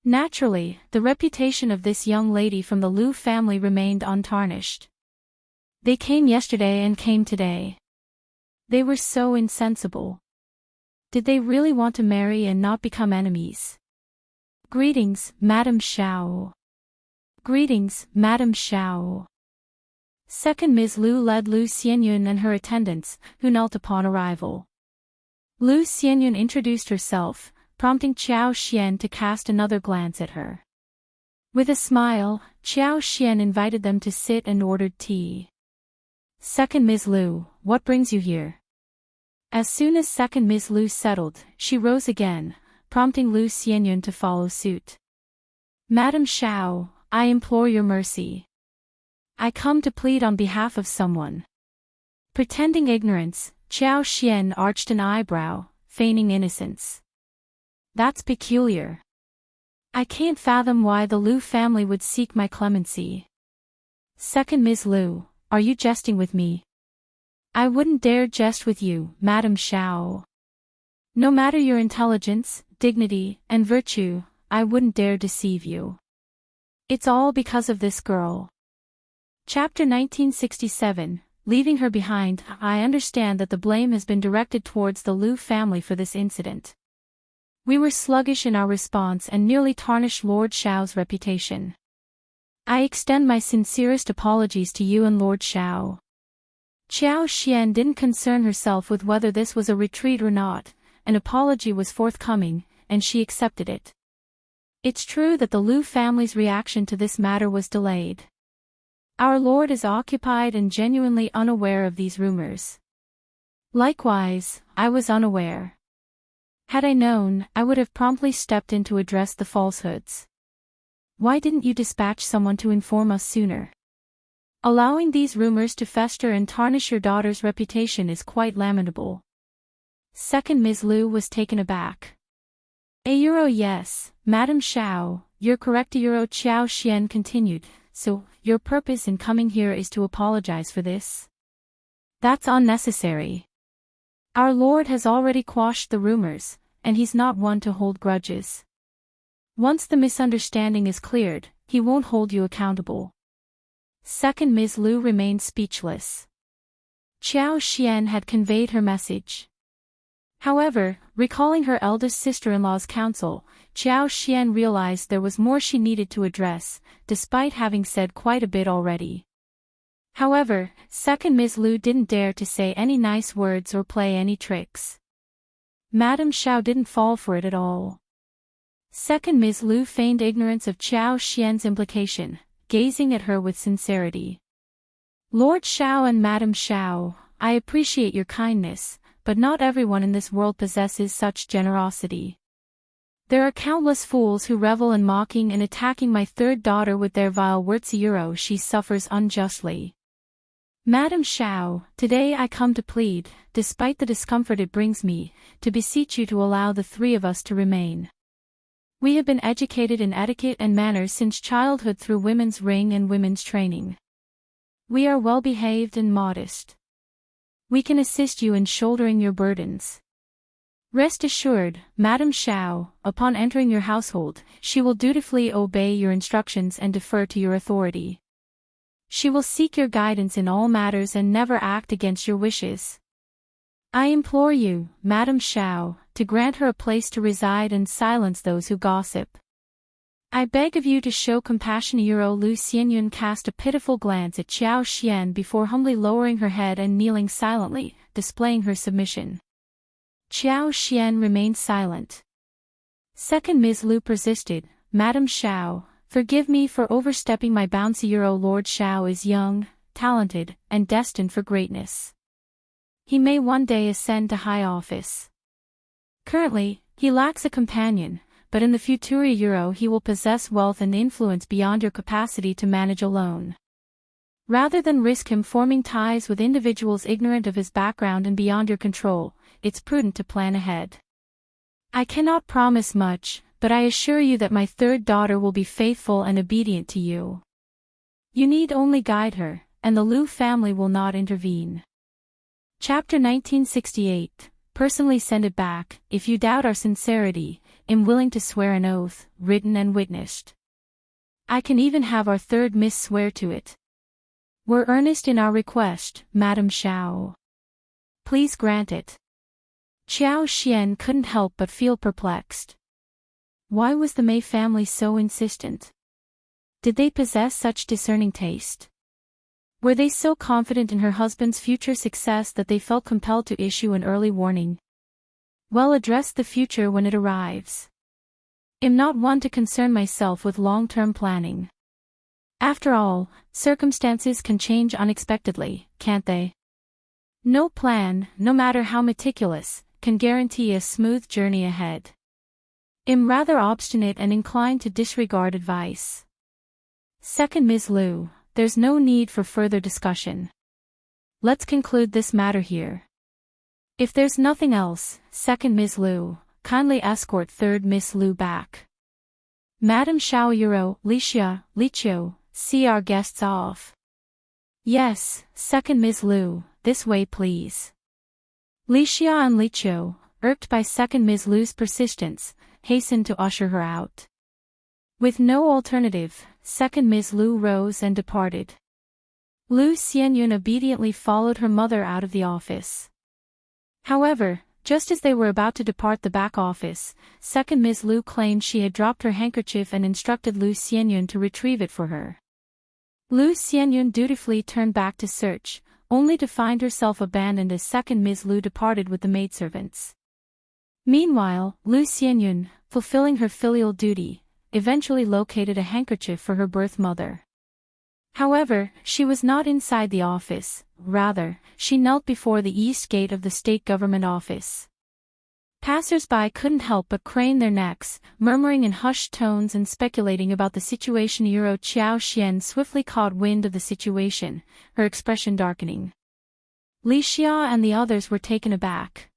Naturally, the reputation of this young lady from the Lu family remained untarnished. They came yesterday and came today. They were so insensible. Did they really want to marry and not become enemies? Greetings, Madame Xiao. Greetings, Madame Xiao. Second Ms. Lu led Lu Xianyun and her attendants, who knelt upon arrival. Lu Xianyun introduced herself, prompting Qiao Xian to cast another glance at her. With a smile, Qiao Xian invited them to sit and ordered tea. Second Ms. Lu, what brings you here? As soon as Second Ms. Lu settled, she rose again, prompting Lu Xianyun to follow suit. Madame Xiao, I implore your mercy. I come to plead on behalf of someone. Pretending ignorance, Qiao Xian arched an eyebrow, feigning innocence. That's peculiar. I can't fathom why the Lu family would seek my clemency. Second Ms. Lu, are you jesting with me? I wouldn't dare jest with you, Madame Xiao. No matter your intelligence, dignity, and virtue, I wouldn't dare deceive you. It's all because of this girl. Chapter 1967, Leaving her behind. I understand that the blame has been directed towards the Liu family for this incident. We were sluggish in our response and nearly tarnished Lord Xiao's reputation. I extend my sincerest apologies to you and Lord Xiao. Qiao Xian didn't concern herself with whether this was a retreat or not. An apology was forthcoming, and she accepted it. It's true that the Liu family's reaction to this matter was delayed. Our Lord is occupied and genuinely unaware of these rumors. Likewise, I was unaware. Had I known, I would have promptly stepped in to address the falsehoods. Why didn't you dispatch someone to inform us sooner? Allowing these rumors to fester and tarnish your daughter's reputation is quite lamentable. Second Ms. Liu was taken aback. Yes, Madam Xiao, you're correct. Qiao Xian continued, so, your purpose in coming here is to apologize for this? That's unnecessary. Our Lord has already quashed the rumors, and he's not one to hold grudges. Once the misunderstanding is cleared, he won't hold you accountable. Second Ms. Liu remained speechless. Qiao Xian had conveyed her message. However, recalling her eldest sister-in-law's counsel, Qiao Xian realized there was more she needed to address, despite having said quite a bit already. However, second Ms. Liu didn't dare to say any nice words or play any tricks. Madame Xiao didn't fall for it at all. Second Ms. Liu feigned ignorance of Qiao Xian's implication, gazing at her with sincerity. Lord Xiao and Madame Xiao, I appreciate your kindness, but not everyone in this world possesses such generosity. There are countless fools who revel in mocking and attacking my third daughter with their vile words. She suffers unjustly. Madame Xiao, today I come to plead, despite the discomfort it brings me, to beseech you to allow the three of us to remain. We have been educated in etiquette and manners since childhood through women's ring and women's training. We are well behaved and modest. We can assist you in shouldering your burdens. Rest assured, Madame Xiao, upon entering your household, she will dutifully obey your instructions and defer to your authority. She will seek your guidance in all matters and never act against your wishes. I implore you, Madame Xiao, to grant her a place to reside and silence those who gossip. I beg of you to show compassion. Lu Xianyun cast a pitiful glance at Qiao Xian before humbly lowering her head and kneeling silently, displaying her submission. Qiao Xian remained silent. Second Ms. Liu persisted, Madame Xiao, forgive me for overstepping my bounds. Lord Xiao is young, talented, and destined for greatness. He may one day ascend to high office. Currently, he lacks a companion, but in the future he will possess wealth and influence beyond your capacity to manage alone. Rather than risk him forming ties with individuals ignorant of his background and beyond your control, it's prudent to plan ahead. I cannot promise much, but I assure you that my third daughter will be faithful and obedient to you. You need only guide her, and the Liu family will not intervene. Chapter 1968, Personally send it back. If you doubt our sincerity, am willing to swear an oath, written and witnessed. I can even have our third miss swear to it. We're earnest in our request, Madame Xiao. Please grant it. Qiao Xian couldn't help but feel perplexed. Why was the Mei family so insistent? Did they possess such discerning taste? Were they so confident in her husband's future success that they felt compelled to issue an early warning? Well, address the future when it arrives. Am not one to concern myself with long-term planning. After all, circumstances can change unexpectedly, can't they? No plan, no matter how meticulous, can guarantee a smooth journey ahead. Am rather obstinate and inclined to disregard advice. Second Ms. Liu, there's no need for further discussion. Let's conclude this matter here. If there's nothing else, second Ms. Liu, kindly escort third Miss Liu back. Madame Xiao Lixia, Liqiu, see our guests off. Yes, second Ms. Liu, this way please. Lixia and Liqiu, irked by second Ms. Liu's persistence, hastened to usher her out. With no alternative, second Ms. Liu rose and departed. Lu Xianyun obediently followed her mother out of the office. However, just as they were about to depart the back office, second Ms. Lu claimed she had dropped her handkerchief and instructed Lu Xianyun to retrieve it for her. Lu Xianyun dutifully turned back to search, only to find herself abandoned as second Ms. Lu departed with the maidservants. Meanwhile, Lu Xianyun, fulfilling her filial duty, eventually located a handkerchief for her birth mother. However, she was not inside the office, rather, she knelt before the east gate of the state government office. Passers-by couldn't help but crane their necks, murmuring in hushed tones and speculating about the situation. Qiao Xian swiftly caught wind of the situation, her expression darkening. Li Xia and the others were taken aback.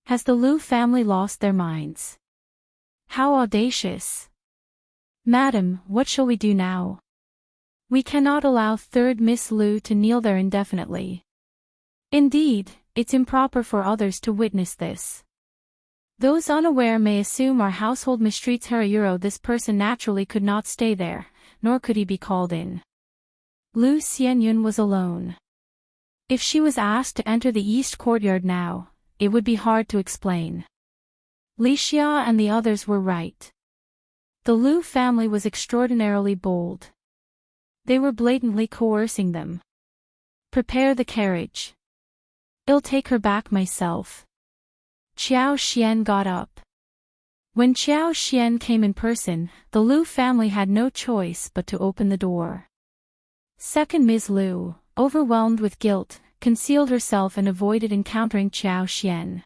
Has the Lu family lost their minds? How audacious! Madam, what shall we do now? We cannot allow third Miss Lu to kneel there indefinitely. Indeed, it's improper for others to witness this. Those unaware may assume our household mistreats her. This person naturally could not stay there, nor could he be called in. Lu Xianyun was alone. If she was asked to enter the east courtyard now, it would be hard to explain. Li Xia and the others were right. The Lu family was extraordinarily bold. They were blatantly coercing them. Prepare the carriage. I'll take her back myself. Qiao Xian got up. When Qiao Xian came in person, the Lu family had no choice but to open the door. Second Ms. Lu, overwhelmed with guilt, concealed herself and avoided encountering Qiao Xian.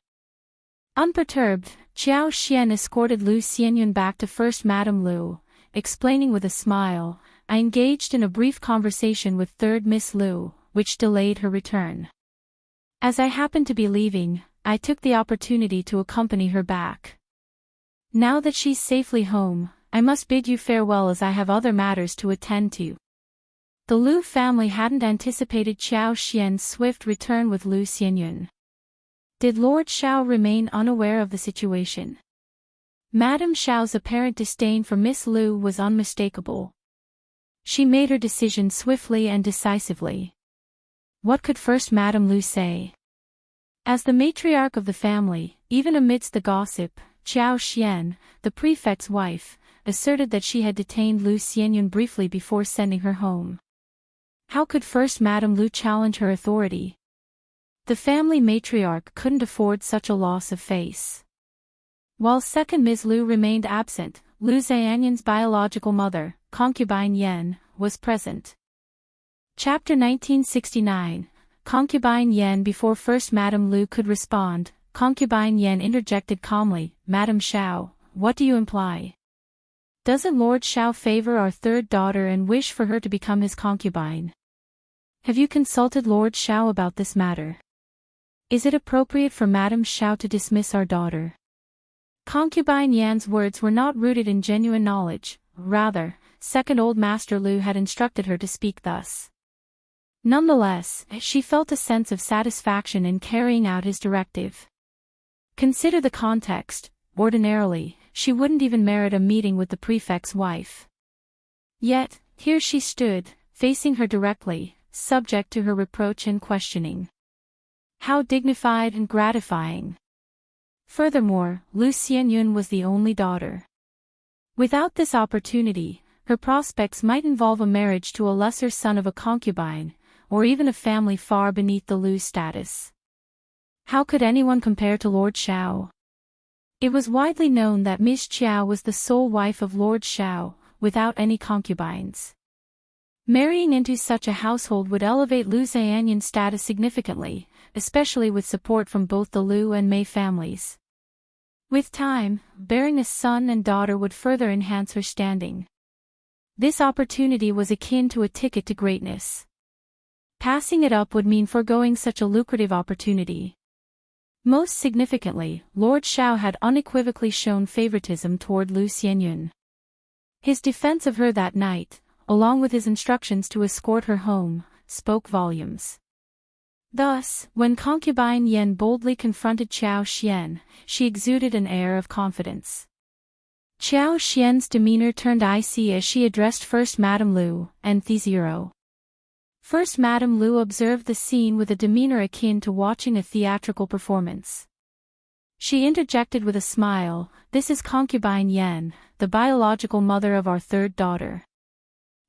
Unperturbed, Qiao Xian escorted Lu Xianyun back to First Madame Lu, explaining with a smile, I engaged in a brief conversation with third Miss Lu, which delayed her return. As I happened to be leaving, I took the opportunity to accompany her back. Now that she's safely home, I must bid you farewell as I have other matters to attend to. The Lu family hadn't anticipated Qiao Xian's swift return with Lu Xianyun. Did Lord Xiao remain unaware of the situation? Madame Xiao's apparent disdain for Miss Lu was unmistakable. She made her decision swiftly and decisively. What could First Madame Lu say? As the matriarch of the family, even amidst the gossip, Qiao Xian, the prefect's wife, asserted that she had detained Lu Xianyun briefly before sending her home. How could First Madame Lu challenge her authority? The family matriarch couldn't afford such a loss of face. While second Ms. Lu remained absent, Lu Xianyun's biological mother, concubine Yan, was present. Chapter 1969, Concubine Yan. Before First Madame Lu could respond, Concubine Yan interjected calmly, Madame Xiao, what do you imply? Doesn't Lord Xiao favor our third daughter and wish for her to become his concubine? Have you consulted Lord Xiao about this matter? Is it appropriate for Madame Xiao to dismiss our daughter? Concubine Yan's words were not rooted in genuine knowledge, rather, second Old Master Lu had instructed her to speak thus. Nonetheless, she felt a sense of satisfaction in carrying out his directive. Consider the context, ordinarily, she wouldn't even merit a meeting with the prefect's wife. Yet, here she stood, facing her directly, subject to her reproach and questioning. How dignified and gratifying. Furthermore, Lu Xianyun was the only daughter. Without this opportunity, her prospects might involve a marriage to a lesser son of a concubine, or even a family far beneath the Lu status. How could anyone compare to Lord Xiao? It was widely known that Miss Qiao was the sole wife of Lord Xiao, without any concubines. Marrying into such a household would elevate Lu Xianyun's status significantly, especially with support from both the Lu and Mei families. With time, bearing a son and daughter would further enhance her standing. This opportunity was akin to a ticket to greatness. Passing it up would mean foregoing such a lucrative opportunity. Most significantly, Lord Xiao had unequivocally shown favoritism toward Lu Xianyun. His defense of her that night, along with his instructions to escort her home, spoke volumes. Thus, when concubine Yan boldly confronted Qiao Xian, she exuded an air of confidence. Qiao Xian's demeanor turned icy as she addressed First Madame Lu, and Thezero. First Madame Lu observed the scene with a demeanor akin to watching a theatrical performance. She interjected with a smile, "This is concubine Yan, the biological mother of our third daughter.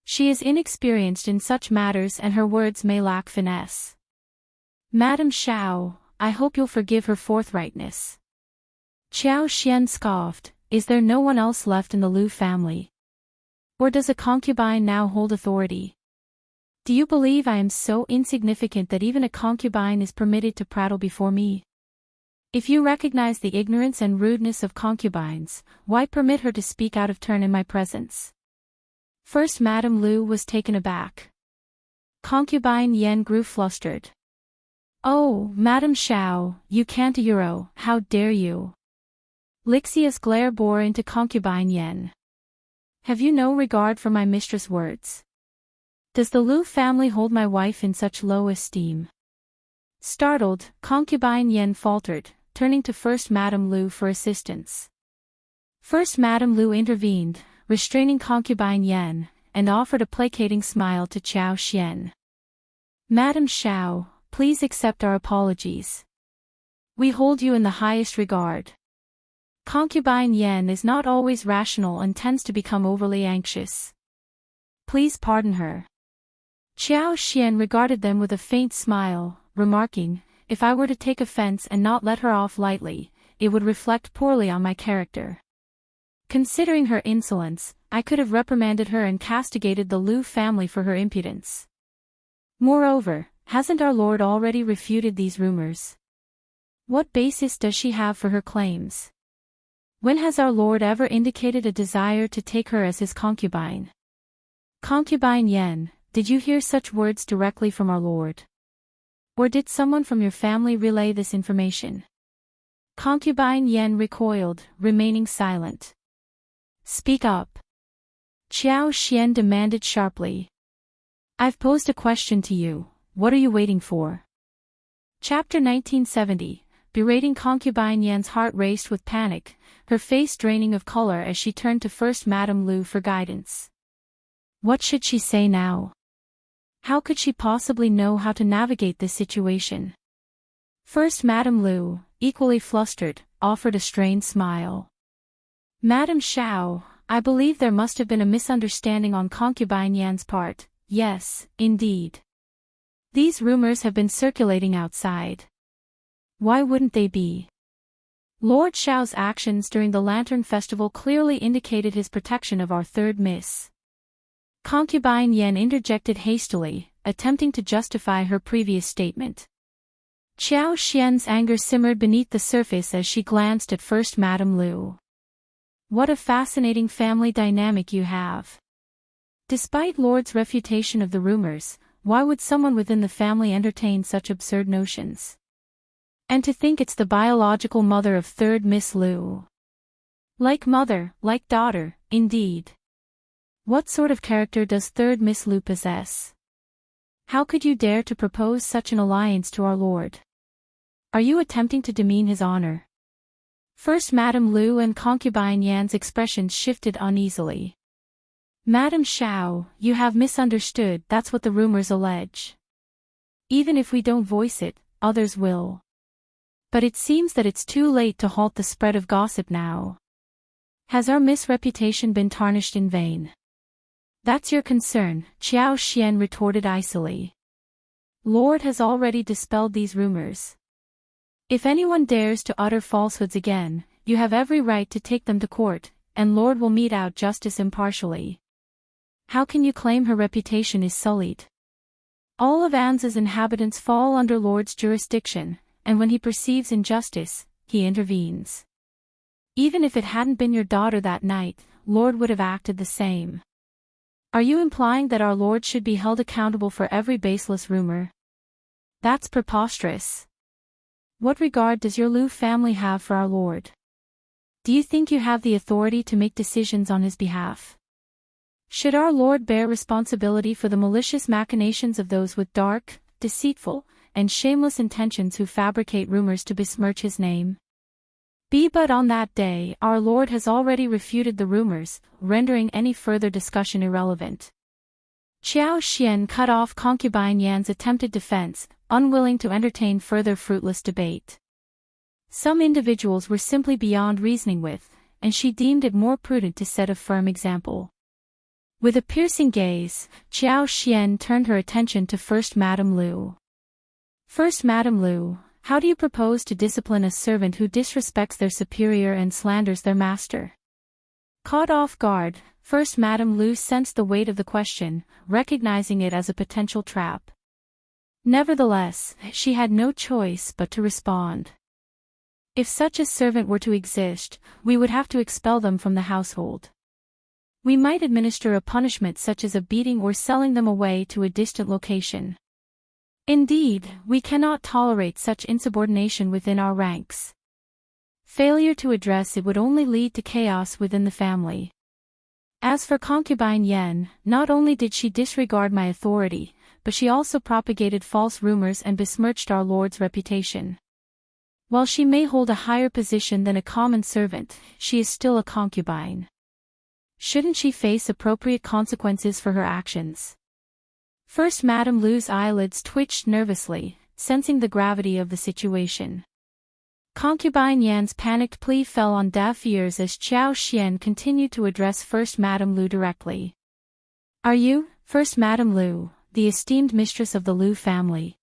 She is inexperienced in such matters and her words may lack finesse. Madame Xiao, I hope you'll forgive her forthrightness." Qiao Xian scoffed, "Is there no one else left in the Lu family? Or does a concubine now hold authority? Do you believe I am so insignificant that even a concubine is permitted to prattle before me? If you recognize the ignorance and rudeness of concubines, why permit her to speak out of turn in my presence?" First Madame Lu was taken aback. Concubine Yan grew flustered. "Oh, Madame Xiao, you can't euro, how dare you?" Lixia's glare bore into concubine Yan. "Have you no regard for my mistress' words? Does the Lu family hold my wife in such low esteem?" Startled, concubine Yan faltered, turning to First Madame Lu for assistance. First Madame Lu intervened, restraining concubine Yan, and offered a placating smile to Qiao Xian. "Madame Xiao, please accept our apologies. We hold you in the highest regard. Concubine Yan is not always rational and tends to become overly anxious. Please pardon her." Qiao Xian regarded them with a faint smile, remarking, "If I were to take offense and not let her off lightly, it would reflect poorly on my character. Considering her insolence, I could have reprimanded her and castigated the Lu family for her impudence. Moreover, hasn't our Lord already refuted these rumors? What basis does she have for her claims? When has our Lord ever indicated a desire to take her as his concubine? Concubine Yan, did you hear such words directly from our Lord? Or did someone from your family relay this information?" Concubine Yan recoiled, remaining silent. "Speak up," Qiao Xian demanded sharply. "I've posed a question to you, what are you waiting for?" Chapter 1970, berating concubine Yan's heart raced with panic, her face draining of color as she turned to First Madame Lu for guidance. What should she say now? How could she possibly know how to navigate this situation? First Madame Lu, equally flustered, offered a strained smile. "Madame Xiao, I believe there must have been a misunderstanding on concubine Yan's part. Yes, indeed. These rumors have been circulating outside. Why wouldn't they be? Lord Xiao's actions during the Lantern Festival clearly indicated his protection of our third miss." Concubine Yan interjected hastily, attempting to justify her previous statement. Qiao Xian's anger simmered beneath the surface as she glanced at First Madame Lu. "What a fascinating family dynamic you have. Despite Lord's refutation of the rumors, why would someone within the family entertain such absurd notions? And to think it's the biological mother of third Miss Lu. Like mother, like daughter, indeed. What sort of character does third Miss Lu possess? How could you dare to propose such an alliance to our Lord? Are you attempting to demean his honor?" First Madame Lu and concubine Yan's expressions shifted uneasily. "Madame Xiao, you have misunderstood, that's what the rumors allege. Even if we don't voice it, others will. But it seems that it's too late to halt the spread of gossip now. Has our misreputation been tarnished in vain?" "That's your concern," Qiao Xian retorted icily. "Lord has already dispelled these rumors. If anyone dares to utter falsehoods again, you have every right to take them to court, and Lord will mete out justice impartially. How can you claim her reputation is sullied? All of Anza's inhabitants fall under Lord's jurisdiction, and when he perceives injustice, he intervenes. Even if it hadn't been your daughter that night, Lord would have acted the same. Are you implying that our Lord should be held accountable for every baseless rumor? That's preposterous. What regard does your Lu family have for our Lord? Do you think you have the authority to make decisions on his behalf? Should our Lord bear responsibility for the malicious machinations of those with dark, deceitful, and shameless intentions who fabricate rumors to besmirch his name? But on that day, our Lord has already refuted the rumors, rendering any further discussion irrelevant. Qiao Xian cut off concubine Yan's attempted defense, unwilling to entertain further fruitless debate. Some individuals were simply beyond reasoning with, and she deemed it more prudent to set a firm example. With a piercing gaze, Qiao Xian turned her attention to First Madame Lu. First Madame Lu, how do you propose to discipline a servant who disrespects their superior and slanders their master? Caught off guard, First Madame Lu sensed the weight of the question, recognizing it as a potential trap. Nevertheless, she had no choice but to respond. If such a servant were to exist, we would have to expel them from the household. We might administer a punishment such as a beating or selling them away to a distant location. Indeed, we cannot tolerate such insubordination within our ranks. Failure to address it would only lead to chaos within the family. As for concubine Yan, not only did she disregard my authority, but she also propagated false rumors and besmirched our Lord's reputation. While she may hold a higher position than a common servant, she is still a concubine. Shouldn't she face appropriate consequences for her actions? First Madame Lu's eyelids twitched nervously, sensing the gravity of the situation. Concubine Yan's panicked plea fell on deaf ears as Qiao Xian continued to address First Madame Lu directly. Are you, First Madame Lu, the esteemed mistress of the Lu family?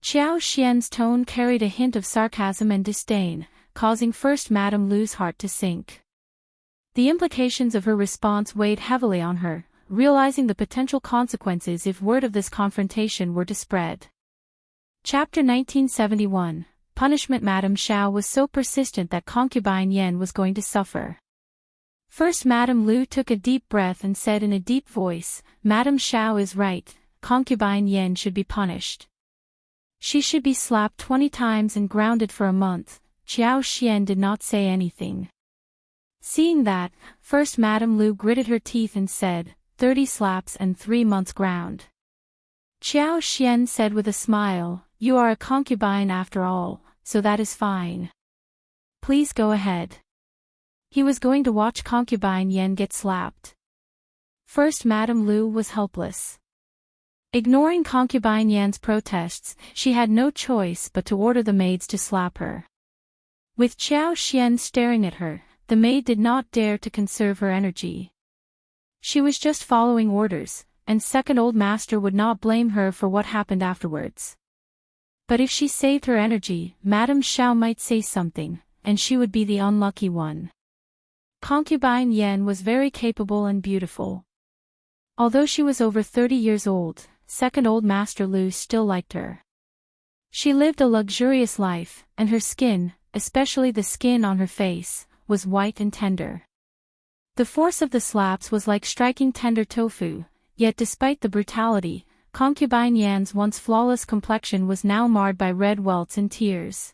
Qiao Xian's tone carried a hint of sarcasm and disdain, causing First Madame Lu's heart to sink. The implications of her response weighed heavily on her, realizing the potential consequences if word of this confrontation were to spread. Chapter 1971. Punishment. Madame Xiao was so persistent that concubine Yan was going to suffer. First Madame Lu took a deep breath and said in a deep voice, Madame Xiao is right, concubine Yan should be punished. She should be slapped 20 times and grounded for a month. Qiao Xian did not say anything. Seeing that, First Madame Lu gritted her teeth and said, 30 slaps and 3 months ground. Qiao Xian said with a smile, you are a concubine after all, so that is fine. Please go ahead. He was going to watch concubine Yan get slapped. First Madame Lu was helpless. Ignoring concubine Yan's protests, she had no choice but to order the maids to slap her. With Qiao Xian staring at her, the maid did not dare to conserve her energy. She was just following orders, and second old master would not blame her for what happened afterwards. But if she saved her energy, Madame Xiao might say something, and she would be the unlucky one. Concubine Yan was very capable and beautiful. Although she was over 30 years old, second old master Lu still liked her. She lived a luxurious life, and her skin, especially the skin on her face, was white and tender. The force of the slaps was like striking tender tofu, yet despite the brutality, concubine Yan's once flawless complexion was now marred by red welts and tears.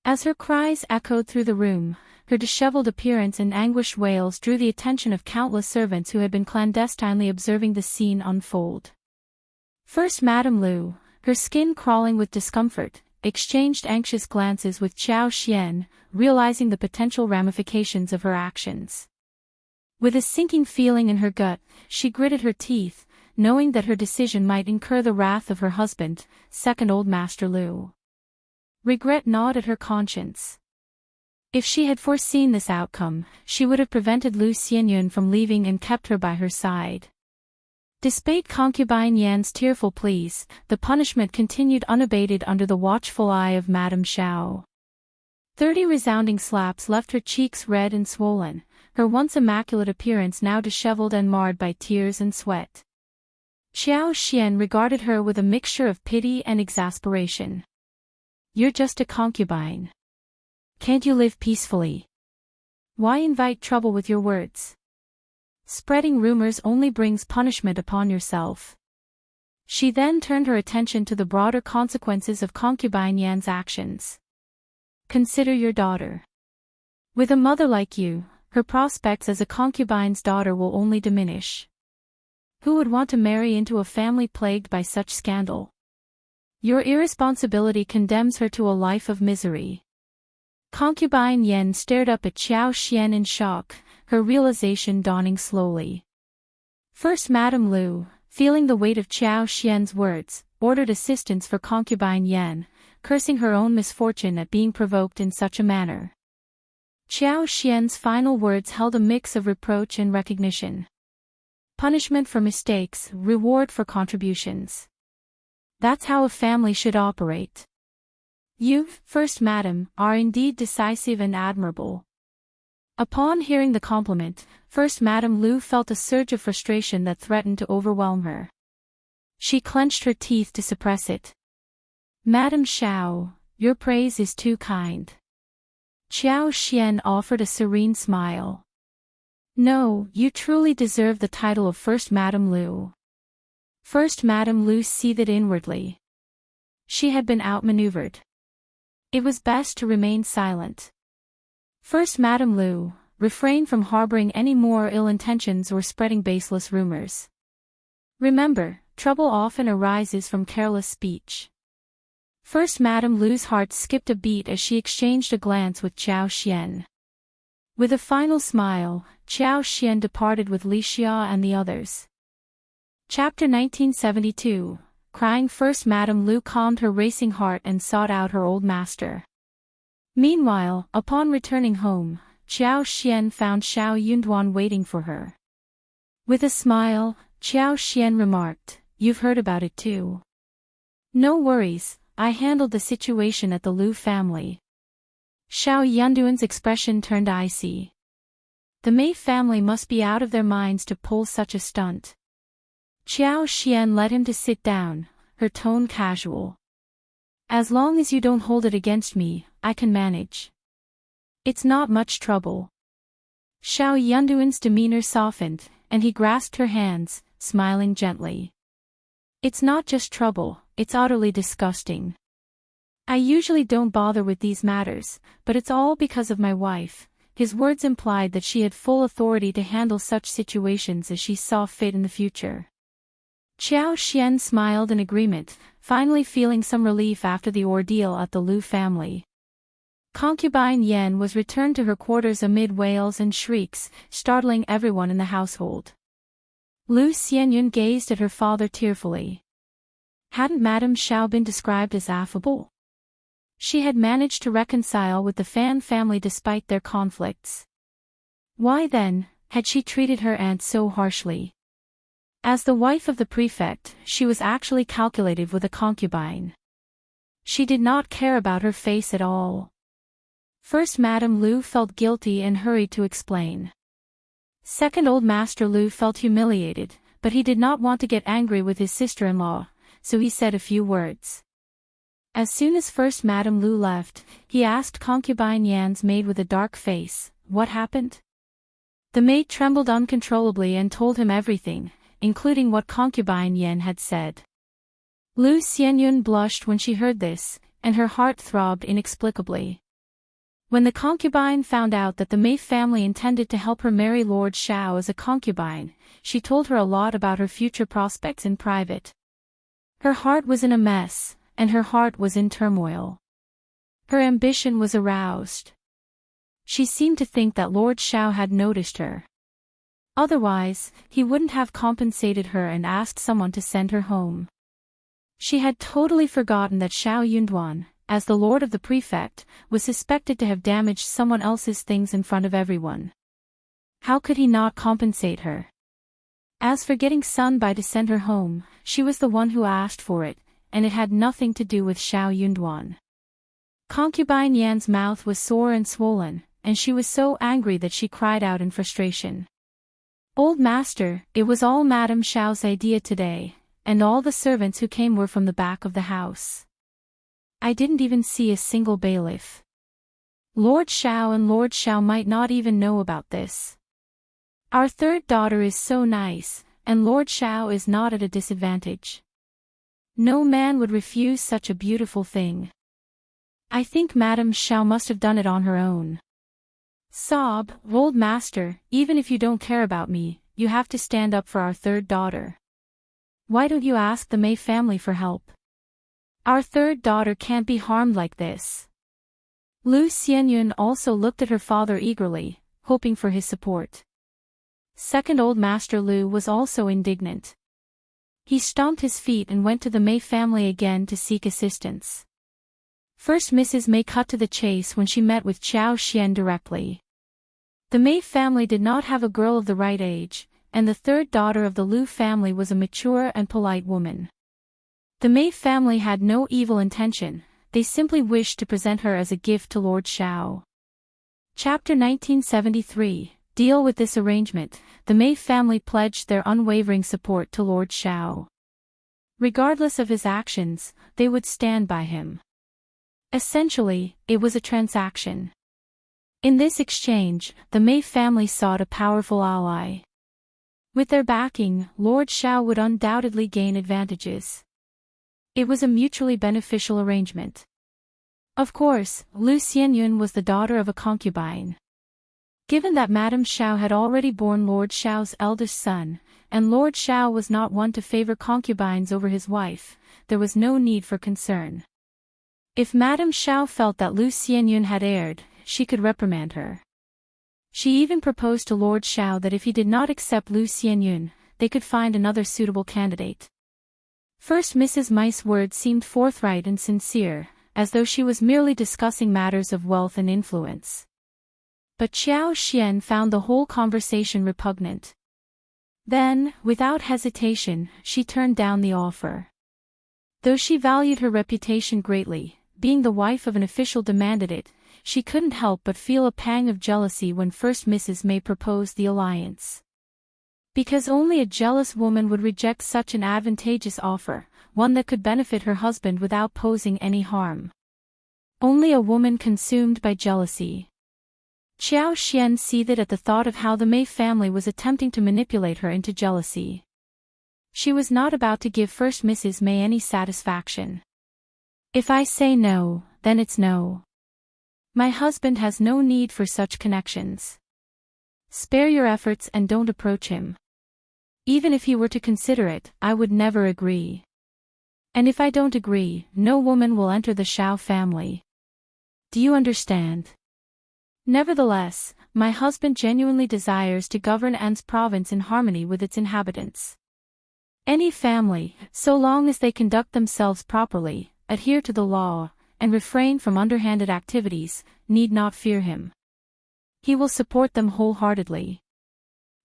As her cries echoed through the room, her disheveled appearance and anguished wails drew the attention of countless servants who had been clandestinely observing the scene unfold. First Madame Lu, her skin crawling with discomfort, exchanged anxious glances with Qiao Xian, realizing the potential ramifications of her actions. With a sinking feeling in her gut, she gritted her teeth, knowing that her decision might incur the wrath of her husband, second old master Lu. Regret gnawed at her conscience. If she had foreseen this outcome, she would have prevented Lu Xianyun from leaving and kept her by her side. Despite concubine Yan's tearful pleas, the punishment continued unabated under the watchful eye of Madame Xiao. 30 resounding slaps left her cheeks red and swollen, her once immaculate appearance now disheveled and marred by tears and sweat. Qiao Xian regarded her with a mixture of pity and exasperation. You're just a concubine. Can't you live peacefully? Why invite trouble with your words? Spreading rumors only brings punishment upon yourself. She then turned her attention to the broader consequences of concubine Yan's actions. Consider your daughter. With a mother like you, her prospects as a concubine's daughter will only diminish. Who would want to marry into a family plagued by such scandal? Your irresponsibility condemns her to a life of misery. Concubine Yan stared up at Qiao Xian in shock, her realization dawning slowly. First Madame Lu, feeling the weight of Qiao Xian's words, ordered assistance for concubine Yan, cursing her own misfortune at being provoked in such a manner. Qiao Xian's final words held a mix of reproach and recognition. Punishment for mistakes, reward for contributions. That's how a family should operate. You, First Madam, are indeed decisive and admirable. Upon hearing the compliment, First Madam Lu felt a surge of frustration that threatened to overwhelm her. She clenched her teeth to suppress it. Madam Xiao, your praise is too kind. Qiao Xian offered a serene smile. No, you truly deserve the title of First Madam Lu. First Madam Lu seethed inwardly. She had been outmaneuvered. It was best to remain silent. First Madam Lu, refrain from harboring any more ill intentions or spreading baseless rumors. Remember, trouble often arises from careless speech. First Madam Lu's heart skipped a beat as she exchanged a glance with Qiao Xian. With a final smile, Qiao Xian departed with Li Xia and the others. Chapter 1972. Crying. First Madam Lu calmed her racing heart and sought out her old master. Meanwhile, upon returning home, Qiao Xian found Xiao Yunduan waiting for her. With a smile, Qiao Xian remarked, "You've heard about it too." "No worries, I handled the situation at the Lu family." Xiao Yunduan's expression turned icy. The Mei family must be out of their minds to pull such a stunt. Qiao Xian led him to sit down, her tone casual. "As long as you don't hold it against me, I can manage. It's not much trouble." Xiao Yunduan's demeanor softened, and he grasped her hands, smiling gently. "It's not just trouble, it's utterly disgusting. I usually don't bother with these matters, but it's all because of my wife." His words implied that she had full authority to handle such situations as she saw fit in the future. Qiao Xian smiled in agreement, finally feeling some relief after the ordeal at the Lu family. Concubine Yan was returned to her quarters amid wails and shrieks, startling everyone in the household. Lu Xianyun gazed at her father tearfully. Hadn't Madame Xiao been described as affable? She had managed to reconcile with the Fan family despite their conflicts. Why then, had she treated her aunt so harshly? As the wife of the prefect, she was actually calculative with a concubine. She did not care about her face at all. First Madame Lu felt guilty and hurried to explain. Second Old Master Lu felt humiliated, but he did not want to get angry with his sister-in-law, so he said a few words. As soon as First Madame Lu left, he asked concubine Yan's maid with a dark face, "What happened?" The maid trembled uncontrollably and told him everything, including what concubine Yan had said. Lu Xianyun blushed when she heard this, and her heart throbbed inexplicably. When the concubine found out that the Mei family intended to help her marry Lord Xiao as a concubine, she told her a lot about her future prospects in private. Her heart was in a mess, and her heart was in turmoil. Her ambition was aroused. She seemed to think that Lord Xiao had noticed her. Otherwise, he wouldn't have compensated her and asked someone to send her home. She had totally forgotten that Xiao Yunduan, as the lord of the prefect, was suspected to have damaged someone else's things in front of everyone. How could he not compensate her? As for getting Sun Bai to send her home, she was the one who asked for it, and it had nothing to do with Xiao Yunduan. Concubine Yan's mouth was sore and swollen, and she was so angry that she cried out in frustration. "Old master, it was all Madame Xiao's idea today, and all the servants who came were from the back of the house. I didn't even see a single bailiff. Lord Xiao and Lord Xiao might not even know about this. Our third daughter is so nice, and Lord Xiao is not at a disadvantage. No man would refuse such a beautiful thing. I think Madame Xiao must have done it on her own." Sob, "Old master, even if you don't care about me, you have to stand up for our third daughter. Why don't you ask the Mei family for help? Our third daughter can't be harmed like this." Lu Xianyun also looked at her father eagerly, hoping for his support. Second Old Master Lu was also indignant. He stomped his feet and went to the May family again to seek assistance. First Mrs. May cut to the chase when she met with Xiao Xian directly. The May family did not have a girl of the right age, and the third daughter of the Lu family was a mature and polite woman. The May family had no evil intention, they simply wished to present her as a gift to Lord Xiao. Chapter 1973. Deal with this arrangement. The May family pledged their unwavering support to Lord Xiao. Regardless of his actions, they would stand by him. Essentially, it was a transaction. In this exchange, the May family sought a powerful ally. With their backing, Lord Xiao would undoubtedly gain advantages. It was a mutually beneficial arrangement. Of course, Lu Xianyun was the daughter of a concubine. Given that Madame Xiao had already borne Lord Xiao's eldest son, and Lord Xiao was not one to favor concubines over his wife, there was no need for concern. If Madame Xiao felt that Lu Xianyun had erred, she could reprimand her. She even proposed to Lord Xiao that if he did not accept Lu Xianyun, they could find another suitable candidate. First Mrs. Mai's words seemed forthright and sincere, as though she was merely discussing matters of wealth and influence. But Xiao Xian found the whole conversation repugnant. Then, without hesitation, she turned down the offer. Though she valued her reputation greatly, being the wife of an official demanded it, she couldn't help but feel a pang of jealousy when First Mrs. May proposed the alliance. Because only a jealous woman would reject such an advantageous offer, one that could benefit her husband without posing any harm. Only a woman consumed by jealousy. Xiao Xian seethed at the thought of how the May family was attempting to manipulate her into jealousy. She was not about to give First Mrs. May any satisfaction. If I say no, then it's no. My husband has no need for such connections. Spare your efforts and don't approach him. Even if he were to consider it, I would never agree. And if I don't agree, no woman will enter the Xiao family. Do you understand? Nevertheless, my husband genuinely desires to govern An's province in harmony with its inhabitants. Any family, so long as they conduct themselves properly, adhere to the law, and refrain from underhanded activities, need not fear him. He will support them wholeheartedly.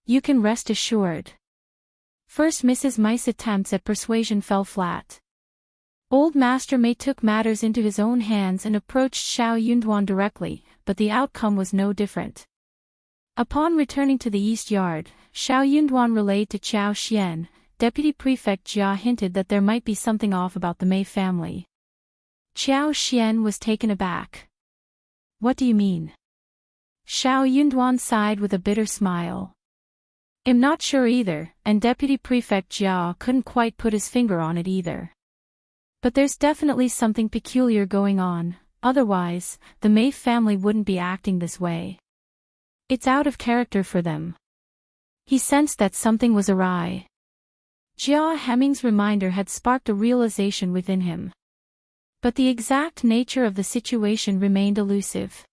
You can rest assured. First Mrs. Mai's attempts at persuasion fell flat. Old Master May took matters into his own hands and approached Xiao Yunduan directly, but the outcome was no different. Upon returning to the East Yard, Xiao Yunduan relayed to Xiao Xian, Deputy Prefect Jia hinted that there might be something off about the May family. Xiao Xian was taken aback. What do you mean? Xiao Yunduan sighed with a bitter smile. I'm not sure either, and Deputy Prefect Jia couldn't quite put his finger on it either. But there's definitely something peculiar going on, otherwise, the May family wouldn't be acting this way. It's out of character for them. He sensed that something was awry. Jia Hemming's reminder had sparked a realization within him. But the exact nature of the situation remained elusive.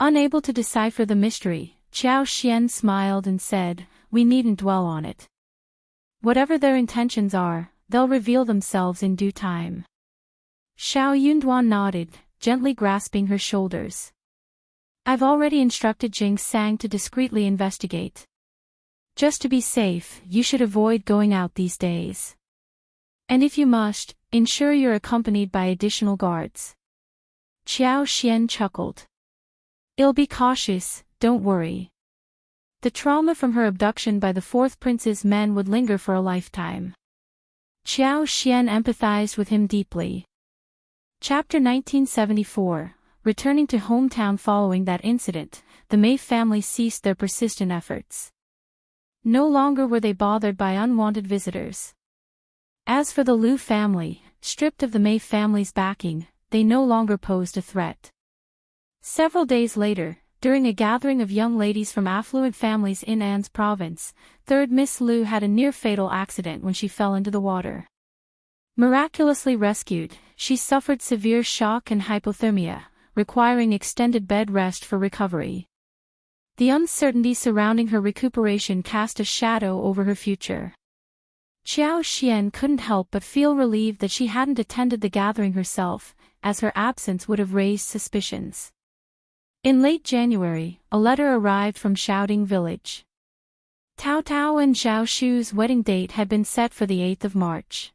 Unable to decipher the mystery, Xiao Xian smiled and said, "We needn't dwell on it. Whatever their intentions are, they'll reveal themselves in due time." Xiao Yunduan nodded, gently grasping her shoulders. "I've already instructed Jing Sang to discreetly investigate. Just to be safe, you should avoid going out these days. And if you must, ensure you're accompanied by additional guards." Xiao Xian chuckled. "I'll be cautious, don't worry. The trauma from her abduction by the fourth prince's men would linger for a lifetime." Xiao Xian empathized with him deeply. Chapter 1974. Returning to hometown following that incident, the May family ceased their persistent efforts. No longer were they bothered by unwanted visitors. As for the Lu family, stripped of the May family's backing, they no longer posed a threat. Several days later, during a gathering of young ladies from affluent families in An's province, third Miss Lu had a near-fatal accident when she fell into the water. Miraculously rescued, she suffered severe shock and hypothermia, requiring extended bed rest for recovery. The uncertainty surrounding her recuperation cast a shadow over her future. Qiao Xian couldn't help but feel relieved that she hadn't attended the gathering herself, as her absence would have raised suspicions. In late January, a letter arrived from Xiaoding village. Tao Tao and Zhao Shu's wedding date had been set for the 8th of March.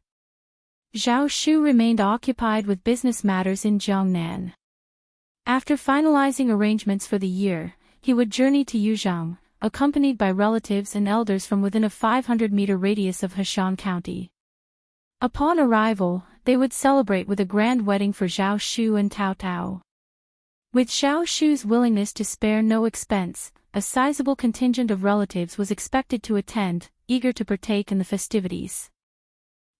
Zhao Shu remained occupied with business matters in Jiangnan. After finalizing arrangements for the year, he would journey to Yuzhang, accompanied by relatives and elders from within a 500-meter radius of Heshan County. Upon arrival, they would celebrate with a grand wedding for Zhao Shu and Tao Tao. With Zhao Shu's willingness to spare no expense, a sizable contingent of relatives was expected to attend, eager to partake in the festivities.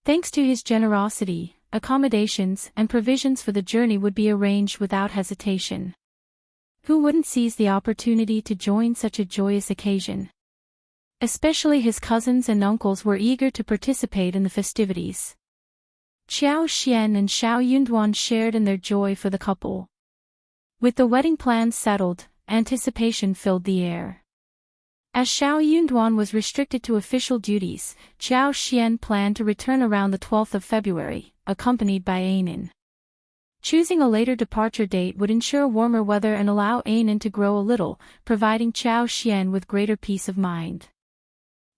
Thanks to his generosity, accommodations and provisions for the journey would be arranged without hesitation. Who wouldn't seize the opportunity to join such a joyous occasion? Especially his cousins and uncles were eager to participate in the festivities. Qiao Xian and Xiao Yunduan shared in their joy for the couple. With the wedding plans settled, anticipation filled the air. As Xiao Yunduan was restricted to official duties, Qiao Xian planned to return around the 12th of February, accompanied by Ainin. Choosing a later departure date would ensure warmer weather and allow Ainin to grow a little, providing Qiao Xian with greater peace of mind.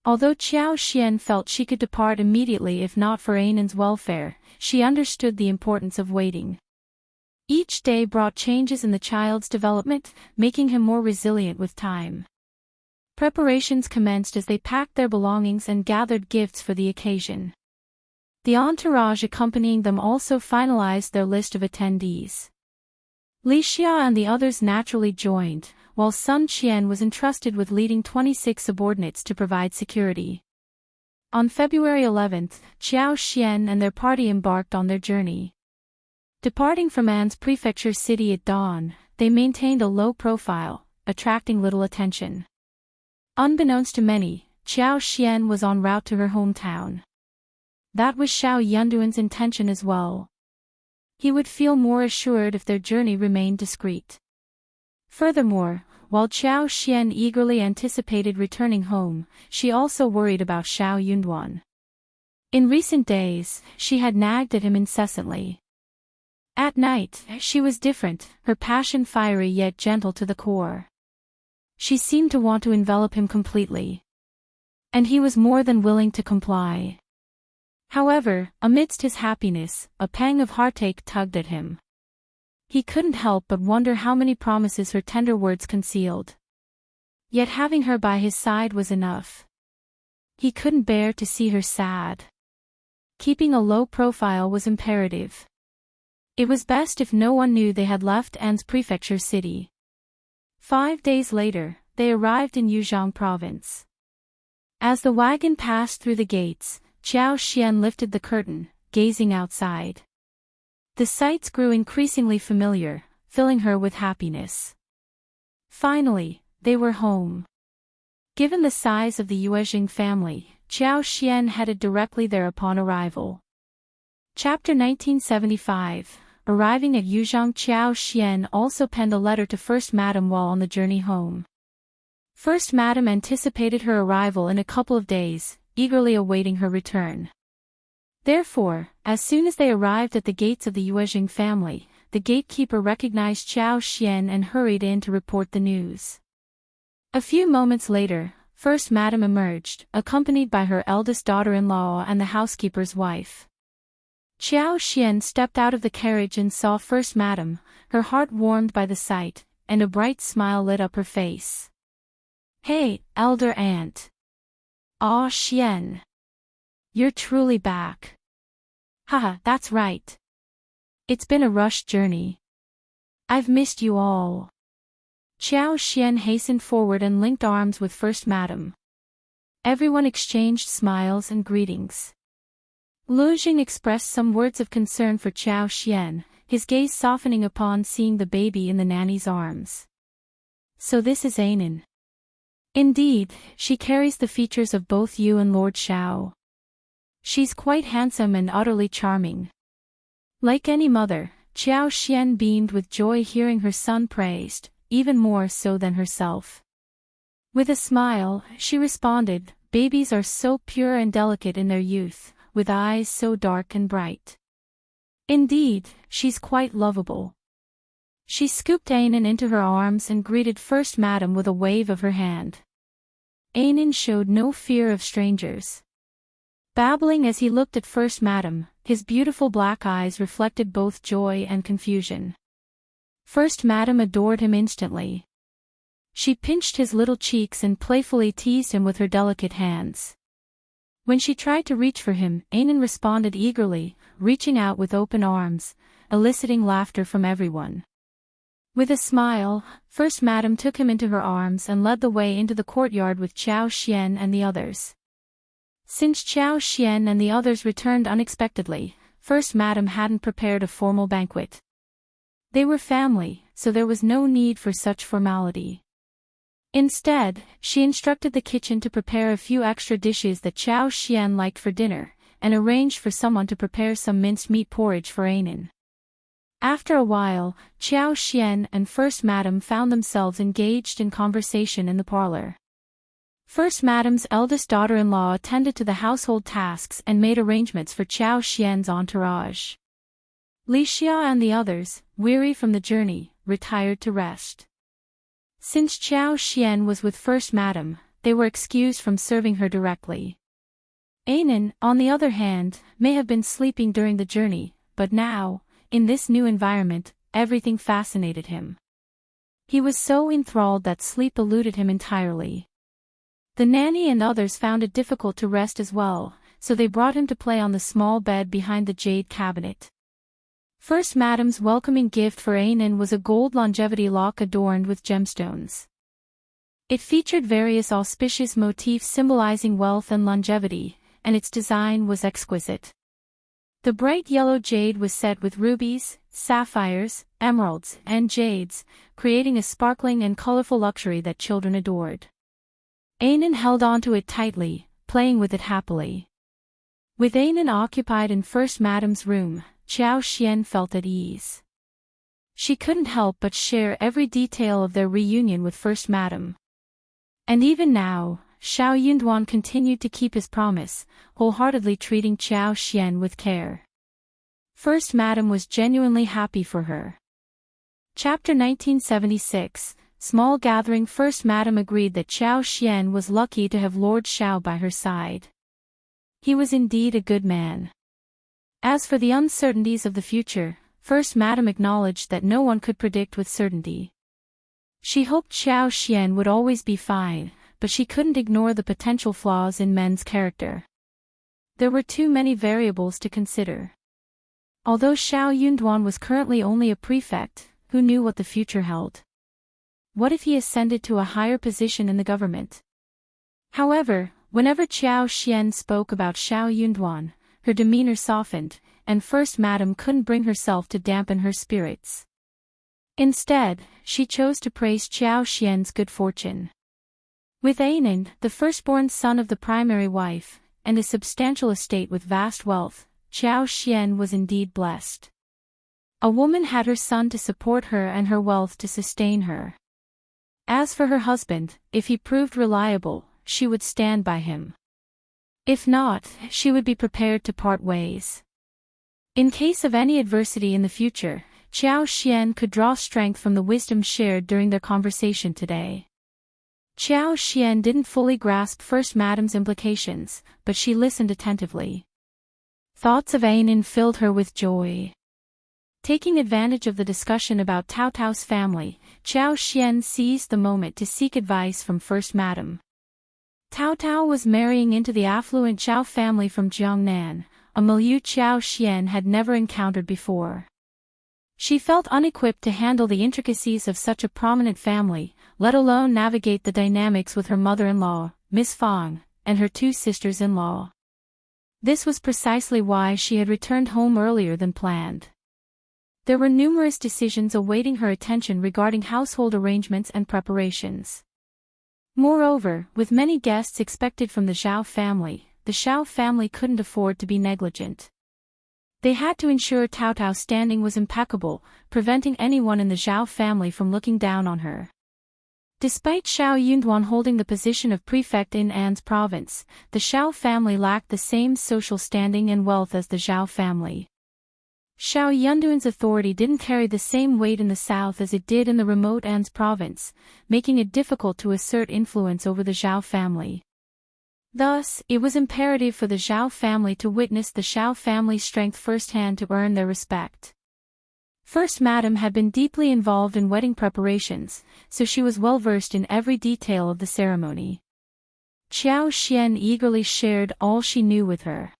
Although Qiao Xian felt she could depart immediately if not for Ainin's welfare, she understood the importance of waiting. Each day brought changes in the child's development, making him more resilient with time. Preparations commenced as they packed their belongings and gathered gifts for the occasion. The entourage accompanying them also finalized their list of attendees. Li Xia and the others naturally joined, while Sun Qian was entrusted with leading 26 subordinates to provide security. On February 11th, Qiao Xian and their party embarked on their journey. Departing from An's prefecture city at dawn, they maintained a low profile, attracting little attention. Unbeknownst to many, Qiao Xian was en route to her hometown. That was Xiao Yunduan's intention as well. He would feel more assured if their journey remained discreet. Furthermore, while Qiao Xian eagerly anticipated returning home, she also worried about Xiao Yunduan. In recent days, she had nagged at him incessantly. At night, she was different, her passion fiery yet gentle to the core. She seemed to want to envelop him completely. And he was more than willing to comply. However, amidst his happiness, a pang of heartache tugged at him. He couldn't help but wonder how many promises her tender words concealed. Yet having her by his side was enough. He couldn't bear to see her sad. Keeping a low profile was imperative. It was best if no one knew they had left An's prefecture city. 5 days later, they arrived in Yuzhang province. As the wagon passed through the gates, Qiao Xian lifted the curtain, gazing outside. The sights grew increasingly familiar, filling her with happiness. Finally, they were home. Given the size of the Yuezhing family, Qiao Xian headed directly there upon arrival. Chapter 1975. Arriving at Yuzhang, Qiao Xian also penned a letter to First Madam while on the journey home. First Madam anticipated her arrival in a couple of days, eagerly awaiting her return. Therefore, as soon as they arrived at the gates of the Yuezhing family, the gatekeeper recognized Qiao Xian and hurried in to report the news. A few moments later, First Madam emerged, accompanied by her eldest daughter-in-law and the housekeeper's wife. Qiao Xian stepped out of the carriage and saw First Madam, her heart warmed by the sight, and a bright smile lit up her face. "Hey, elder aunt. Ah, Xian. You're truly back." "Haha, that's right. It's been a rush journey. I've missed you all." Qiao Xian hastened forward and linked arms with First Madam. Everyone exchanged smiles and greetings. Lu Jing expressed some words of concern for Qiao Xian, his gaze softening upon seeing the baby in the nanny's arms. "So this is Ainin. Indeed, she carries the features of both you and Lord Xiao. She's quite handsome and utterly charming." Like any mother, Qiao Xian beamed with joy hearing her son praised, even more so than herself. With a smile, she responded, babies are so pure and delicate in their youth, with eyes so dark and bright. Indeed, she's quite lovable. She scooped Ainin into her arms and greeted First Madam with a wave of her hand. Ainin showed no fear of strangers. Babbling as he looked at First Madam, his beautiful black eyes reflected both joy and confusion. First Madam adored him instantly. She pinched his little cheeks and playfully teased him with her delicate hands. When she tried to reach for him, Ainin responded eagerly, reaching out with open arms, eliciting laughter from everyone. With a smile, First Madam took him into her arms and led the way into the courtyard with Chao Xian and the others. Since Chao Xian and the others returned unexpectedly, First Madam hadn't prepared a formal banquet. They were family, so there was no need for such formality. Instead, she instructed the kitchen to prepare a few extra dishes that Chao Xian liked for dinner, and arranged for someone to prepare some minced meat porridge for Ainin. After a while, Chao Xian and First Madam found themselves engaged in conversation in the parlor. First Madam's eldest daughter-in-law attended to the household tasks and made arrangements for Chao Xian's entourage. Li Xia and the others, weary from the journey, retired to rest. Since Chao Xian was with First Madam, they were excused from serving her directly. Ainin, on the other hand, may have been sleeping during the journey, but now, in this new environment, everything fascinated him. He was so enthralled that sleep eluded him entirely. The nanny and others found it difficult to rest as well, so they brought him to play on the small bed behind the jade cabinet. First Madam's welcoming gift for Ainin was a gold longevity lock adorned with gemstones. It featured various auspicious motifs symbolizing wealth and longevity, and its design was exquisite. The bright yellow jade was set with rubies, sapphires, emeralds, and jades, creating a sparkling and colorful luxury that children adored. Ainin held onto it tightly, playing with it happily. With Ainin occupied in First Madam's room, Chao Xian felt at ease. She couldn't help but share every detail of their reunion with First Madam. And even now, Xiao Yunduan continued to keep his promise, wholeheartedly treating Chao Xian with care. First Madam was genuinely happy for her. Chapter 1976, Small Gathering. First Madam agreed that Chao Xian was lucky to have Lord Xiao by her side. He was indeed a good man. As for the uncertainties of the future, First Madam acknowledged that no one could predict with certainty. She hoped Chao Xian would always be fine, but she couldn't ignore the potential flaws in men's character. There were too many variables to consider. Although Xiao Yunduan was currently only a prefect, who knew what the future held? What if he ascended to a higher position in the government? However, whenever Chao Xian spoke about Xiao Yunduan, her demeanor softened, and First Madam couldn't bring herself to dampen her spirits. Instead, she chose to praise Chao Xian's good fortune. With Ainin, the firstborn son of the primary wife, and a substantial estate with vast wealth, Chao Xian was indeed blessed. A woman had her son to support her and her wealth to sustain her. As for her husband, if he proved reliable, she would stand by him. If not, she would be prepared to part ways. In case of any adversity in the future, Chao Xian could draw strength from the wisdom shared during their conversation today. Chao Xian didn't fully grasp First Madam's implications, but she listened attentively. Thoughts of Ainin filled her with joy. Taking advantage of the discussion about Tao Tao's family, Chao Xian seized the moment to seek advice from First Madam. Tao Tao was marrying into the affluent Zhao family from Jiangnan, a milieu Chao Xian had never encountered before. She felt unequipped to handle the intricacies of such a prominent family, let alone navigate the dynamics with her mother-in-law, Miss Fang, and her two sisters-in-law. This was precisely why she had returned home earlier than planned. There were numerous decisions awaiting her attention regarding household arrangements and preparations. Moreover, with many guests expected from the Zhao family couldn't afford to be negligent. They had to ensure Tao Tao's standing was impeccable, preventing anyone in the Zhao family from looking down on her. Despite Xiao Yunduan holding the position of prefect in An's province, the Xiao family lacked the same social standing and wealth as the Zhao family. Xiao Yunduan's authority didn't carry the same weight in the south as it did in the remote An's province, making it difficult to assert influence over the Zhao family. Thus, it was imperative for the Zhao family to witness the Xiao family's strength firsthand to earn their respect. First Madam had been deeply involved in wedding preparations, so she was well versed in every detail of the ceremony. Qiao Xian eagerly shared all she knew with her.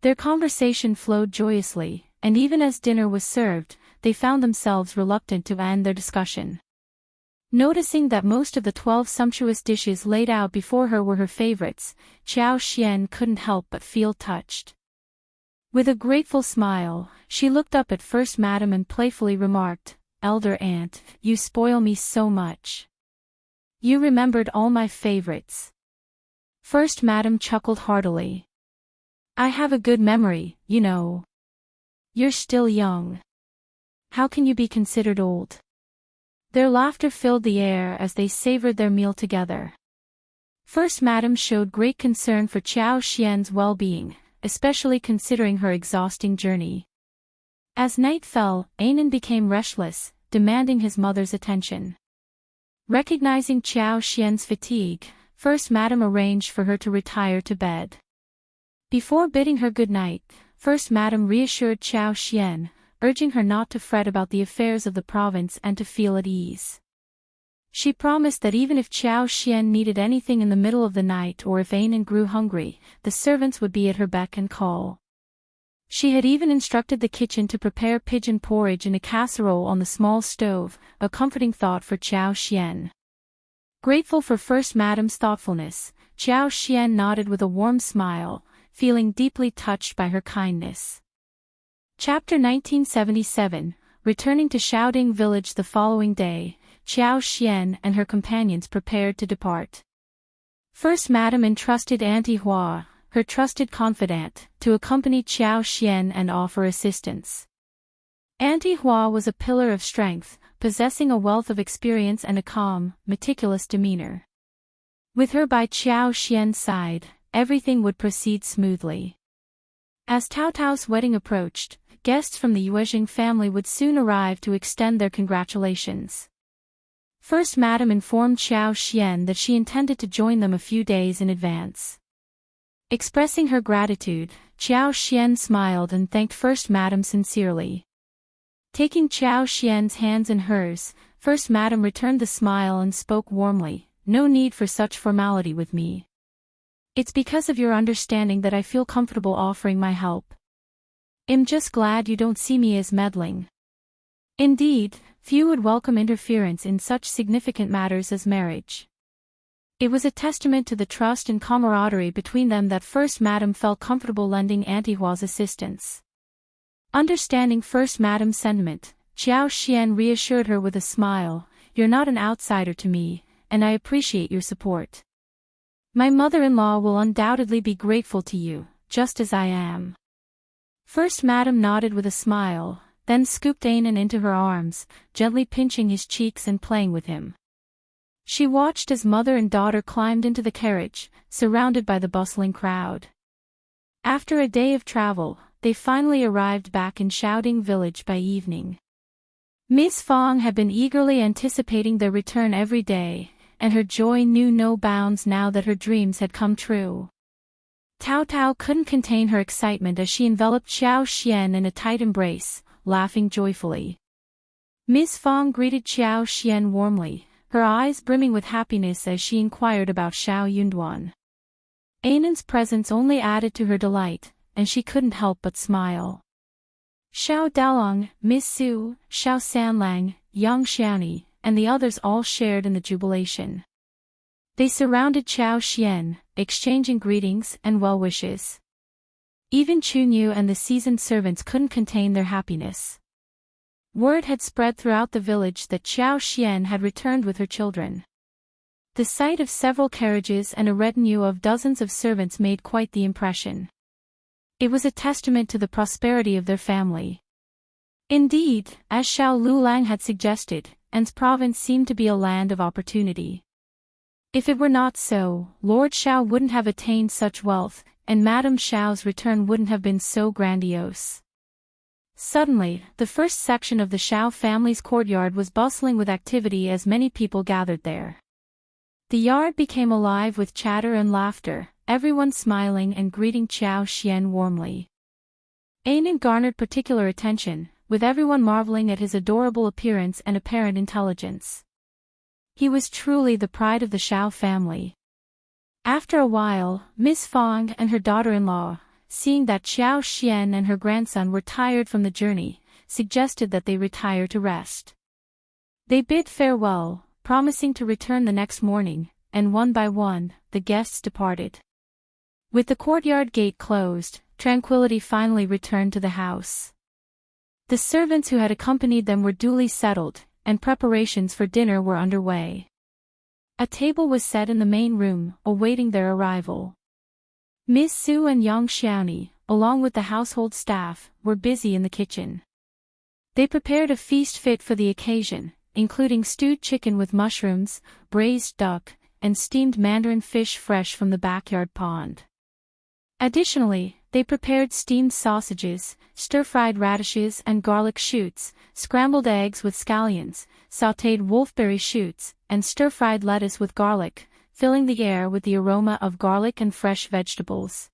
Their conversation flowed joyously, and even as dinner was served, they found themselves reluctant to end their discussion. Noticing that most of the 12 sumptuous dishes laid out before her were her favorites, Qiao Xian couldn't help but feel touched. With a grateful smile, she looked up at First Madam and playfully remarked, "Elder Aunt, you spoil me so much. You remembered all my favorites." First Madam chuckled heartily. "I have a good memory, you know. You're still young. How can you be considered old?" Their laughter filled the air as they savored their meal together. First Madam showed great concern for Qiao Xian's well-being, especially considering her exhausting journey. As night fell, Anan became restless, demanding his mother's attention. Recognizing Qiao Xian's fatigue, First Madam arranged for her to retire to bed. Before bidding her good night, First Madam reassured Qiao Xian, urging her not to fret about the affairs of the province and to feel at ease. She promised that even if Qiao Xian needed anything in the middle of the night or if Anan grew hungry, the servants would be at her beck and call. She had even instructed the kitchen to prepare pigeon porridge in a casserole on the small stove, a comforting thought for Qiao Xian. Grateful for First Madam's thoughtfulness, Qiao Xian nodded with a warm smile, feeling deeply touched by her kindness. Chapter 1977, Returning to Shaoding Village the following day, Qiao Xian and her companions prepared to depart. First Madam entrusted Auntie Hua, her trusted confidant, to accompany Qiao Xian and offer assistance. Auntie Hua was a pillar of strength, possessing a wealth of experience and a calm, meticulous demeanor. With her by Qiao Xian's side, everything would proceed smoothly. As Tao Tao's wedding approached, guests from the Yuezheng family would soon arrive to extend their congratulations. First Madam informed Qiao Xian that she intended to join them a few days in advance. Expressing her gratitude, Qiao Xian smiled and thanked First Madam sincerely. Taking Qiao Xian's hands in hers, First Madam returned the smile and spoke warmly, "No need for such formality with me. It's because of your understanding that I feel comfortable offering my help. I'm just glad you don't see me as meddling." Indeed, few would welcome interference in such significant matters as marriage. It was a testament to the trust and camaraderie between them that First Madam felt comfortable lending Auntie Hua's assistance. Understanding First Madam's sentiment, Qiao Xian reassured her with a smile, "You're not an outsider to me, and I appreciate your support. My mother-in-law will undoubtedly be grateful to you, just as I am." First Madam nodded with a smile, then scooped Anan into her arms, gently pinching his cheeks and playing with him. She watched as mother and daughter climbed into the carriage, surrounded by the bustling crowd. After a day of travel, they finally arrived back in Shaoding Village by evening. Miss Fong had been eagerly anticipating their return every day, and her joy knew no bounds now that her dreams had come true. Tao Tao couldn't contain her excitement as she enveloped Qiao Xian in a tight embrace, laughing joyfully. Miss Fong greeted Qiao Xian warmly, her eyes brimming with happiness as she inquired about Xiao Yunduan. Anan's presence only added to her delight, and she couldn't help but smile. Xiao Daolong, Miss Su, Xiao Sanlang, Yang Xiaoni, and the others all shared in the jubilation. They surrounded Qiao Xian, exchanging greetings and well wishes. Even Chunyu and the seasoned servants couldn't contain their happiness. Word had spread throughout the village that Qiao Xian had returned with her children. The sight of several carriages and a retinue of dozens of servants made quite the impression. It was a testament to the prosperity of their family. Indeed, as Xiao Lulang had suggested, and's province seemed to be a land of opportunity. If it were not so, Lord Xiao wouldn't have attained such wealth, and Madame Xiao's return wouldn't have been so grandiose. Suddenly, the first section of the Xiao family's courtyard was bustling with activity as many people gathered there. The yard became alive with chatter and laughter, everyone smiling and greeting Qiao Xian warmly. Anan garnered particular attention, with everyone marveling at his adorable appearance and apparent intelligence. He was truly the pride of the Xiao family. After a while, Miss Fang and her daughter-in-law, seeing that Qiao Xian and her grandson were tired from the journey, suggested that they retire to rest. They bid farewell, promising to return the next morning, and one by one, the guests departed. With the courtyard gate closed, tranquility finally returned to the house. The servants who had accompanied them were duly settled, and preparations for dinner were underway. A table was set in the main room, awaiting their arrival. Miss Su and Yang Xiaoni, along with the household staff, were busy in the kitchen. They prepared a feast fit for the occasion, including stewed chicken with mushrooms, braised duck, and steamed mandarin fish fresh from the backyard pond. Additionally, they prepared steamed sausages, stir-fried radishes and garlic shoots, scrambled eggs with scallions, sautéed wolfberry shoots, and stir-fried lettuce with garlic, filling the air with the aroma of garlic and fresh vegetables.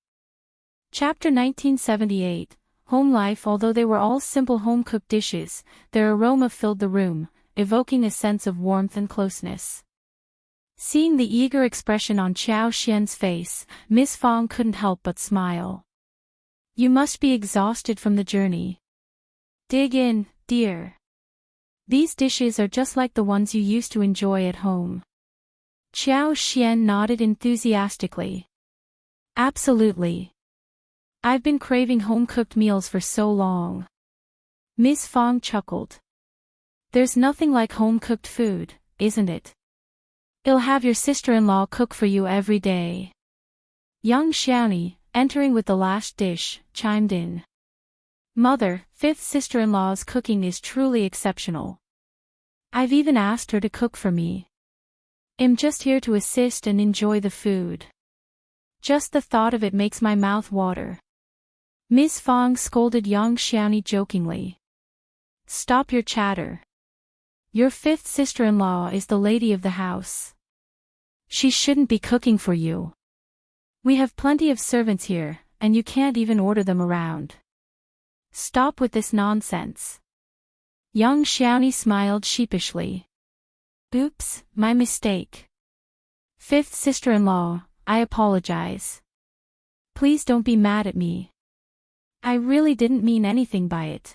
Chapter 1978, Home Life. Although they were all simple home-cooked dishes, their aroma filled the room, evoking a sense of warmth and closeness. Seeing the eager expression on Qiao Xian's face, Miss Fang couldn't help but smile. You must be exhausted from the journey. Dig in, dear. These dishes are just like the ones you used to enjoy at home. Qiao Xian nodded enthusiastically. Absolutely. I've been craving home-cooked meals for so long. Miss Fang chuckled. There's nothing like home-cooked food, isn't it? You'll have your sister-in-law cook for you every day. Young Xiaoni, entering with the last dish, chimed in. Mother, fifth sister-in-law's cooking is truly exceptional. I've even asked her to cook for me. I'm just here to assist and enjoy the food. Just the thought of it makes my mouth water. Miss Fang scolded young Xiaoni jokingly. Stop your chatter. Your fifth sister-in-law is the lady of the house. She shouldn't be cooking for you. We have plenty of servants here, and you can't even order them around. Stop with this nonsense. Young Xiaoni smiled sheepishly. Oops, my mistake. Fifth sister-in-law, I apologize. Please don't be mad at me. I really didn't mean anything by it.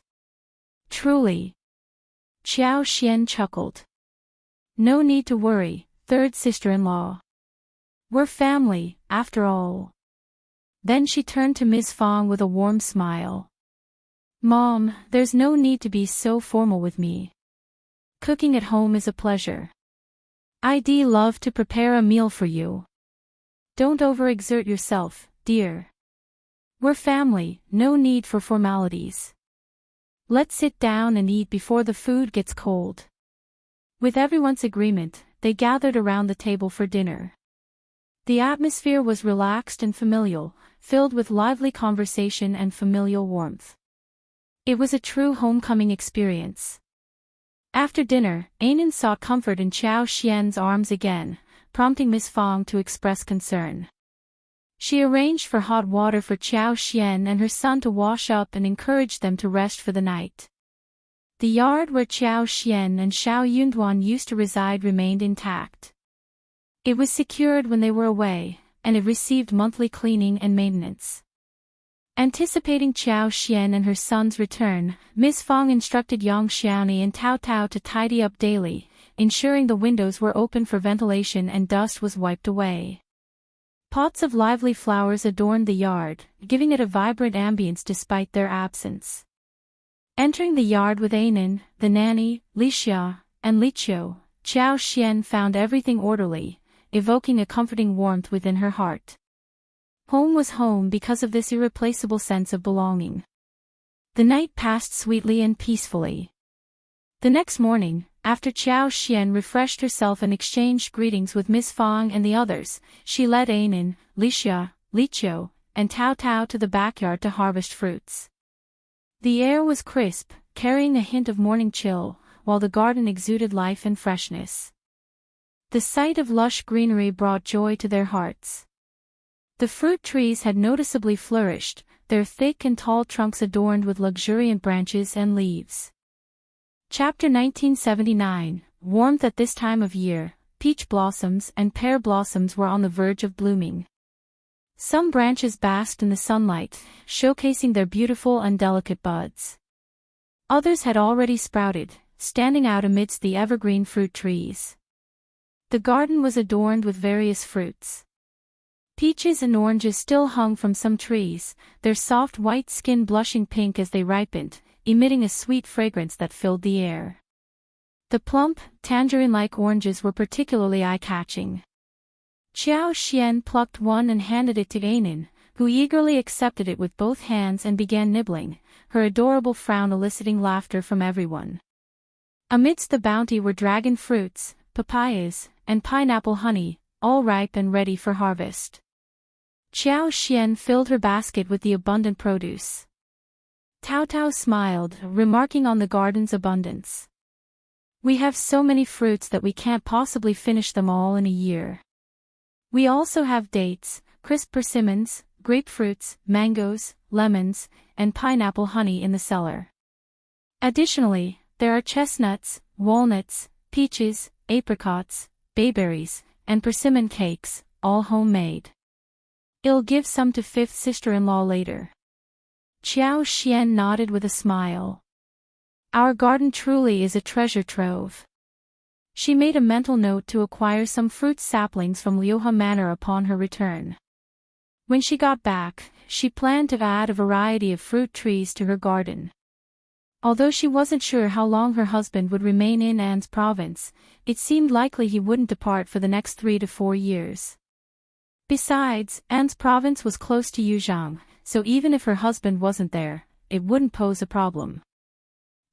Truly. Qiao Xian chuckled. No need to worry, third sister-in-law. We're family, after all. Then she turned to Ms. Fang with a warm smile. Mom, there's no need to be so formal with me. Cooking at home is a pleasure. I'd love to prepare a meal for you. Don't overexert yourself, dear. We're family, no need for formalities. Let's sit down and eat before the food gets cold. With everyone's agreement, they gathered around the table for dinner. The atmosphere was relaxed and familial, filled with lively conversation and familial warmth. It was a true homecoming experience. After dinner, Anan sought comfort in Qiao Xian's arms again, prompting Miss Fang to express concern. She arranged for hot water for Qiao Xian and her son to wash up and encouraged them to rest for the night. The yard where Qiao Xian and Xiao Yunduan used to reside remained intact. It was secured when they were away, and it received monthly cleaning and maintenance. Anticipating Qiao Xian and her son's return, Miss Fang instructed Yang Xiaoni and Tao Tao to tidy up daily, ensuring the windows were open for ventilation and dust was wiped away. Pots of lively flowers adorned the yard, giving it a vibrant ambience despite their absence. Entering the yard with Anan, the nanny, Li Xia, and Li Qiu, Qiao Xian found everything orderly, evoking a comforting warmth within her heart. Home was home because of this irreplaceable sense of belonging. The night passed sweetly and peacefully. The next morning, after Qiao Xian refreshed herself and exchanged greetings with Miss Fang and the others, she led Ainin, Lixia, Liqiu, and Tao Tao to the backyard to harvest fruits. The air was crisp, carrying a hint of morning chill, while the garden exuded life and freshness. The sight of lush greenery brought joy to their hearts. The fruit trees had noticeably flourished, their thick and tall trunks adorned with luxuriant branches and leaves. Chapter 1979, Warmth. At this time of year, peach blossoms and pear blossoms were on the verge of blooming. Some branches basked in the sunlight, showcasing their beautiful and delicate buds. Others had already sprouted, standing out amidst the evergreen fruit trees. The garden was adorned with various fruits. Peaches and oranges still hung from some trees, their soft white skin blushing pink as they ripened, emitting a sweet fragrance that filled the air. The plump, tangerine-like oranges were particularly eye-catching. Qiao Xian plucked one and handed it to Ainin, who eagerly accepted it with both hands and began nibbling, her adorable frown eliciting laughter from everyone. Amidst the bounty were dragon fruits, papayas, and pineapple honey, all ripe and ready for harvest. Qiao Xian filled her basket with the abundant produce. Tao Tao smiled, remarking on the garden's abundance. "We have so many fruits that we can't possibly finish them all in a year. We also have dates, crisp persimmons, grapefruits, mangoes, lemons, and pineapple honey in the cellar. Additionally, there are chestnuts, walnuts, peaches, apricots, bayberries, and persimmon cakes, all homemade. I'll give some to fifth sister-in-law later." Qiao Xian nodded with a smile. "Our garden truly is a treasure trove." She made a mental note to acquire some fruit saplings from Liuhe Manor upon her return. When she got back, she planned to add a variety of fruit trees to her garden. Although she wasn't sure how long her husband would remain in An's province, it seemed likely he wouldn't depart for the next 3 to 4 years. Besides, An's province was close to Yuzhang, so even if her husband wasn't there, it wouldn't pose a problem.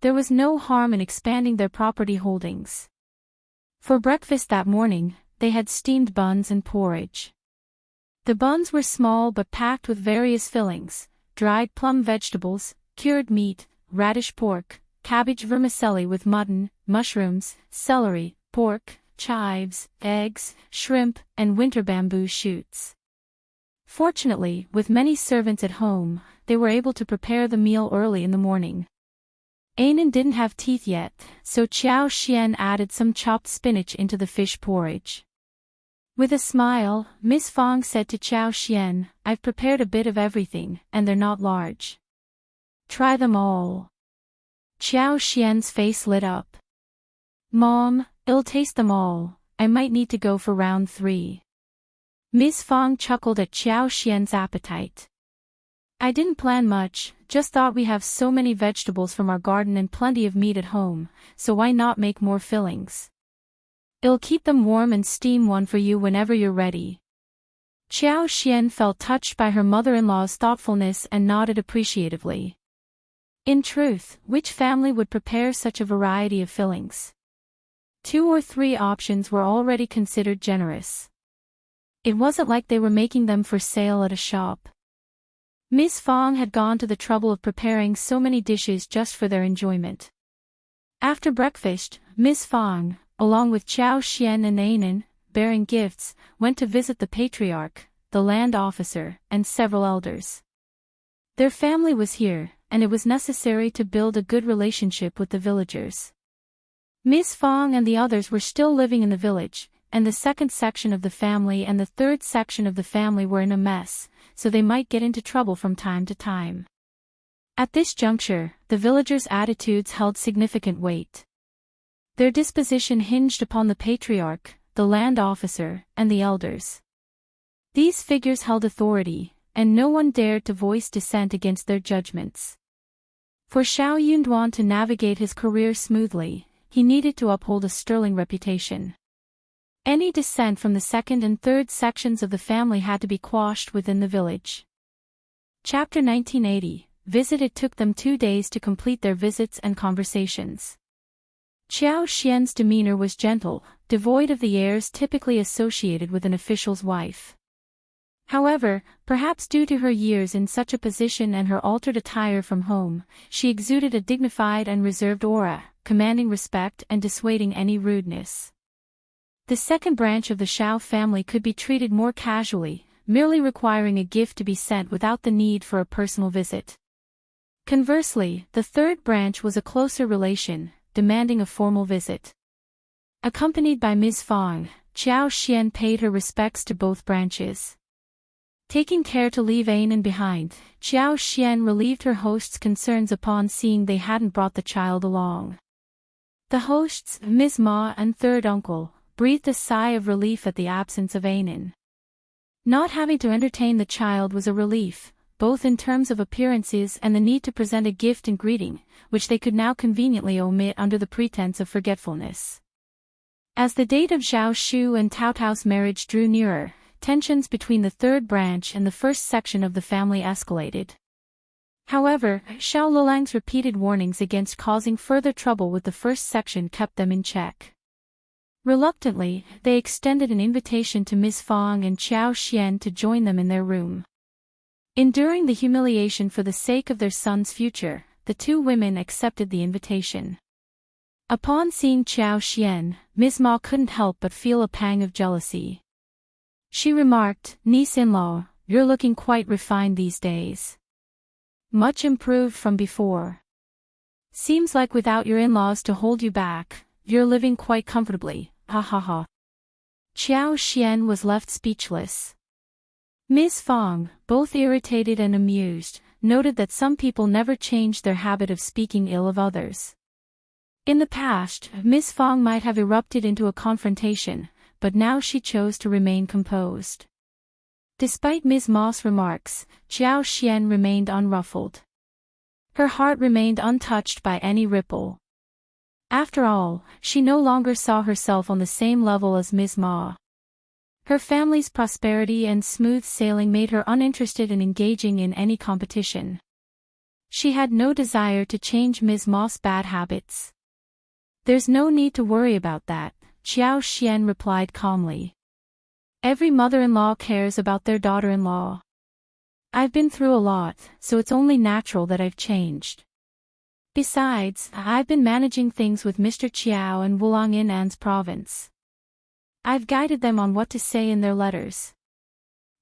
There was no harm in expanding their property holdings. For breakfast that morning, they had steamed buns and porridge. The buns were small but packed with various fillings: dried plum vegetables, cured meat, radish pork, cabbage vermicelli with mutton, mushrooms, celery, pork, chives, eggs, shrimp, and winter bamboo shoots. Fortunately, with many servants at home, they were able to prepare the meal early in the morning. Ainin didn't have teeth yet, so Qiao Xian added some chopped spinach into the fish porridge. With a smile, Miss Fang said to Qiao Xian, "I've prepared a bit of everything, and they're not large. Try them all." Qiao Xian's face lit up. "Mom, I'll taste them all. I might need to go for round 3. Miss Fang chuckled at Qiao Xian's appetite. "I didn't plan much, just thought we have so many vegetables from our garden and plenty of meat at home, so why not make more fillings? I'll keep them warm and steam one for you whenever you're ready." Qiao Xian felt touched by her mother-in-law's thoughtfulness and nodded appreciatively. In truth, which family would prepare such a variety of fillings? 2 or 3 options were already considered generous. It wasn't like they were making them for sale at a shop. Miss Fang had gone to the trouble of preparing so many dishes just for their enjoyment. After breakfast, Miss Fang, along with Qiao Xian and Ainin, bearing gifts, went to visit the patriarch, the land officer, and several elders. Their family was here, and it was necessary to build a good relationship with the villagers. Miss Fang and the others were still living in the village, and the second section of the family and the third section of the family were in a mess, so they might get into trouble from time to time. At this juncture, the villagers' attitudes held significant weight. Their disposition hinged upon the patriarch, the land officer, and the elders. These figures held authority, and no one dared to voice dissent against their judgments. For Xiao Yunduan to navigate his career smoothly, he needed to uphold a sterling reputation. Any dissent from the second and third sections of the family had to be quashed within the village. Chapter 1980, Visit. It took them 2 days to complete their visits and conversations. Qiao Xian's demeanor was gentle, devoid of the airs typically associated with an official's wife. However, perhaps due to her years in such a position and her altered attire from home, she exuded a dignified and reserved aura, commanding respect and dissuading any rudeness. The second branch of the Shao family could be treated more casually, merely requiring a gift to be sent without the need for a personal visit. Conversely, the third branch was a closer relation, demanding a formal visit. Accompanied by Ms. Fang, Qiao Xian paid her respects to both branches. Taking care to leave Anan behind, Qiao Xian relieved her hosts' concerns upon seeing they hadn't brought the child along. The hosts, Ms. Ma and third uncle, breathed a sigh of relief at the absence of Anan. Not having to entertain the child was a relief, both in terms of appearances and the need to present a gift and greeting, which they could now conveniently omit under the pretense of forgetfulness. As the date of Zhao Shu and Tao Tao's marriage drew nearer, tensions between the third branch and the first section of the family escalated. However, Xiao Lulang's repeated warnings against causing further trouble with the first section kept them in check. Reluctantly, they extended an invitation to Ms. Fang and Qiao Xian to join them in their room. Enduring the humiliation for the sake of their son's future, the two women accepted the invitation. Upon seeing Qiao Xian, Ms. Ma couldn't help but feel a pang of jealousy. She remarked, "Niece-in-law, you're looking quite refined these days. Much improved from before. Seems like without your in-laws to hold you back, you're living quite comfortably, ha ha ha." Qiao Xian was left speechless. Ms. Fang, both irritated and amused, noted that some people never changed their habit of speaking ill of others. In the past, Ms. Fang might have erupted into a confrontation, but now she chose to remain composed. Despite Ms. Ma's remarks, Qiao Xian remained unruffled. Her heart remained untouched by any ripple. After all, she no longer saw herself on the same level as Ms. Ma. Her family's prosperity and smooth sailing made her uninterested in engaging in any competition. She had no desire to change Ms. Ma's bad habits. "There's no need to worry about that," Qiao Xian replied calmly. "Every mother-in-law cares about their daughter-in-law. I've been through a lot, so it's only natural that I've changed. Besides, I've been managing things with Mr. Qiao and Wulang in An's province. I've guided them on what to say in their letters.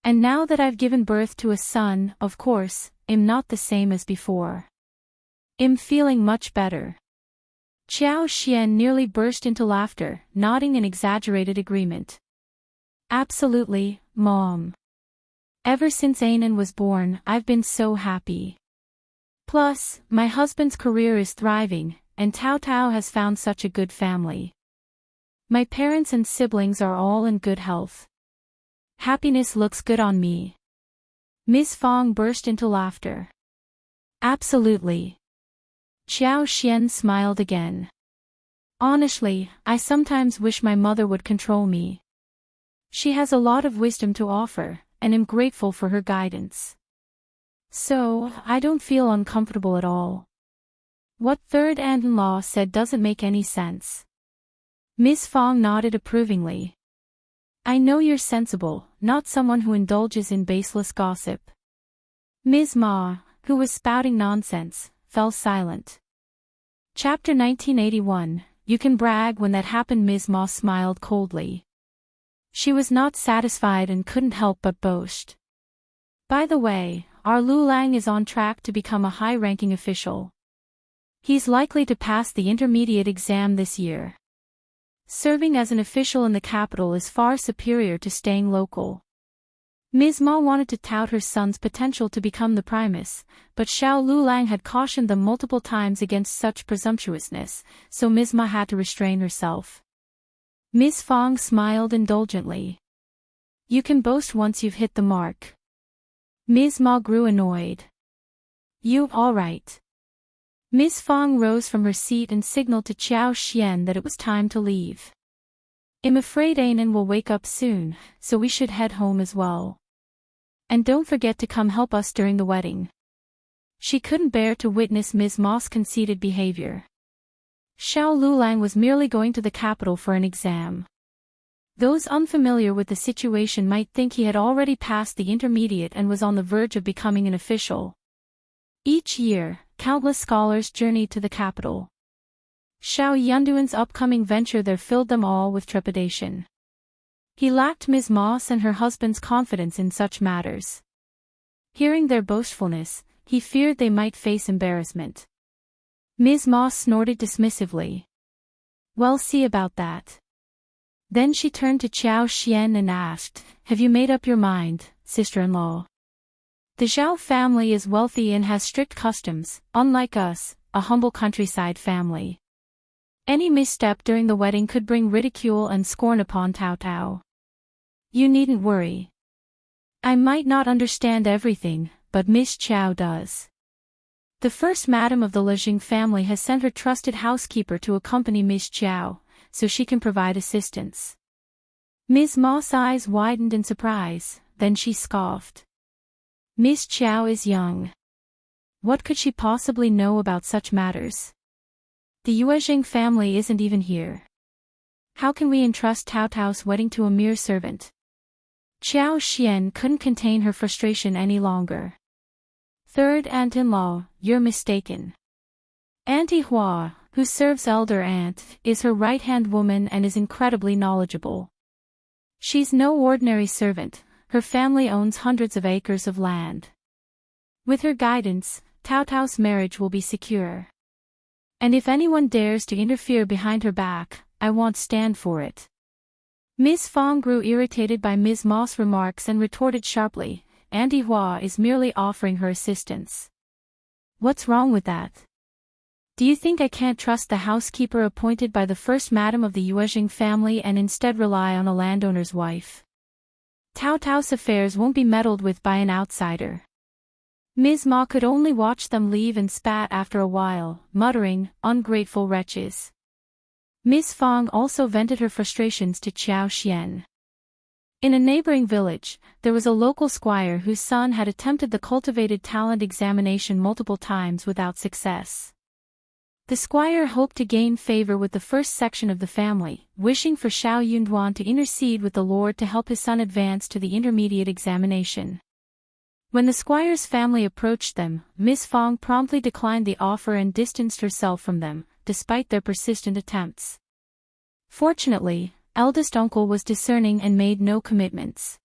And now that I've given birth to a son, of course, I'm not the same as before. I'm feeling much better." Qiao Xian nearly burst into laughter, nodding in exaggerated agreement. "Absolutely, Mom. Ever since Anan was born, I've been so happy. Plus, my husband's career is thriving, and Tao Tao has found such a good family. My parents and siblings are all in good health. Happiness looks good on me." Ms. Fang burst into laughter. "Absolutely." Qiao Xian smiled again. "Honestly, I sometimes wish my mother would control me. She has a lot of wisdom to offer, and am grateful for her guidance. So, I don't feel uncomfortable at all. What third aunt-in-law said doesn't make any sense." Ms. Fang nodded approvingly. "I know you're sensible, not someone who indulges in baseless gossip." Ms. Ma, who was spouting nonsense, fell silent. Chapter 1981, You Can Brag When That Happened. Ms. Ma smiled coldly. She was not satisfied and couldn't help but boast. "By the way, our Lu Lang is on track to become a high-ranking official. He's likely to pass the intermediate exam this year. Serving as an official in the capital is far superior to staying local." Ms. Ma wanted to tout her son's potential to become the primus, but Xiao Lulang had cautioned them multiple times against such presumptuousness, so Ms. Ma had to restrain herself. Ms. Fang smiled indulgently. "You can boast once you've hit the mark." Ms. Ma grew annoyed. "You, all right." Ms. Fang rose from her seat and signaled to Qiao Xian that it was time to leave. "I'm afraid Anan will wake up soon, so we should head home as well. And don't forget to come help us during the wedding." She couldn't bear to witness Ms. Ma's conceited behavior. Xiao Lulang was merely going to the capital for an exam. Those unfamiliar with the situation might think he had already passed the intermediate and was on the verge of becoming an official. Each year, countless scholars journeyed to the capital. Xiao Yunduan's upcoming venture there filled them all with trepidation. He lacked Ms. Moss and her husband's confidence in such matters. Hearing their boastfulness, he feared they might face embarrassment. Ms. Moss snorted dismissively. "Well, see about that." Then she turned to Qiao Xian and asked, "Have you made up your mind, sister-in-law? The Zhao family is wealthy and has strict customs, unlike us, a humble countryside family. Any misstep during the wedding could bring ridicule and scorn upon Tao Tao. You needn't worry. I might not understand everything, but Miss Qiao does. The first madam of the Lejing family has sent her trusted housekeeper to accompany Miss Qiao, so she can provide assistance." Ms. Moss' eyes widened in surprise, then she scoffed. Miss Qiao is young. What could she possibly know about such matters? The Yuezhing family isn't even here. How can we entrust Tao Tao's wedding to a mere servant? Qiao Xian couldn't contain her frustration any longer. "Third aunt-in-law, you're mistaken. Auntie Hua, who serves elder aunt, is her right-hand woman and is incredibly knowledgeable. She's no ordinary servant, her family owns hundreds of acres of land. With her guidance, Tao Tao's marriage will be secure. And if anyone dares to interfere behind her back, I won't stand for it." Ms. Fong grew irritated by Ms. Moss' remarks and retorted sharply, "Auntie Hua is merely offering her assistance. What's wrong with that? Do you think I can't trust the housekeeper appointed by the first madam of the Yuezhing family and instead rely on a landowner's wife? Tao Tao's affairs won't be meddled with by an outsider." Ms. Ma could only watch them leave and spat after a while, muttering, "Ungrateful wretches." Ms. Fong also vented her frustrations to Qiao Xian. In a neighboring village, there was a local squire whose son had attempted the cultivated talent examination multiple times without success. The squire hoped to gain favor with the first section of the family, wishing for Xiao Yunduan to intercede with the Lord to help his son advance to the intermediate examination. When the squire's family approached them, Miss Fong promptly declined the offer and distanced herself from them, despite their persistent attempts. Fortunately, eldest uncle was discerning and made no commitments.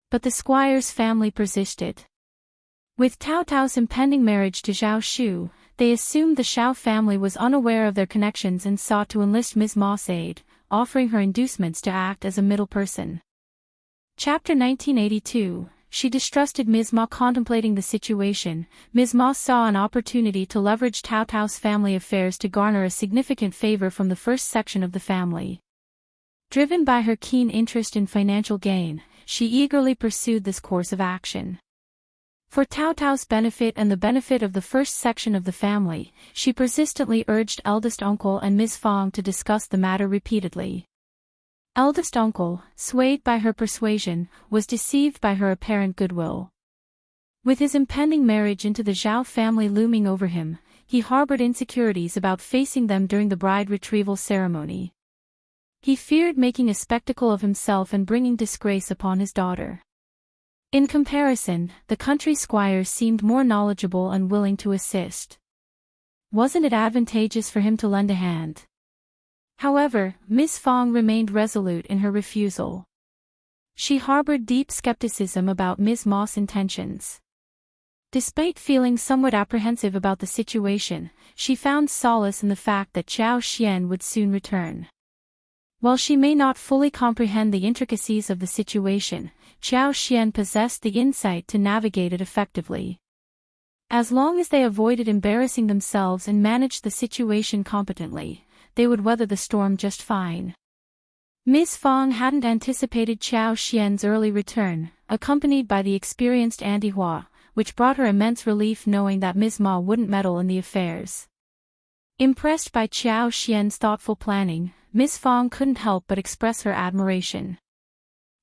But the squire's family persisted. With Tao Tao's impending marriage to Zhao Shu, they assumed the Xiao family was unaware of their connections and sought to enlist Ms. Ma's aid, offering her inducements to act as a middle person. Chapter 1982. She distrusted Ms. Ma. Contemplating the situation, Ms. Ma saw an opportunity to leverage Tao Tao's family affairs to garner a significant favor from the first section of the family. Driven by her keen interest in financial gain, she eagerly pursued this course of action. For Tao Tao's benefit and the benefit of the first section of the family, she persistently urged eldest uncle and Ms. Fong to discuss the matter repeatedly. Eldest uncle, swayed by her persuasion, was deceived by her apparent goodwill. With his impending marriage into the Zhao family looming over him, he harbored insecurities about facing them during the bride retrieval ceremony. He feared making a spectacle of himself and bringing disgrace upon his daughter. In comparison, the country squire seemed more knowledgeable and willing to assist. Wasn't it advantageous for him to lend a hand? However, Miss Fong remained resolute in her refusal. She harbored deep skepticism about Ms. Ma's intentions. Despite feeling somewhat apprehensive about the situation, she found solace in the fact that Qiao Xian would soon return. While she may not fully comprehend the intricacies of the situation, Qiao Xian possessed the insight to navigate it effectively. As long as they avoided embarrassing themselves and managed the situation competently, they would weather the storm just fine. Miss Fong hadn't anticipated Qiao Xian's early return, accompanied by the experienced Auntie Hua, which brought her immense relief knowing that Ms. Ma wouldn't meddle in the affairs. Impressed by Qiao Xian's thoughtful planning, Miss Fong couldn't help but express her admiration.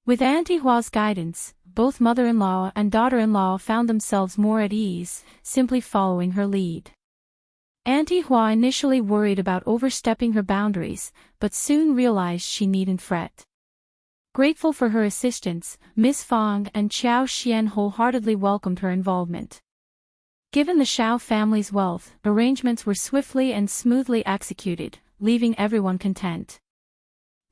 With Auntie Hua's guidance, both mother-in-law and daughter-in-law found themselves more at ease, simply following her lead. Auntie Hua initially worried about overstepping her boundaries, but soon realized she needn't fret. Grateful for her assistance, Miss Fang and Qiao Xian wholeheartedly welcomed her involvement. Given the Xiao family's wealth, arrangements were swiftly and smoothly executed, leaving everyone content.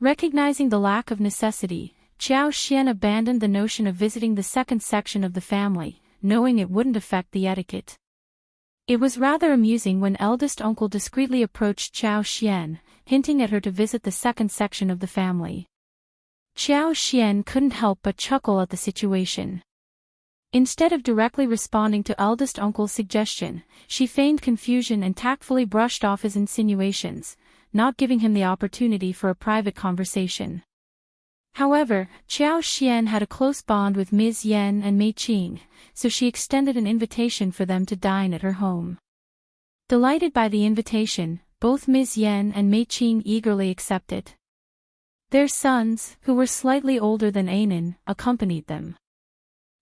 Recognizing the lack of necessity, Qiao Xian abandoned the notion of visiting the second section of the family, knowing it wouldn't affect the etiquette. It was rather amusing when eldest uncle discreetly approached Qiao Xian, hinting at her to visit the second section of the family. Qiao Xian couldn't help but chuckle at the situation. Instead of directly responding to eldest uncle's suggestion, she feigned confusion and tactfully brushed off his insinuations, not giving him the opportunity for a private conversation. However, Qiao Xian had a close bond with Ms. Yan and Mei Qing, so she extended an invitation for them to dine at her home. Delighted by the invitation, both Ms. Yan and Mei Qing eagerly accepted. Their sons, who were slightly older than Anan, accompanied them.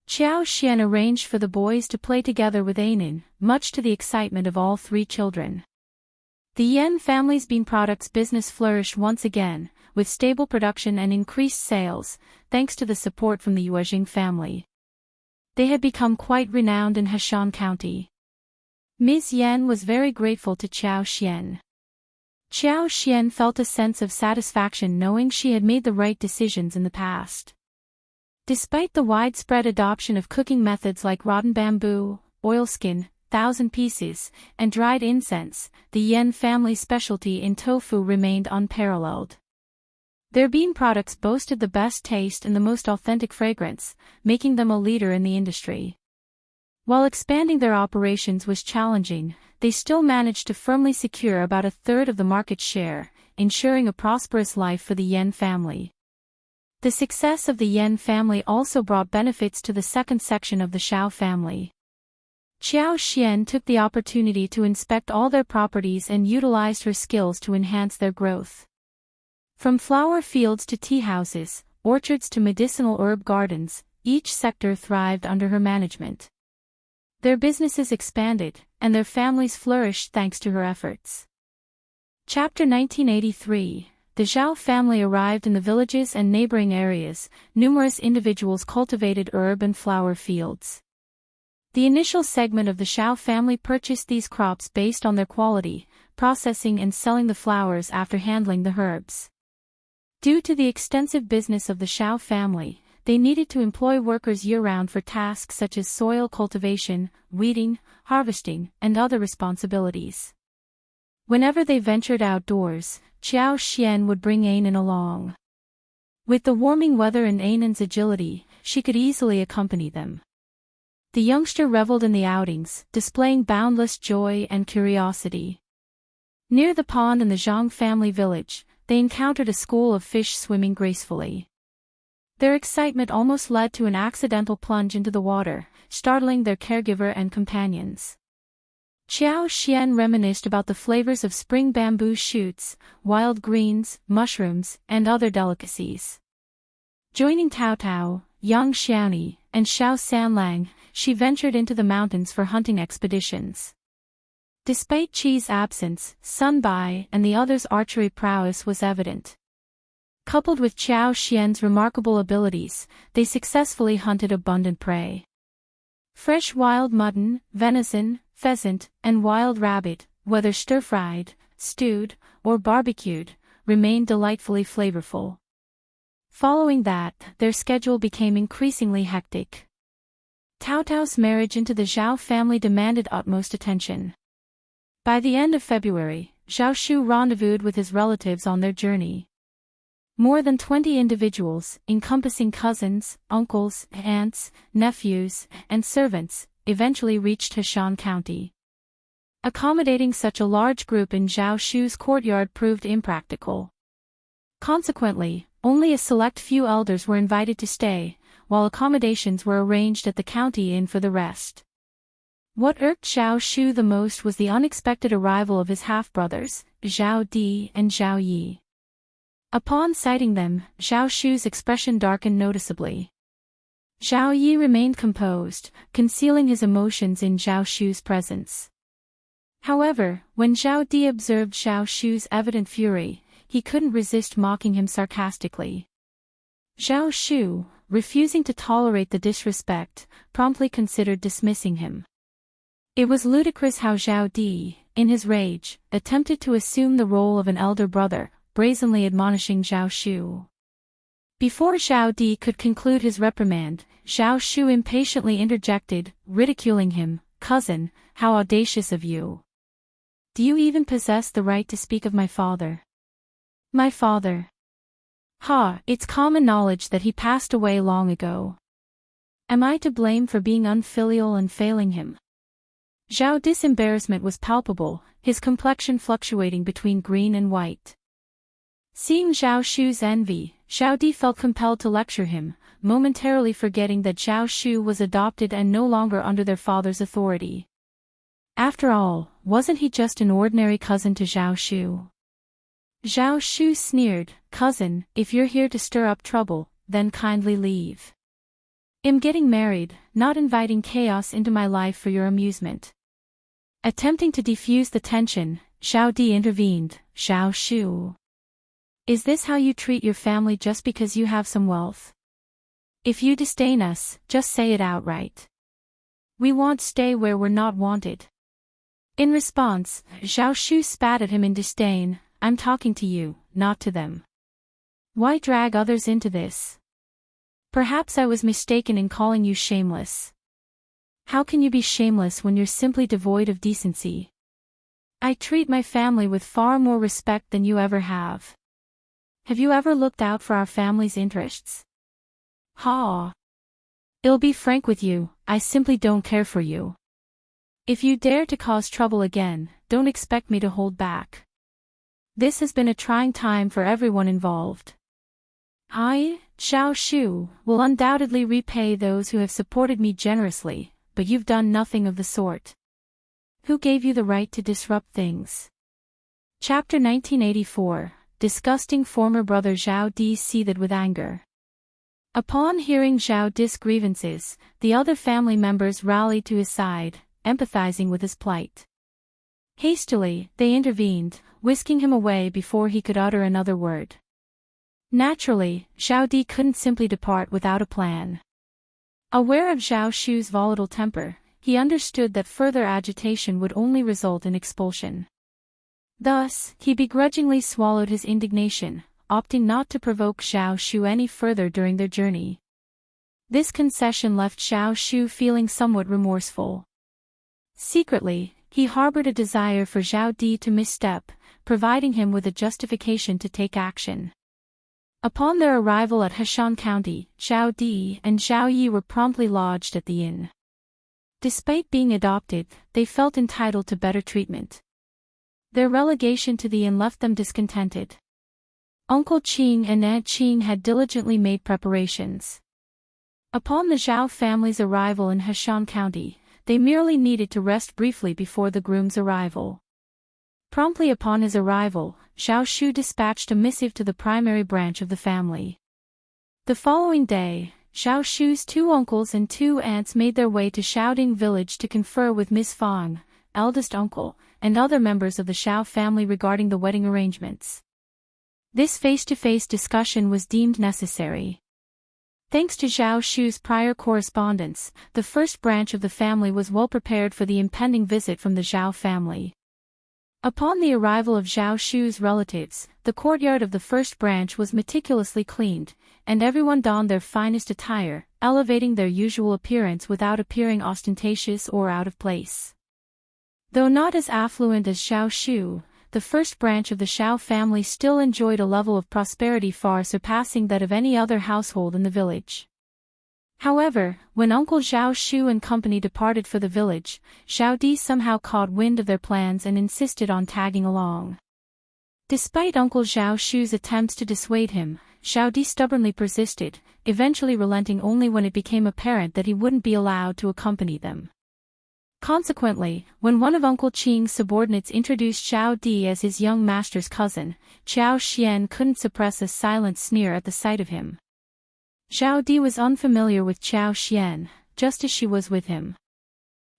Qiao Xian arranged for the boys to play together with Anan, much to the excitement of all three children. The Yan family's bean products business flourished once again, with stable production and increased sales, thanks to the support from the Yuejing family. They had become quite renowned in Heshan County. Ms. Yan was very grateful to Qiao Xian. Qiao Xian felt a sense of satisfaction knowing she had made the right decisions in the past. Despite the widespread adoption of cooking methods like rotten bamboo, oilskin, 1,000 pieces, and dried incense, the Yan family's specialty in tofu remained unparalleled. Their bean products boasted the best taste and the most authentic fragrance, making them a leader in the industry. While expanding their operations was challenging, they still managed to firmly secure about a third of the market share, ensuring a prosperous life for the Yan family. The success of the Yan family also brought benefits to the second section of the Xiao family. Qiao Xian took the opportunity to inspect all their properties and utilized her skills to enhance their growth. From flower fields to tea houses, orchards to medicinal herb gardens, each sector thrived under her management. Their businesses expanded, and their families flourished thanks to her efforts. Chapter 1983. The Zhao family arrived in the villages and neighboring areas. Numerous individuals cultivated herb and flower fields. The initial segment of the Xiao family purchased these crops based on their quality, processing and selling the flowers after handling the herbs. Due to the extensive business of the Xiao family, they needed to employ workers year-round for tasks such as soil cultivation, weeding, harvesting, and other responsibilities. Whenever they ventured outdoors, Qiao Xian would bring Anan along. With the warming weather and Anan's agility, she could easily accompany them. The youngster reveled in the outings, displaying boundless joy and curiosity. Near the pond in the Zhang family village, they encountered a school of fish swimming gracefully. Their excitement almost led to an accidental plunge into the water, startling their caregiver and companions. Qiao Xian reminisced about the flavors of spring bamboo shoots, wild greens, mushrooms, and other delicacies. Joining Tao Tao, Yang Xiaoni, and Xiao Sanlang, she ventured into the mountains for hunting expeditions. Despite Qi's absence, Sun Bai and the others' archery prowess was evident. Coupled with Qiao Xian's remarkable abilities, they successfully hunted abundant prey. Fresh wild mutton, venison, pheasant, and wild rabbit, whether stir-fried, stewed, or barbecued, remained delightfully flavorful. Following that, their schedule became increasingly hectic. Tao Tao's marriage into the Zhao family demanded utmost attention. By the end of February, Zhao Shu rendezvoused with his relatives on their journey. More than 20 individuals, encompassing cousins, uncles, aunts, nephews, and servants, eventually reached Heshan County. Accommodating such a large group in Zhao Shu's courtyard proved impractical. Consequently, only a select few elders were invited to stay, while accommodations were arranged at the county inn for the rest. What irked Zhao Shu the most was the unexpected arrival of his half-brothers, Zhao Di and Zhao Yi. Upon sighting them, Zhao Shu's expression darkened noticeably. Zhao Yi remained composed, concealing his emotions in Zhao Shu's presence. However, when Zhao Di observed Zhao Shu's evident fury, he couldn't resist mocking him sarcastically. Zhao Shu, refusing to tolerate the disrespect, promptly considered dismissing him. It was ludicrous how Zhao Di, in his rage, attempted to assume the role of an elder brother, brazenly admonishing Zhao Shu. Before Zhao Di could conclude his reprimand, Zhao Shu impatiently interjected, ridiculing him, "Cousin, how audacious of you! Do you even possess the right to speak of my father?" "My father? Ha, it's common knowledge that he passed away long ago. Am I to blame for being unfilial and failing him?" Zhao Di's embarrassment was palpable, his complexion fluctuating between green and white. Seeing Zhao Shu's envy, Zhao Di felt compelled to lecture him, momentarily forgetting that Zhao Shu was adopted and no longer under their father's authority. After all, wasn't he just an ordinary cousin to Zhao Shu? Zhao Shu sneered, "Cousin, if you're here to stir up trouble, then kindly leave. I'm getting married, not inviting chaos into my life for your amusement." Attempting to defuse the tension, Zhao Di intervened, "Zhao Shu. Is this how you treat your family just because you have some wealth? If you disdain us, just say it outright. We won't stay where we're not wanted." In response, Zhao Shu spat at him in disdain, "I'm talking to you, not to them. Why drag others into this? Perhaps I was mistaken in calling you shameless. How can you be shameless when you're simply devoid of decency? I treat my family with far more respect than you ever have. Have you ever looked out for our family's interests? Ha! I'll be frank with you, I simply don't care for you. If you dare to cause trouble again, don't expect me to hold back. This has been a trying time for everyone involved. I, Zhao Shu, will undoubtedly repay those who have supported me generously, but you've done nothing of the sort. Who gave you the right to disrupt things?" Chapter 1984, Disgusting former brother Zhao Di seethed with anger. Upon hearing Zhao Di's grievances, the other family members rallied to his side, empathizing with his plight. Hastily, they intervened, whisking him away before he could utter another word. Naturally, Zhao Di couldn't simply depart without a plan. Aware of Zhao Shu's volatile temper, he understood that further agitation would only result in expulsion. Thus, he begrudgingly swallowed his indignation, opting not to provoke Zhao Shu any further during their journey. This concession left Zhao Shu feeling somewhat remorseful. Secretly, he harbored a desire for Zhao Di to misstep, providing him with a justification to take action. Upon their arrival at Heshan County, Zhao Di and Zhao Yi were promptly lodged at the inn. Despite being adopted, they felt entitled to better treatment. Their relegation to the inn left them discontented. Uncle Qing and Aunt Qing had diligently made preparations. Upon the Zhao family's arrival in Heshan County, they merely needed to rest briefly before the groom's arrival. Promptly upon his arrival, Zhao Shu dispatched a missive to the primary branch of the family. The following day, Zhao Shu's 2 uncles and 2 aunts made their way to Xiaoding village to confer with Miss Fang, eldest uncle, and other members of the Zhao family regarding the wedding arrangements. This face-to-face discussion was deemed necessary. Thanks to Zhao Shu's prior correspondence, the first branch of the family was well prepared for the impending visit from the Zhao family. Upon the arrival of Zhao Shu's relatives, the courtyard of the first branch was meticulously cleaned, and everyone donned their finest attire, elevating their usual appearance without appearing ostentatious or out of place. Though not as affluent as Zhao Shu, the first branch of the Zhao family still enjoyed a level of prosperity far surpassing that of any other household in the village. However, when Uncle Zhao Shu and company departed for the village, Zhao Di somehow caught wind of their plans and insisted on tagging along. Despite Uncle Zhao Shu's attempts to dissuade him, Zhao Di stubbornly persisted, eventually relenting only when it became apparent that he wouldn't be allowed to accompany them. Consequently, when one of Uncle Qing's subordinates introduced Zhao Di as his young master's cousin, Zhao Xian couldn't suppress a silent sneer at the sight of him. Zhao Di was unfamiliar with Zhao Xian, just as she was with him.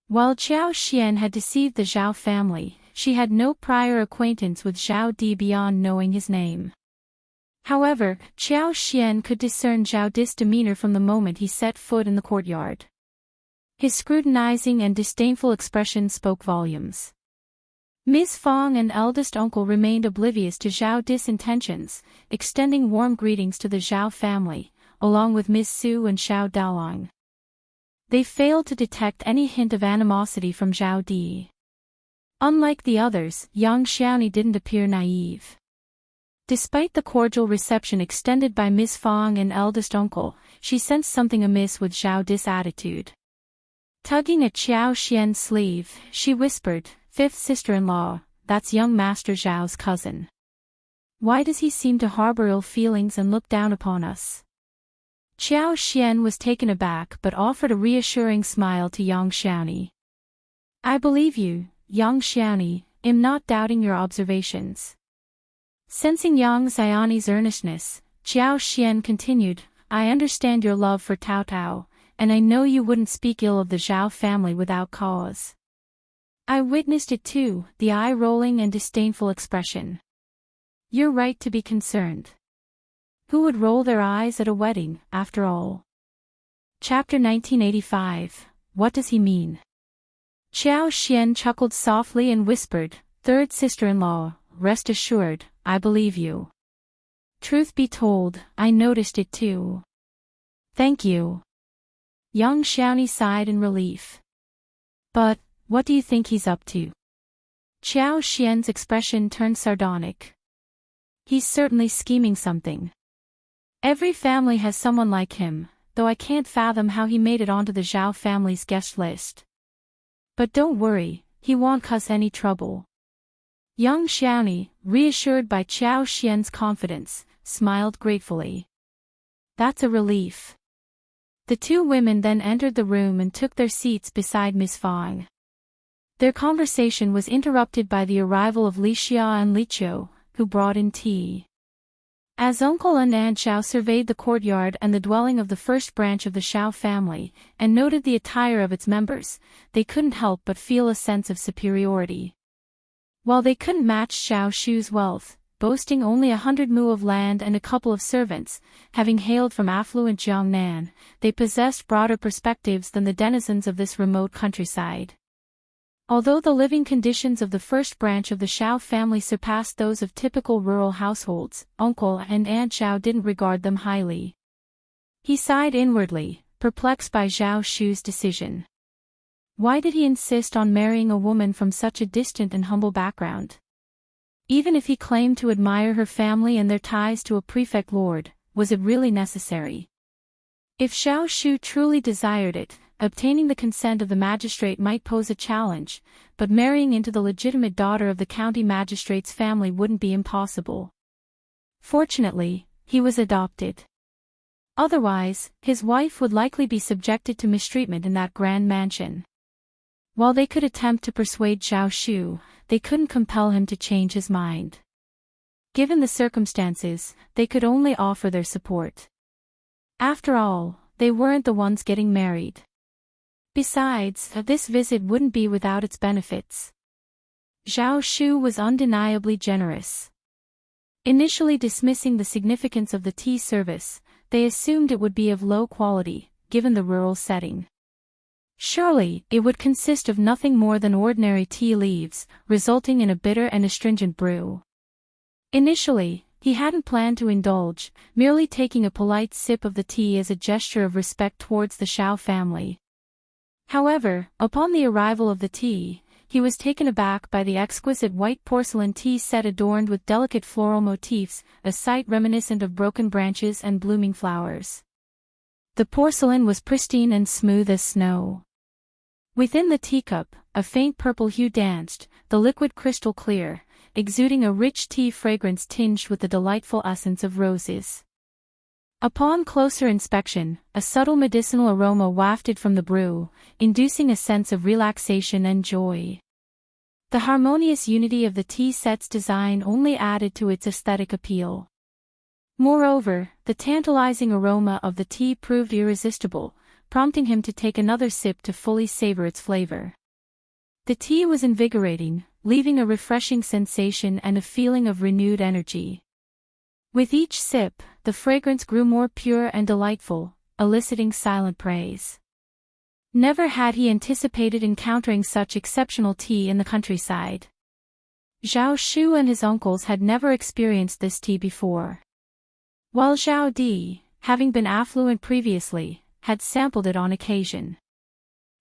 While Qiao Xian had deceived the Zhao family, she had no prior acquaintance with Zhao Di beyond knowing his name. However, Qiao Xian could discern Zhao Di's demeanor from the moment he set foot in the courtyard. His scrutinizing and disdainful expression spoke volumes. Ms. Fong and eldest uncle remained oblivious to Zhao Di's intentions, extending warm greetings to the Zhao family, along with Ms. Su and Xiao Daolang. They failed to detect any hint of animosity from Zhao Di. Unlike the others, Yang Xiaoni didn't appear naive. Despite the cordial reception extended by Ms. Fong and eldest uncle, she sensed something amiss with Zhao Di's attitude. Tugging at Qiao Xian's sleeve, she whispered, "Fifth sister-in-law, that's young Master Zhao's cousin. Why does he seem to harbor ill feelings and look down upon us?" Qiao Xian was taken aback but offered a reassuring smile to Yang Xiaoni. "I believe you, Yang Xiaoni, am not doubting your observations." Sensing Yang Xiaoni's earnestness, Qiao Xian continued, "I understand your love for Tao Tao, and I know you wouldn't speak ill of the Zhao family without cause." "I witnessed it too," the eye-rolling and disdainful expression. "You're right to be concerned. Who would roll their eyes at a wedding, after all?" Chapter 1985, What Does He Mean? Qiao Xian chuckled softly and whispered, "Third sister-in-law, rest assured, I believe you. Truth be told, I noticed it too." "Thank you." Yang Xiaoni sighed in relief. "But, what do you think he's up to?" Qiao Xian's expression turned sardonic. "He's certainly scheming something. Every family has someone like him, though I can't fathom how he made it onto the Zhao family's guest list. But don't worry, he won't cause any trouble." Yang Xiaoni, reassured by Qiao Xian's confidence, smiled gratefully. "That's a relief." The two women then entered the room and took their seats beside Ms. Fong. Their conversation was interrupted by the arrival of Li Xia and Li Qiu, who brought in tea. As Uncle and Aunt Xiao surveyed the courtyard and the dwelling of the first branch of the Xiao family, and noted the attire of its members, they couldn't help but feel a sense of superiority. While they couldn't match Xiao Shu's wealth, boasting only 100 mu of land and a couple of servants, having hailed from affluent Jiangnan, they possessed broader perspectives than the denizens of this remote countryside. Although the living conditions of the first branch of the Xiao family surpassed those of typical rural households, Uncle and Aunt Xiao didn't regard them highly. He sighed inwardly, perplexed by Xiao Shu's decision. Why did he insist on marrying a woman from such a distant and humble background? Even if he claimed to admire her family and their ties to a prefect lord, was it really necessary? If Xiao Shu truly desired it, obtaining the consent of the magistrate might pose a challenge, but marrying into the legitimate daughter of the county magistrate's family wouldn't be impossible. Fortunately, he was adopted. Otherwise, his wife would likely be subjected to mistreatment in that grand mansion. While they could attempt to persuade Xiao Shu, they couldn't compel him to change his mind. Given the circumstances, they could only offer their support. After all, they weren't the ones getting married. Besides, this visit wouldn't be without its benefits. Xiao Shu was undeniably generous. Initially dismissing the significance of the tea service, they assumed it would be of low quality, given the rural setting. Surely, it would consist of nothing more than ordinary tea leaves, resulting in a bitter and astringent brew. Initially, he hadn't planned to indulge, merely taking a polite sip of the tea as a gesture of respect towards the Xiao family. However, upon the arrival of the tea, he was taken aback by the exquisite white porcelain tea set adorned with delicate floral motifs, a sight reminiscent of broken branches and blooming flowers. The porcelain was pristine and smooth as snow. Within the teacup, a faint purple hue danced, the liquid crystal clear, exuding a rich tea fragrance tinged with the delightful essence of roses. Upon closer inspection, a subtle medicinal aroma wafted from the brew, inducing a sense of relaxation and joy. The harmonious unity of the tea set's design only added to its aesthetic appeal. Moreover, the tantalizing aroma of the tea proved irresistible, prompting him to take another sip to fully savor its flavor. The tea was invigorating, leaving a refreshing sensation and a feeling of renewed energy. With each sip, the fragrance grew more pure and delightful, eliciting silent praise. Never had he anticipated encountering such exceptional tea in the countryside. Zhao Shu and his uncles had never experienced this tea before. While Zhao Di, having been affluent previously, had sampled it on occasion.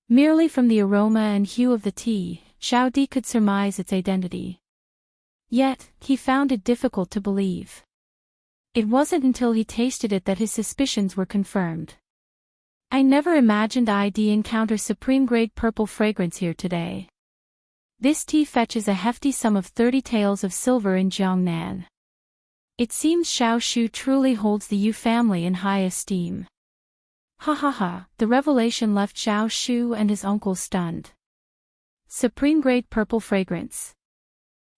Merely from the aroma and hue of the tea, Zhao Di could surmise its identity. Yet, he found it difficult to believe. It wasn't until he tasted it that his suspicions were confirmed. I never imagined I'd encounter supreme-grade purple fragrance here today. This tea fetches a hefty sum of 30 taels of silver in Jiangnan. It seems Xiao Shu truly holds the Yu family in high esteem. Ha ha ha, the revelation left Xiao Shu and his uncle stunned. Supreme-grade purple fragrance.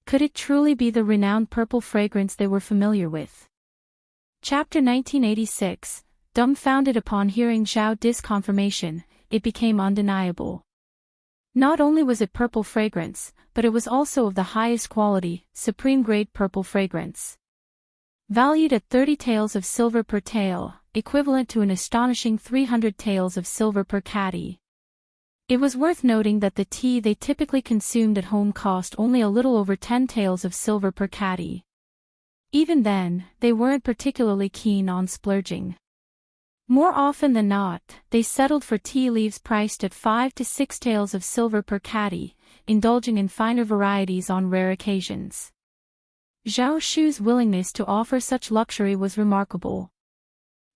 Could it truly be the renowned purple fragrance they were familiar with? Chapter 1986. Dumbfounded upon hearing Zhao Di's confirmation, it became undeniable. Not only was it purple fragrance, but it was also of the highest quality, supreme-grade purple fragrance. Valued at 30 taels of silver per tael, equivalent to an astonishing 300 taels of silver per catty. It was worth noting that the tea they typically consumed at home cost only a little over 10 taels of silver per catty. Even then, they weren't particularly keen on splurging. More often than not, they settled for tea leaves priced at 5 to 6 taels of silver per catty, indulging in finer varieties on rare occasions. Zhao Shu's willingness to offer such luxury was remarkable.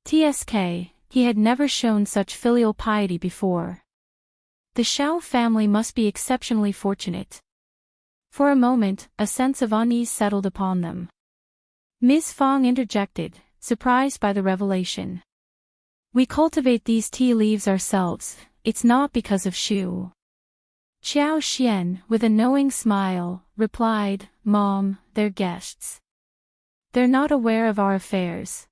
TSK, he had never shown such filial piety before. The Xiao family must be exceptionally fortunate. For a moment, a sense of unease settled upon them. Ms. Fong interjected, surprised by the revelation. We cultivate these tea leaves ourselves, it's not because of Shu. Qiao Xian, with a knowing smile, replied, Mom, they're guests. They're not aware of our affairs.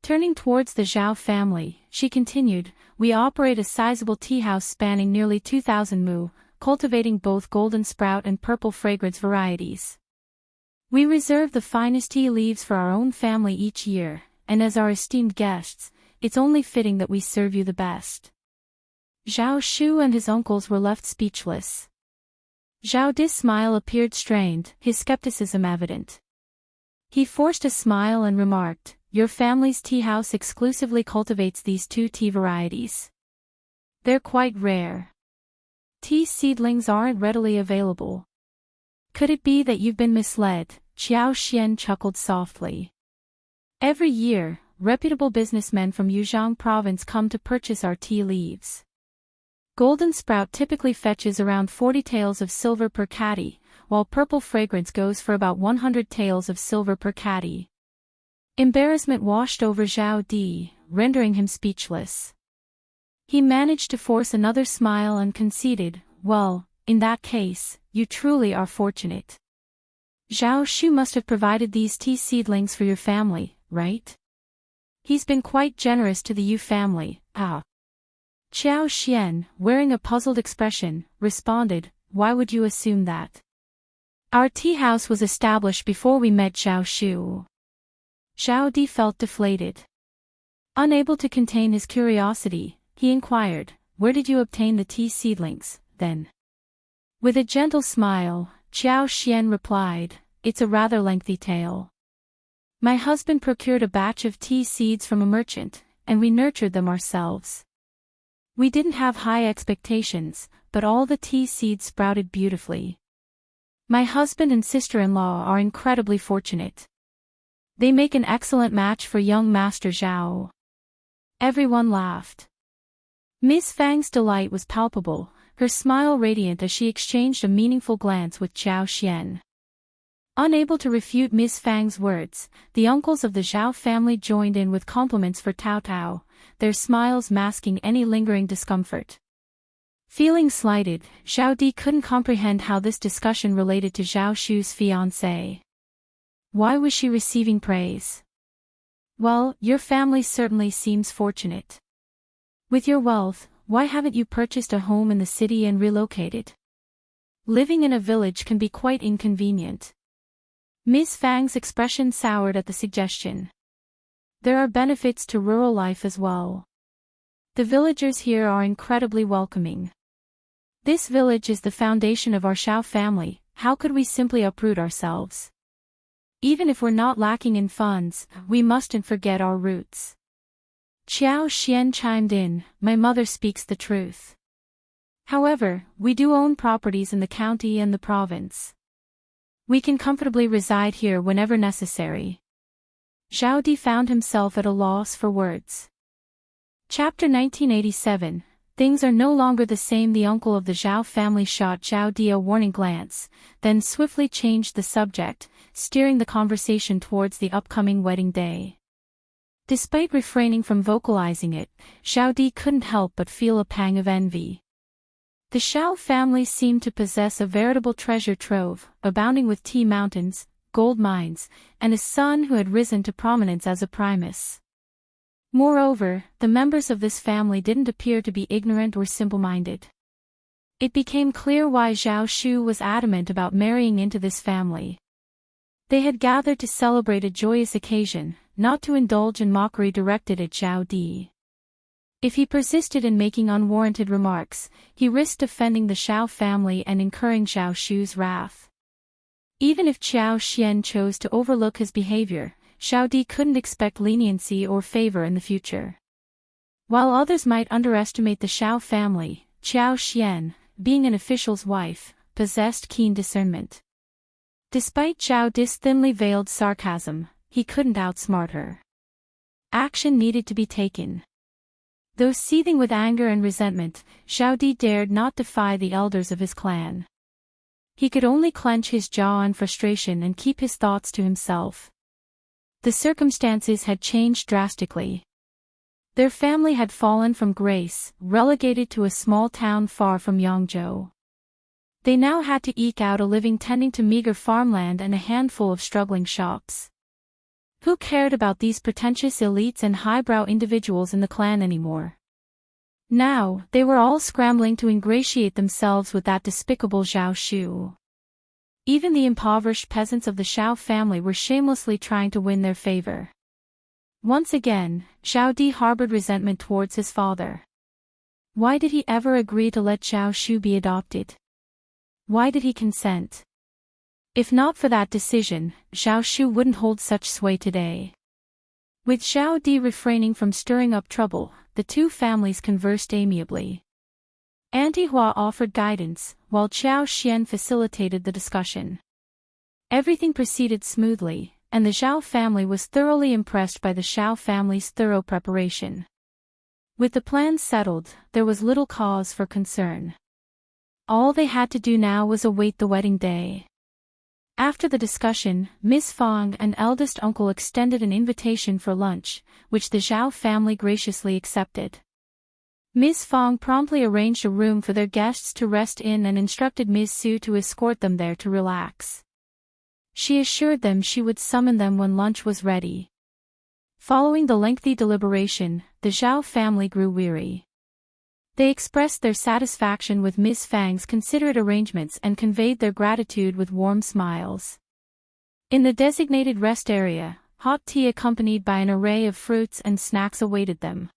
Turning towards the Zhao family, she continued, we operate a sizable tea house spanning nearly 2,000 mu, cultivating both golden sprout and purple fragrance varieties. We reserve the finest tea leaves for our own family each year, and as our esteemed guests, it's only fitting that we serve you the best. Zhao Shu and his uncles were left speechless. Zhao Di's smile appeared strained, his skepticism evident. He forced a smile and remarked, your family's tea house exclusively cultivates these two tea varieties. They're quite rare. Tea seedlings aren't readily available. Could it be that you've been misled? Qiao Xian chuckled softly. Every year, reputable businessmen from Yuzhang province come to purchase our tea leaves. Golden sprout typically fetches around 40 taels of silver per catty, while purple fragrance goes for about 100 taels of silver per catty. Embarrassment washed over Zhao Di, rendering him speechless. He managed to force another smile and conceded, well, in that case, you truly are fortunate. Zhao Shu must have provided these tea seedlings for your family, right? He's been quite generous to the Yu family, ah. Qiao Xian, wearing a puzzled expression, responded, why would you assume that? Our tea house was established before we met Zhao Shu. Zhao Di felt deflated. Unable to contain his curiosity, he inquired, where did you obtain the tea seedlings, then? With a gentle smile, Qiao Xian replied, it's a rather lengthy tale. My husband procured a batch of tea seeds from a merchant, and we nurtured them ourselves. We didn't have high expectations, but all the tea seeds sprouted beautifully. My husband and sister-in-law are incredibly fortunate. They make an excellent match for young Master Zhao. Everyone laughed. Miss Fang's delight was palpable, her smile radiant as she exchanged a meaningful glance with Qiao Xian. Unable to refute Miss Fang's words, the uncles of the Zhao family joined in with compliments for Tao Tao, their smiles masking any lingering discomfort. Feeling slighted, Zhao Di couldn't comprehend how this discussion related to Zhao Shu's fiancée. Why was she receiving praise? Well, your family certainly seems fortunate. With your wealth, why haven't you purchased a home in the city and relocated? Living in a village can be quite inconvenient. Ms. Fang's expression soured at the suggestion. There are benefits to rural life as well. The villagers here are incredibly welcoming. This village is the foundation of our Xiao family. How could we simply uproot ourselves? Even if we're not lacking in funds, we mustn't forget our roots. Qiao Xian chimed in, my mother speaks the truth. However, we do own properties in the county and the province. We can comfortably reside here whenever necessary. Zhao Di found himself at a loss for words. Chapter 1987. Things are no longer the same. The uncle of the Zhao family shot Zhao Di a warning glance, then swiftly changed the subject, steering the conversation towards the upcoming wedding day. Despite refraining from vocalizing it, Zhao Di couldn't help but feel a pang of envy. The Zhao family seemed to possess a veritable treasure trove, abounding with tea mountains, gold mines, and a son who had risen to prominence as a primus. Moreover, the members of this family didn't appear to be ignorant or simple-minded. It became clear why Zhao Shu was adamant about marrying into this family. They had gathered to celebrate a joyous occasion, not to indulge in mockery directed at Zhao Di. If he persisted in making unwarranted remarks, he risked offending the Xiao family and incurring Zhao Shu's wrath. Even if Qiao Xian chose to overlook his behavior, Zhao Di couldn't expect leniency or favor in the future. While others might underestimate the Xiao family, Qiao Xian, being an official's wife, possessed keen discernment. Despite Zhao Di's thinly veiled sarcasm, he couldn't outsmart her. Action needed to be taken. Though seething with anger and resentment, Zhao Di dared not defy the elders of his clan. He could only clench his jaw in frustration and keep his thoughts to himself. The circumstances had changed drastically. Their family had fallen from grace, relegated to a small town far from Yangzhou. They now had to eke out a living tending to meager farmland and a handful of struggling shops. Who cared about these pretentious elites and highbrow individuals in the clan anymore? Now, they were all scrambling to ingratiate themselves with that despicable Zhao Shu. Even the impoverished peasants of the Xiao family were shamelessly trying to win their favor. Once again, Zhao Di harbored resentment towards his father. Why did he ever agree to let Zhao Shu be adopted? Why did he consent? If not for that decision, Zhao Shu wouldn't hold such sway today. With Zhao Di refraining from stirring up trouble, the two families conversed amiably. Auntie Hua offered guidance, while Qiao Xian facilitated the discussion. Everything proceeded smoothly, and the Zhao family was thoroughly impressed by the Xiao family's thorough preparation. With the plans settled, there was little cause for concern. All they had to do now was await the wedding day. After the discussion, Miss Fang and eldest uncle extended an invitation for lunch, which the Zhao family graciously accepted. Ms. Fang promptly arranged a room for their guests to rest in and instructed Ms. Su to escort them there to relax. She assured them she would summon them when lunch was ready. Following the lengthy deliberation, the Zhao family grew weary. They expressed their satisfaction with Ms. Fang's considerate arrangements and conveyed their gratitude with warm smiles. In the designated rest area, hot tea accompanied by an array of fruits and snacks awaited them.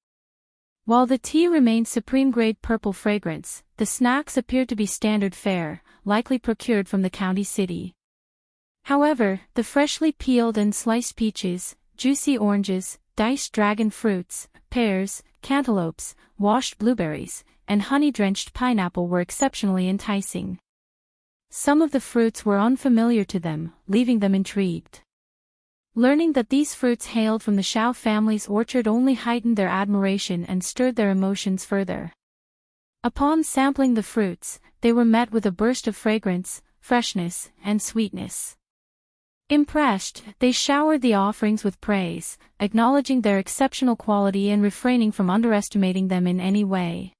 While the tea remained supreme-grade purple fragrance, the snacks appeared to be standard fare, likely procured from the county city. However, the freshly peeled and sliced peaches, juicy oranges, diced dragon fruits, pears, cantaloupes, washed blueberries, and honey-drenched pineapple were exceptionally enticing. Some of the fruits were unfamiliar to them, leaving them intrigued. Learning that these fruits hailed from the Xiao family's orchard only heightened their admiration and stirred their emotions further. Upon sampling the fruits, they were met with a burst of fragrance, freshness, and sweetness. Impressed, they showered the offerings with praise, acknowledging their exceptional quality and refraining from underestimating them in any way.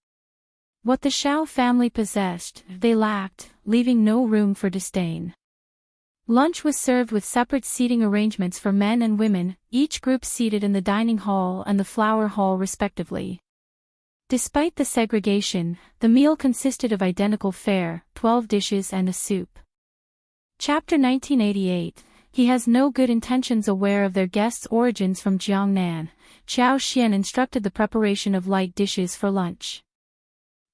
What the Xiao family possessed, they lacked, leaving no room for disdain. Lunch was served with separate seating arrangements for men and women, each group seated in the dining hall and the flower hall respectively. Despite the segregation, the meal consisted of identical fare, 12 dishes and a soup. Chapter 1988. He has no good intentions. Aware of their guests' origins from Jiangnan, Qiao Xian instructed the preparation of light dishes for lunch.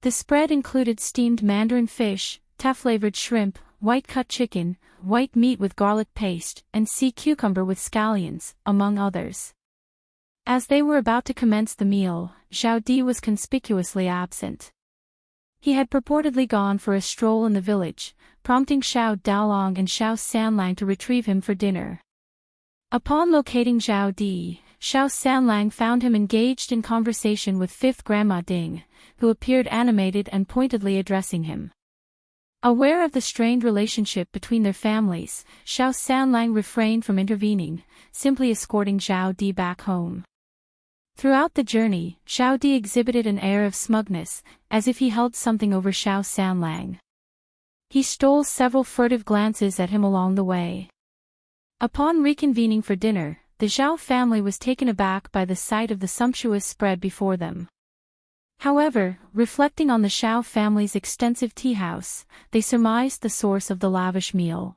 The spread included steamed mandarin fish, tough-flavored shrimp, white-cut chicken, white meat with garlic paste, and sea cucumber with scallions, among others. As they were about to commence the meal, Zhao Di was conspicuously absent. He had purportedly gone for a stroll in the village, prompting Xiao Daolong and Xiao Sanlang to retrieve him for dinner. Upon locating Zhao Di, Xiao Sanlang found him engaged in conversation with fifth Grandma Ding, who appeared animated and pointedly addressing him. Aware of the strained relationship between their families, Xiao Sanlang refrained from intervening, simply escorting Zhao Di back home. Throughout the journey, Zhao Di exhibited an air of smugness, as if he held something over Xiao Sanlang. He stole several furtive glances at him along the way. Upon reconvening for dinner, the Zhao family was taken aback by the sight of the sumptuous spread before them. However, reflecting on the Xiao family's extensive tea house, they surmised the source of the lavish meal.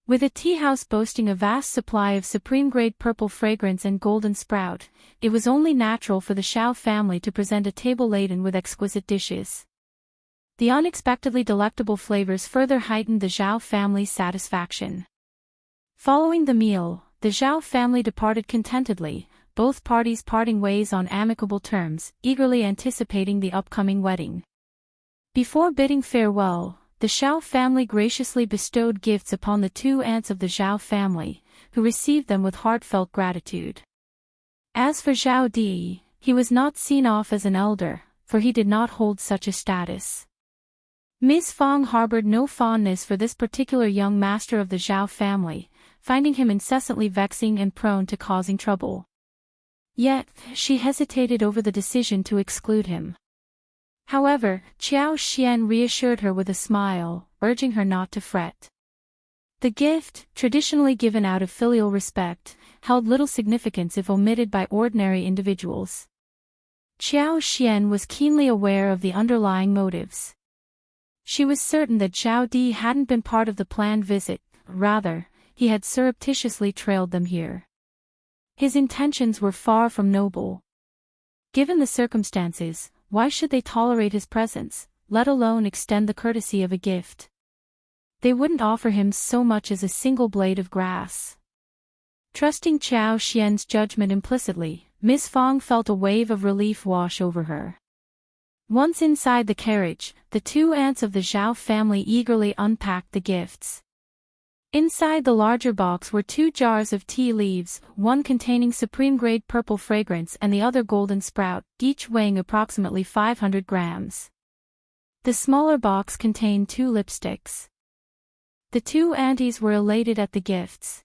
With a tea house boasting a vast supply of supreme-grade purple fragrance and golden sprout, it was only natural for the Xiao family to present a table laden with exquisite dishes. The unexpectedly delectable flavors further heightened the Zhao family's satisfaction. Following the meal, the Zhao family departed contentedly, both parties parting ways on amicable terms, eagerly anticipating the upcoming wedding. Before bidding farewell, the Xiao family graciously bestowed gifts upon the two aunts of the Zhao family, who received them with heartfelt gratitude. As for Zhao Di, he was not seen off as an elder, for he did not hold such a status. Ms. Fang harbored no fondness for this particular young master of the Zhao family, finding him incessantly vexing and prone to causing trouble. Yet, she hesitated over the decision to exclude him. However, Qiao Xian reassured her with a smile, urging her not to fret. The gift, traditionally given out of filial respect, held little significance if omitted by ordinary individuals. Qiao Xian was keenly aware of the underlying motives. She was certain that Zhao Di hadn't been part of the planned visit, rather, he had surreptitiously trailed them here. His intentions were far from noble. Given the circumstances, why should they tolerate his presence, let alone extend the courtesy of a gift? They wouldn't offer him so much as a single blade of grass. Trusting Qiao Xian's judgment implicitly, Ms. Fang felt a wave of relief wash over her. Once inside the carriage, the two aunts of the Zhao family eagerly unpacked the gifts. Inside the larger box were 2 jars of tea leaves, one containing supreme-grade purple fragrance and the other golden sprout, each weighing approximately 500 grams. The smaller box contained 2 lipsticks. The two aunties were elated at the gifts.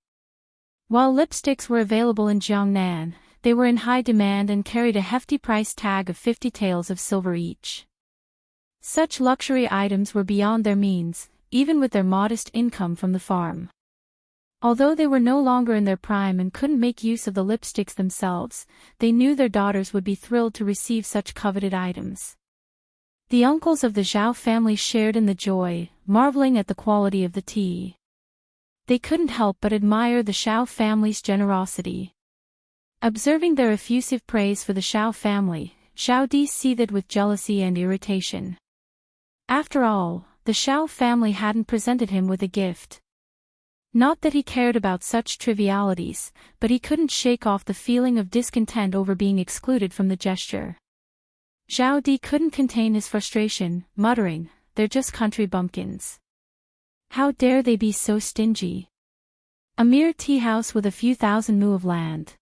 While lipsticks were available in Jiangnan, they were in high demand and carried a hefty price tag of 50 taels of silver each. Such luxury items were beyond their means, even with their modest income from the farm. Although they were no longer in their prime and couldn't make use of the lipsticks themselves, they knew their daughters would be thrilled to receive such coveted items. The uncles of the Zhao family shared in the joy, marveling at the quality of the tea. They couldn't help but admire the Xiao family's generosity. Observing their effusive praise for the Xiao family, Zhao Di seethed with jealousy and irritation. After all, the Xiao family hadn't presented him with a gift. Not that he cared about such trivialities, but he couldn't shake off the feeling of discontent over being excluded from the gesture. Zhao Di couldn't contain his frustration, muttering, "They're just country bumpkins. How dare they be so stingy? A mere tea house with a few thousand mu of land.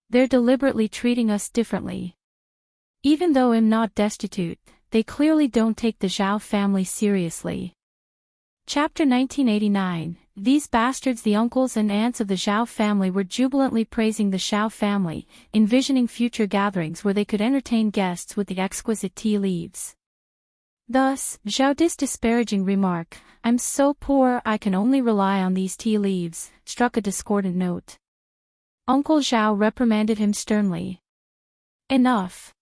They're deliberately treating us differently. Even though I'm not destitute, they clearly don't take the Zhao family seriously." Chapter 1989. These bastards. The uncles and aunts of the Zhao family were jubilantly praising the Xiao family, envisioning future gatherings where they could entertain guests with the exquisite tea leaves. Thus, Zhao Di's disparaging remark, "I'm so poor I can only rely on these tea leaves," struck a discordant note. Uncle Zhao reprimanded him sternly. "Enough.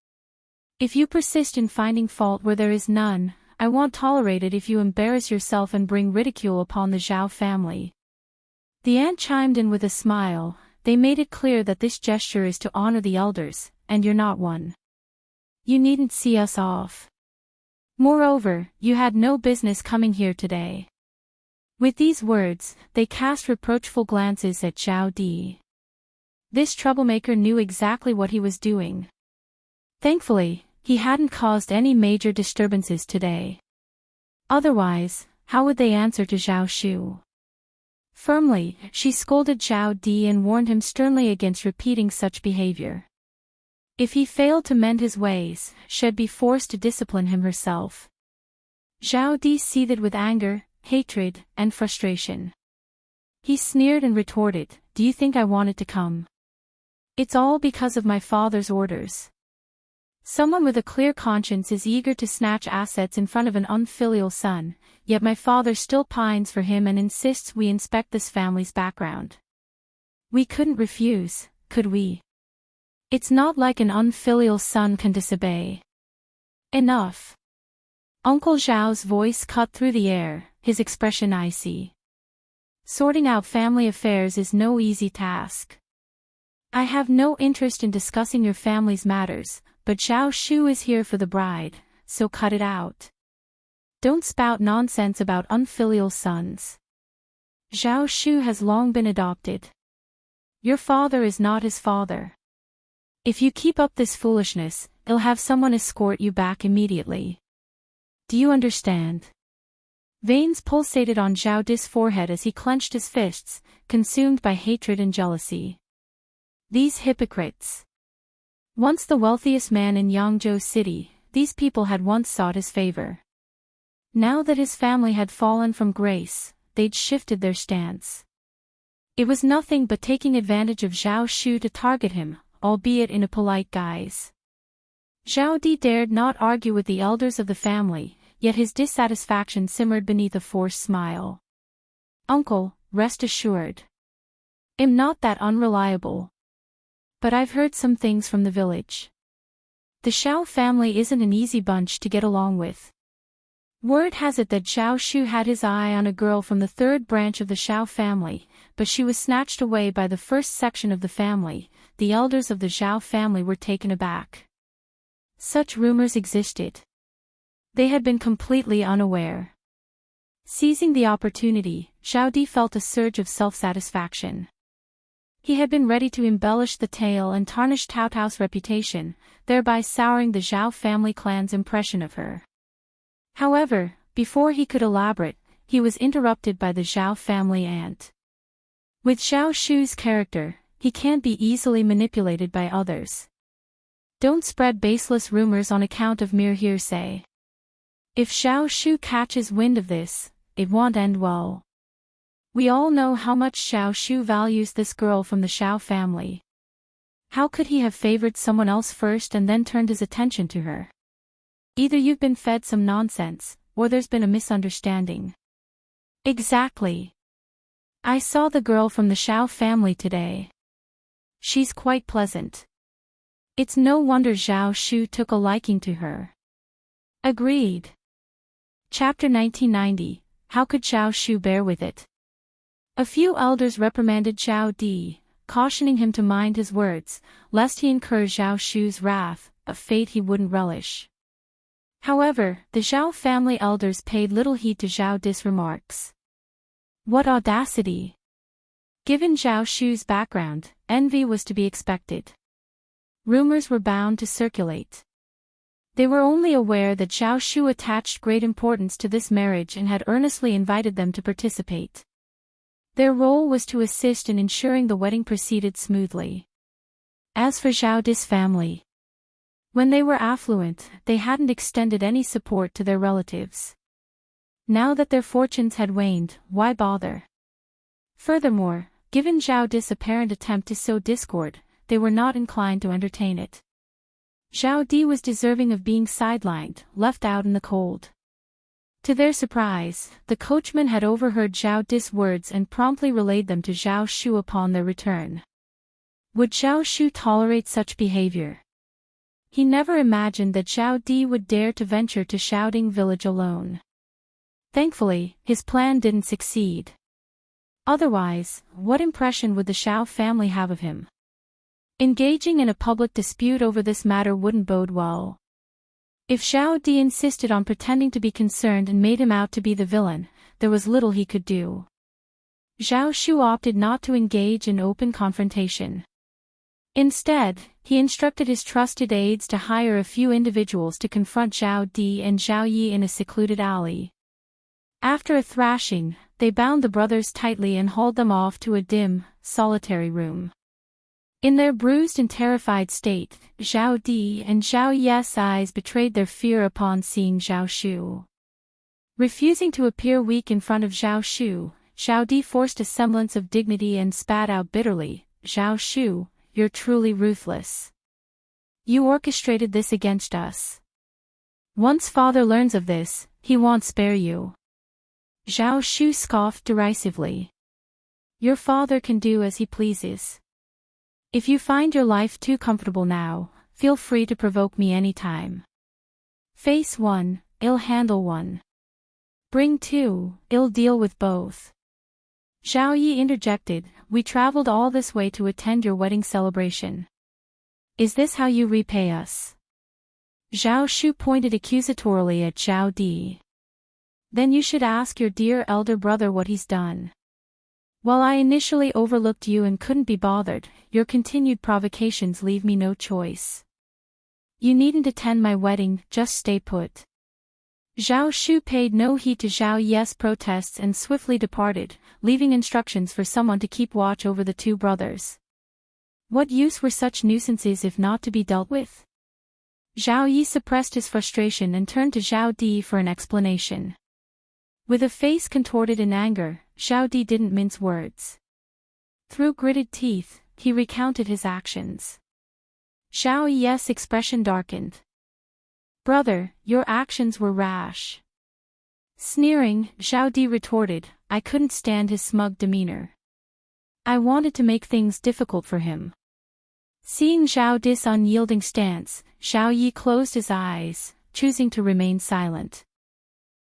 If you persist in finding fault where there is none, I won't tolerate it if you embarrass yourself and bring ridicule upon the Zhao family. The aunt chimed in with a smile. They made it clear that this gesture is to honor the elders, and you're not one. You needn't see us off. Moreover, you had no business coming here today. With these words, they cast reproachful glances at Zhao Di. This troublemaker knew exactly what he was doing. Thankfully, he hadn't caused any major disturbances today. Otherwise, how would they answer to Zhao Shu? Firmly, she scolded Zhao Di and warned him sternly against repeating such behavior. If he failed to mend his ways, she'd be forced to discipline him herself. Zhao Di seethed with anger, hatred, and frustration. He sneered and retorted, "Do you think I wanted to come? It's all because of my father's orders." Someone with a clear conscience is eager to snatch assets in front of an unfilial son, yet my father still pines for him and insists we inspect this family's background. We couldn't refuse, could we? It's not like an unfilial son can disobey. Enough. Uncle Zhao's voice cut through the air, his expression icy. Sorting out family affairs is no easy task. I have no interest in discussing your family's matters, but Zhao Shu is here for the bride, so cut it out. Don't spout nonsense about unfilial sons. Zhao Shu has long been adopted. Your father is not his father. If you keep up this foolishness, I'll have someone escort you back immediately. Do you understand? Veins pulsated on Zhao Di's forehead as he clenched his fists, consumed by hatred and jealousy. These hypocrites. Once the wealthiest man in Yangzhou City, these people had once sought his favor. Now that his family had fallen from grace, they'd shifted their stance. It was nothing but taking advantage of Zhao Shu to target him, albeit in a polite guise. Zhao Di dared not argue with the elders of the family, yet his dissatisfaction simmered beneath a forced smile. Uncle, rest assured. I'm not that unreliable. But I've heard some things from the village. The Xiao family isn't an easy bunch to get along with. Word has it that Zhao Shu had his eye on a girl from the third branch of the Xiao family, but she was snatched away by the first section of the family. The elders of the Zhao family were taken aback. Such rumors existed. They had been completely unaware. Seizing the opportunity, Zhao Di felt a surge of self-satisfaction. He had been ready to embellish the tale and tarnish Tao Tao's reputation, thereby souring the Zhao family clan's impression of her. However, before he could elaborate, he was interrupted by the Zhao family aunt. With Zhao Shu's character, he can't be easily manipulated by others. Don't spread baseless rumors on account of mere hearsay. If Zhao Shu catches wind of this, it won't end well. We all know how much Zhao Shu values this girl from the Xiao family. How could he have favored someone else first and then turned his attention to her? Either you've been fed some nonsense, or there's been a misunderstanding. Exactly. I saw the girl from the Xiao family today. She's quite pleasant. It's no wonder Zhao Shu took a liking to her. Agreed. Chapter 1990, How could Zhao Shu bear with it? A few elders reprimanded Zhao Di, cautioning him to mind his words, lest he incur Zhao Shu's wrath, a fate he wouldn't relish. However, the Zhao family elders paid little heed to Zhao Di's remarks. What audacity! Given Zhao Shu's background, envy was to be expected. Rumors were bound to circulate. They were only aware that Zhao Shu attached great importance to this marriage and had earnestly invited them to participate. Their role was to assist in ensuring the wedding proceeded smoothly. As for Zhao Di's family, when they were affluent, they hadn't extended any support to their relatives. Now that their fortunes had waned, why bother? Furthermore, given Zhao Di's apparent attempt to sow discord, they were not inclined to entertain it. Zhao Di was deserving of being sidelined, left out in the cold. To their surprise, the coachman had overheard Zhao Di's words and promptly relayed them to Zhao Shu upon their return. Would Zhao Shu tolerate such behavior? He never imagined that Zhao Di would dare to venture to Shouting Village alone. Thankfully, his plan didn't succeed. Otherwise, what impression would the Zhao family have of him? Engaging in a public dispute over this matter wouldn't bode well. If Zhao Di insisted on pretending to be concerned and made him out to be the villain, there was little he could do. Zhao Shu opted not to engage in open confrontation. Instead, he instructed his trusted aides to hire a few individuals to confront Zhao Di and Zhao Yi in a secluded alley. After a thrashing, they bound the brothers tightly and hauled them off to a dim, solitary room. In their bruised and terrified state, Zhao Di and Zhao Yi's eyes betrayed their fear upon seeing Zhao Shu. Refusing to appear weak in front of Zhao Shu, Zhao Di forced a semblance of dignity and spat out bitterly, "Zhao Shu, you're truly ruthless. You orchestrated this against us. Once father learns of this, he won't spare you." Zhao Shu scoffed derisively. "Your father can do as he pleases. If you find your life too comfortable now, feel free to provoke me anytime. Face one, I'll handle one. Bring two, I'll deal with both." Zhao Yi interjected, "We traveled all this way to attend your wedding celebration. Is this how you repay us?" Zhao Shu pointed accusatorily at Zhao Di. "Then you should ask your dear elder brother what he's done. While I initially overlooked you and couldn't be bothered, your continued provocations leave me no choice. You needn't attend my wedding, just stay put." Zhao Shu paid no heed to Zhao Yi's protests and swiftly departed, leaving instructions for someone to keep watch over the two brothers. What use were such nuisances if not to be dealt with? Zhao Yi suppressed his frustration and turned to Zhao Di for an explanation. With a face contorted in anger, Zhao Di didn't mince words. Through gritted teeth, he recounted his actions. Zhao Yi's expression darkened. "Brother, your actions were rash." Sneering, Zhao Di retorted, "I couldn't stand his smug demeanor. I wanted to make things difficult for him." Seeing Zhao Di's unyielding stance, Zhao Yi closed his eyes, choosing to remain silent.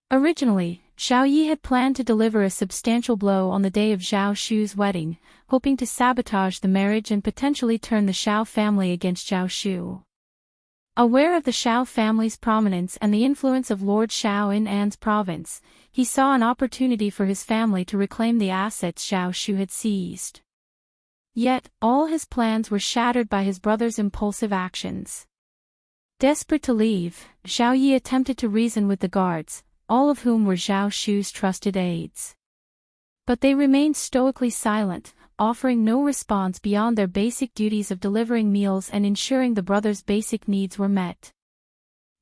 Originally, Zhao Yi had planned to deliver a substantial blow on the day of Zhao Shu's wedding, hoping to sabotage the marriage and potentially turn the Zhao family against Zhao Shu. Aware of the Zhao family's prominence and the influence of Lord Zhao in An's province, he saw an opportunity for his family to reclaim the assets Zhao Shu had seized. Yet, all his plans were shattered by his brother's impulsive actions. Desperate to leave, Zhao Yi attempted to reason with the guards, all of whom were Zhao Shu's trusted aides. But they remained stoically silent, offering no response beyond their basic duties of delivering meals and ensuring the brothers' basic needs were met.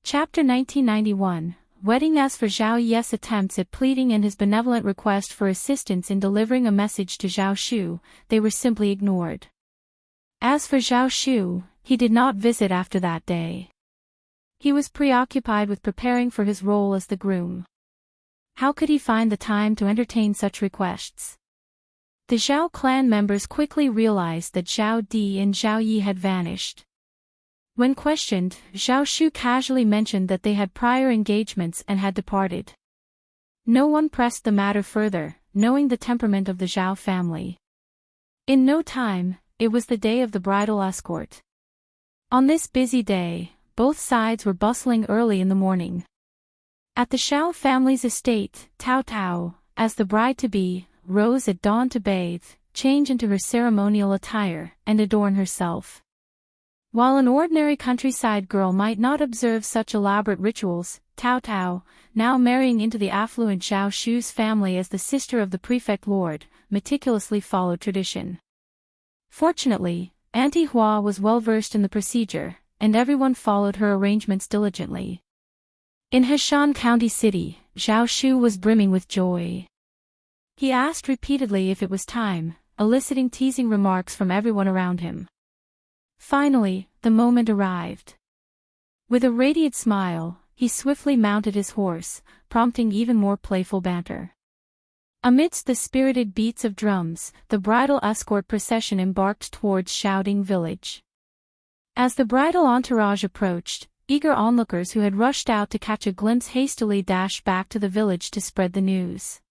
Chapter 1991, Wedding. As for Zhao Yi's attempts at pleading and his benevolent request for assistance in delivering a message to Zhao Shu, they were simply ignored. As for Zhao Shu, he did not visit after that day. He was preoccupied with preparing for his role as the groom. How could he find the time to entertain such requests? The Zhao clan members quickly realized that Zhao Di and Zhao Yi had vanished. When questioned, Zhao Shu casually mentioned that they had prior engagements and had departed. No one pressed the matter further, knowing the temperament of the Zhao family. In no time, it was the day of the bridal escort. On this busy day, both sides were bustling early in the morning. At the Zhao family's estate, Tao Tao, as the bride-to-be, rose at dawn to bathe, change into her ceremonial attire, and adorn herself. While an ordinary countryside girl might not observe such elaborate rituals, Tao Tao, now marrying into the affluent Zhao Shu's family as the sister of the prefect lord, meticulously followed tradition. Fortunately, Auntie Hua was well versed in the procedure, and everyone followed her arrangements diligently. In Heshan County City, Zhao Shu was brimming with joy. He asked repeatedly if it was time, eliciting teasing remarks from everyone around him. Finally, the moment arrived. With a radiant smile, he swiftly mounted his horse, prompting even more playful banter. Amidst the spirited beats of drums, the bridal escort procession embarked towards Shouting Village. As the bridal entourage approached, eager onlookers who had rushed out to catch a glimpse hastily dashed back to the village to spread the news.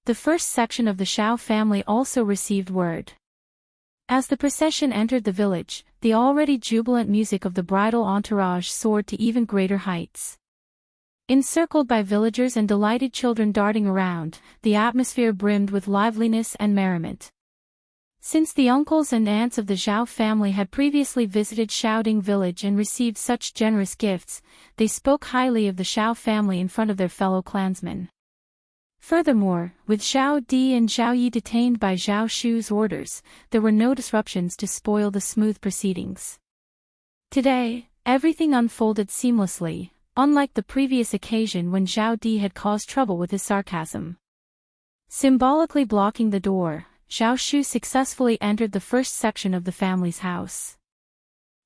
The first section of the Xiao family also received word. As the procession entered the village, the already jubilant music of the bridal entourage soared to even greater heights. Encircled by villagers and delighted children darting around, the atmosphere brimmed with liveliness and merriment. Since the uncles and aunts of the Zhao family had previously visited Xiaoding village and received such generous gifts, they spoke highly of the Xiao family in front of their fellow clansmen. Furthermore, with Zhao Di and Zhao Yi detained by Zhao Shu's orders, there were no disruptions to spoil the smooth proceedings. Today, everything unfolded seamlessly, unlike the previous occasion when Zhao Di had caused trouble with his sarcasm. Symbolically blocking the door, Zhao Shu successfully entered the first section of the family's house.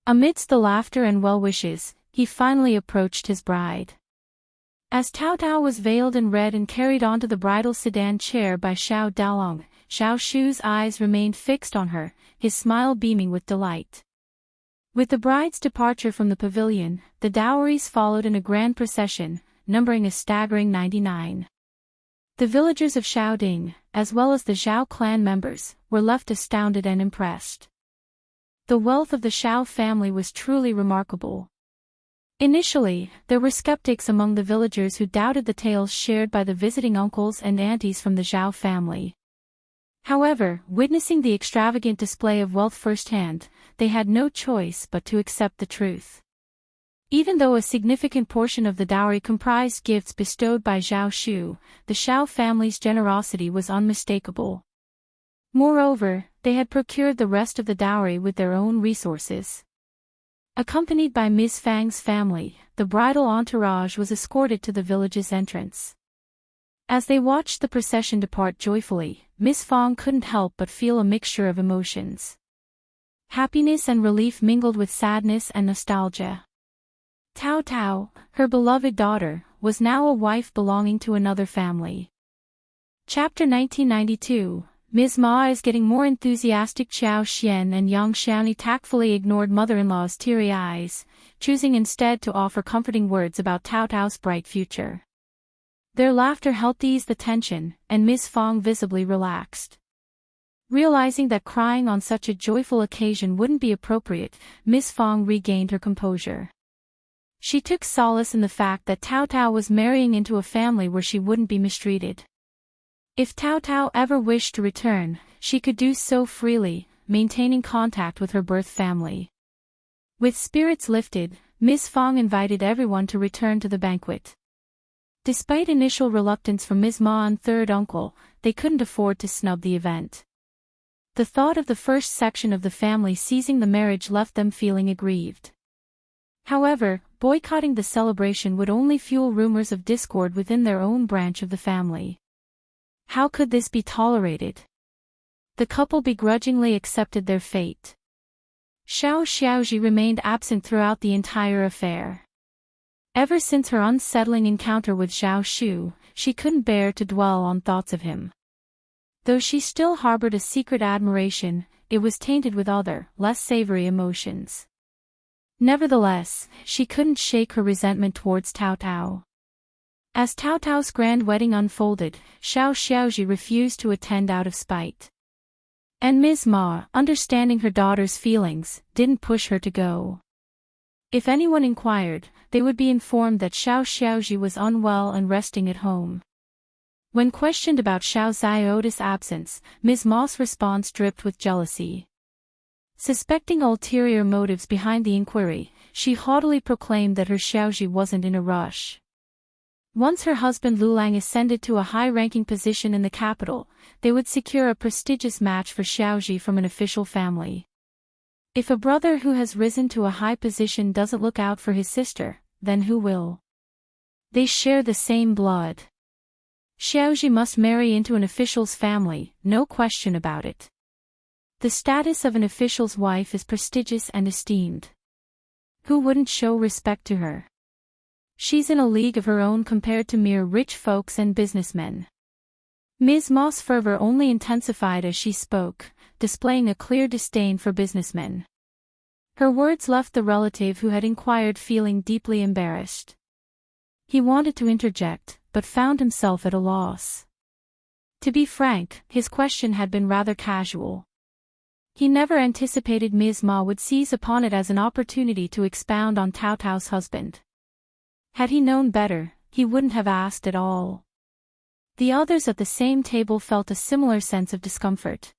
Amidst the laughter and well-wishes, he finally approached his bride. As Tao Tao was veiled in red and carried onto the bridal sedan chair by Xiao Daolong, Zhao Shu's eyes remained fixed on her, his smile beaming with delight. With the bride's departure from the pavilion, the dowries followed in a grand procession, numbering a staggering 99. The villagers of Xiaoding, as well as the Zhao clan members, were left astounded and impressed. The wealth of the Xiao family was truly remarkable. Initially, there were skeptics among the villagers who doubted the tales shared by the visiting uncles and aunties from the Zhao family. However, witnessing the extravagant display of wealth firsthand, they had no choice but to accept the truth. Even though a significant portion of the dowry comprised gifts bestowed by Zhao Shu, the Xiao family's generosity was unmistakable. Moreover, they had procured the rest of the dowry with their own resources. Accompanied by Ms. Fang's family, the bridal entourage was escorted to the village's entrance. As they watched the procession depart joyfully, Ms. Fang couldn't help but feel a mixture of emotions. Happiness and relief mingled with sadness and nostalgia. Tao Tao, her beloved daughter, was now a wife belonging to another family. Chapter 1992, Ms. Ma is getting more enthusiastic. Xiao Xian and Yang Xiaoni tactfully ignored mother-in-law's teary eyes, choosing instead to offer comforting words about Tao Tao's bright future. Their laughter helped ease the tension, and Ms. Fang visibly relaxed. Realizing that crying on such a joyful occasion wouldn't be appropriate, Ms. Fang regained her composure. She took solace in the fact that Tao Tao was marrying into a family where she wouldn't be mistreated. If Tao Tao ever wished to return, she could do so freely, maintaining contact with her birth family. With spirits lifted, Ms. Fang invited everyone to return to the banquet. Despite initial reluctance from Ms. Ma and third uncle, they couldn't afford to snub the event. The thought of the first section of the family seizing the marriage left them feeling aggrieved. However, boycotting the celebration would only fuel rumors of discord within their own branch of the family. How could this be tolerated? The couple begrudgingly accepted their fate. Xiao Xiaoji remained absent throughout the entire affair. Ever since her unsettling encounter with Zhao Shu, she couldn't bear to dwell on thoughts of him. Though she still harbored a secret admiration, it was tainted with other, less savory emotions. Nevertheless, she couldn't shake her resentment towards Tao Tao. As Tao Tao's grand wedding unfolded, Xiao Xiaoji refused to attend out of spite. And Ms. Ma, understanding her daughter's feelings, didn't push her to go. If anyone inquired, they would be informed that Xiao Xiaoji was unwell and resting at home. When questioned about Xiao Ziota's absence, Ms. Ma's response dripped with jealousy. Suspecting ulterior motives behind the inquiry, she haughtily proclaimed that her Xiaoji wasn't in a rush. Once her husband Lulang ascended to a high-ranking position in the capital, they would secure a prestigious match for Xiaoji from an official family. If a brother who has risen to a high position doesn't look out for his sister, then who will? They share the same blood. Xiaoji must marry into an official's family, no question about it. The status of an official's wife is prestigious and esteemed. Who wouldn't show respect to her? She's in a league of her own compared to mere rich folks and businessmen. Ms. Ma's fervor only intensified as she spoke, displaying a clear disdain for businessmen. Her words left the relative who had inquired feeling deeply embarrassed. He wanted to interject, but found himself at a loss. To be frank, his question had been rather casual. He never anticipated Ms. Ma would seize upon it as an opportunity to expound on Cao Cao's husband. Had he known better, he wouldn't have asked at all. The others at the same table felt a similar sense of discomfort.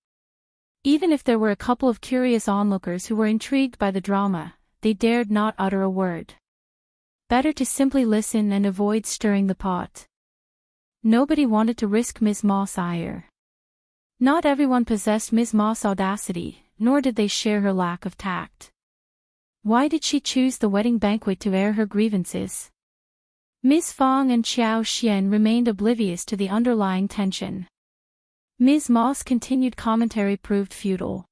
Even if there were a couple of curious onlookers who were intrigued by the drama, they dared not utter a word. Better to simply listen and avoid stirring the pot. Nobody wanted to risk Ms. Ma's ire. Not everyone possessed Ms. Ma's audacity, nor did they share her lack of tact. Why did she choose the wedding banquet to air her grievances? Ms. Fong and Xiao Xian remained oblivious to the underlying tension. Ms. Ma's continued commentary proved futile.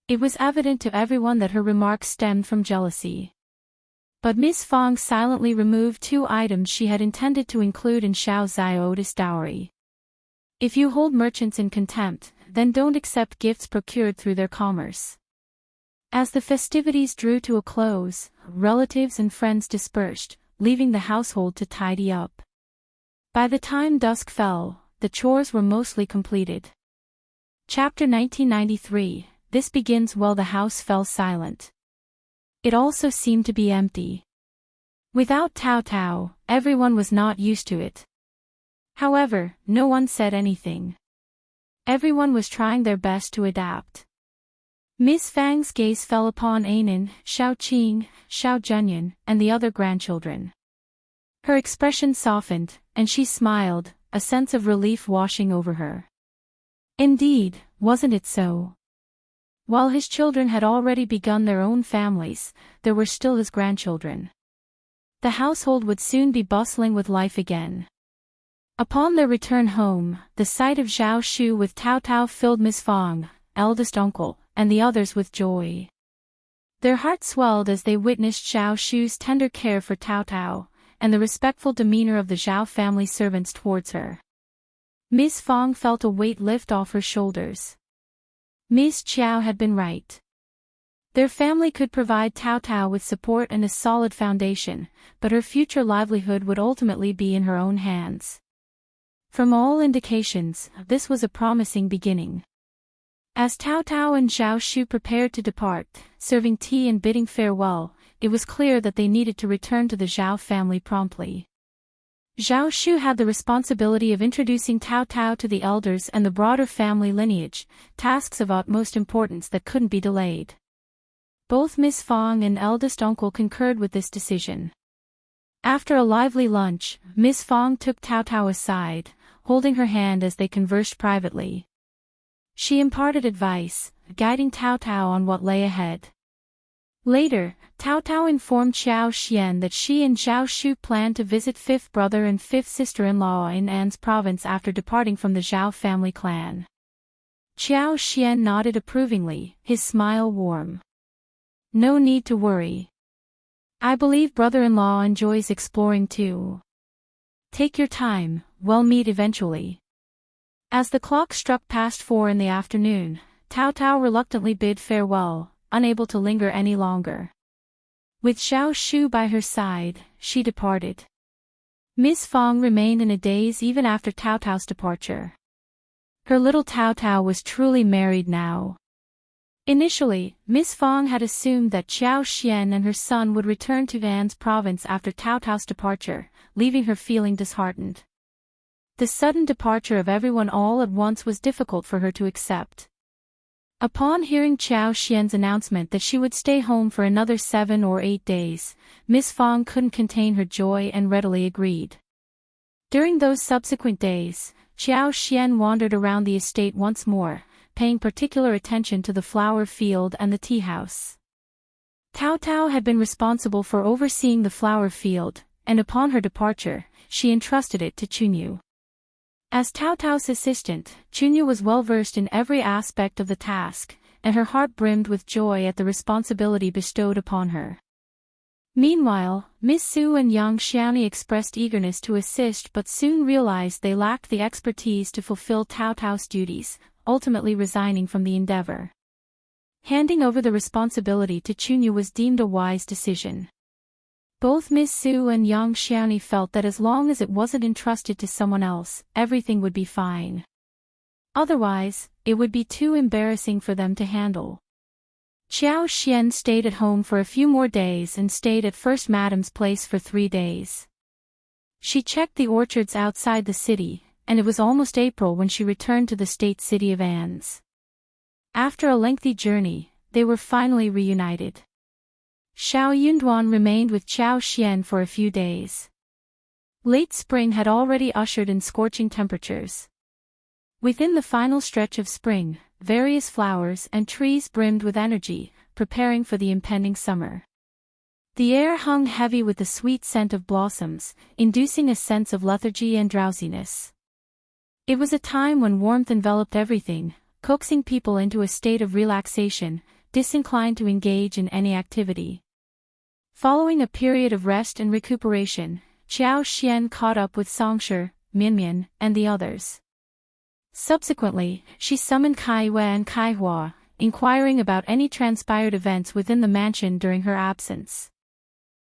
It was evident to everyone that her remarks stemmed from jealousy. But Ms. Fong silently removed 2 items she had intended to include in Xiao Zioda's dowry. If you hold merchants in contempt, then don't accept gifts procured through their commerce. As the festivities drew to a close, relatives and friends dispersed, leaving the household to tidy up. By the time dusk fell, the chores were mostly completed. Chapter 1993, This begins while the house fell silent. It also seemed to be empty. Without Cao Cao, everyone was not used to it. However, no one said anything. Everyone was trying their best to adapt. Ms. Fang's gaze fell upon Anan, Xiao Qing, Xiao Zhenyan, and the other grandchildren. Her expression softened, and she smiled, a sense of relief washing over her. Indeed, wasn't it so? While his children had already begun their own families, there were still his grandchildren. The household would soon be bustling with life again. Upon their return home, the sight of Zhao Shu with Cao Cao filled Ms. Fong, eldest uncle, and the others with joy. Their hearts swelled as they witnessed Zhao Shu's tender care for Cao Cao, and the respectful demeanor of the Zhao family servants towards her. Ms. Fong felt a weight lift off her shoulders. Ms. Chiao had been right. Their family could provide Cao Cao with support and a solid foundation, but her future livelihood would ultimately be in her own hands. From all indications, this was a promising beginning. As Cao Cao and Zhao Shu prepared to depart, serving tea and bidding farewell, it was clear that they needed to return to the Zhao family promptly. Zhao Shu had the responsibility of introducing Cao Cao to the elders and the broader family lineage, tasks of utmost importance that couldn't be delayed. Both Ms. Fong and eldest uncle concurred with this decision. After a lively lunch, Ms. Fong took Cao Cao aside, holding her hand as they conversed privately. She imparted advice, guiding Cao Cao on what lay ahead. Later, Cao Cao informed Xiao Xian that she and Zhao Shu planned to visit 5th brother and 5th sister-in-law in An's province after departing from the Zhao family clan. Xiao Xian nodded approvingly, his smile warm. No need to worry. I believe brother-in-law enjoys exploring too. Take your time, we'll meet eventually. As the clock struck past 4 in the afternoon, Cao Cao reluctantly bid farewell, unable to linger any longer. With Zhao Shu by her side, she departed. Ms. Fong remained in a daze even after Cao Cao's departure. Her little Cao Cao was truly married now. Initially, Ms. Fong had assumed that Xiao Xian and her son would return to An's province after Cao Cao's departure, leaving her feeling disheartened. The sudden departure of everyone all at once was difficult for her to accept. Upon hearing Xiao Xian's announcement that she would stay home for another 7 or 8 days, Ms. Fong couldn't contain her joy and readily agreed. During those subsequent days, Xiao Xian wandered around the estate once more, paying particular attention to the flower field and the tea house. Cao Cao had been responsible for overseeing the flower field, and upon her departure, she entrusted it to Chunyu. As Cao Cao's assistant, Chunyu was well versed in every aspect of the task, and her heart brimmed with joy at the responsibility bestowed upon her. Meanwhile, Miss Su and Yang Xiaoni expressed eagerness to assist but soon realized they lacked the expertise to fulfill Cao Cao's duties, ultimately resigning from the endeavor. Handing over the responsibility to Chunyu was deemed a wise decision. Both Ms. Su and Yang Xiaoni felt that as long as it wasn't entrusted to someone else, everything would be fine. Otherwise, it would be too embarrassing for them to handle. Xiao Xian stayed at home for a few more days and stayed at First Madam's place for 3 days. She checked the orchards outside the city, and it was almost April when she returned to the state city of An's. After a lengthy journey, they were finally reunited. Xiao Yunduan remained with Xiao Xian for a few days. Late spring had already ushered in scorching temperatures. Within the final stretch of spring, various flowers and trees brimmed with energy, preparing for the impending summer. The air hung heavy with the sweet scent of blossoms, inducing a sense of lethargy and drowsiness. It was a time when warmth enveloped everything, coaxing people into a state of relaxation, disinclined to engage in any activity. Following a period of rest and recuperation, Xiao Xian caught up with Songshi, Minmian, and the others. Subsequently, she summoned Kai Yue and Kai Hua, inquiring about any transpired events within the mansion during her absence.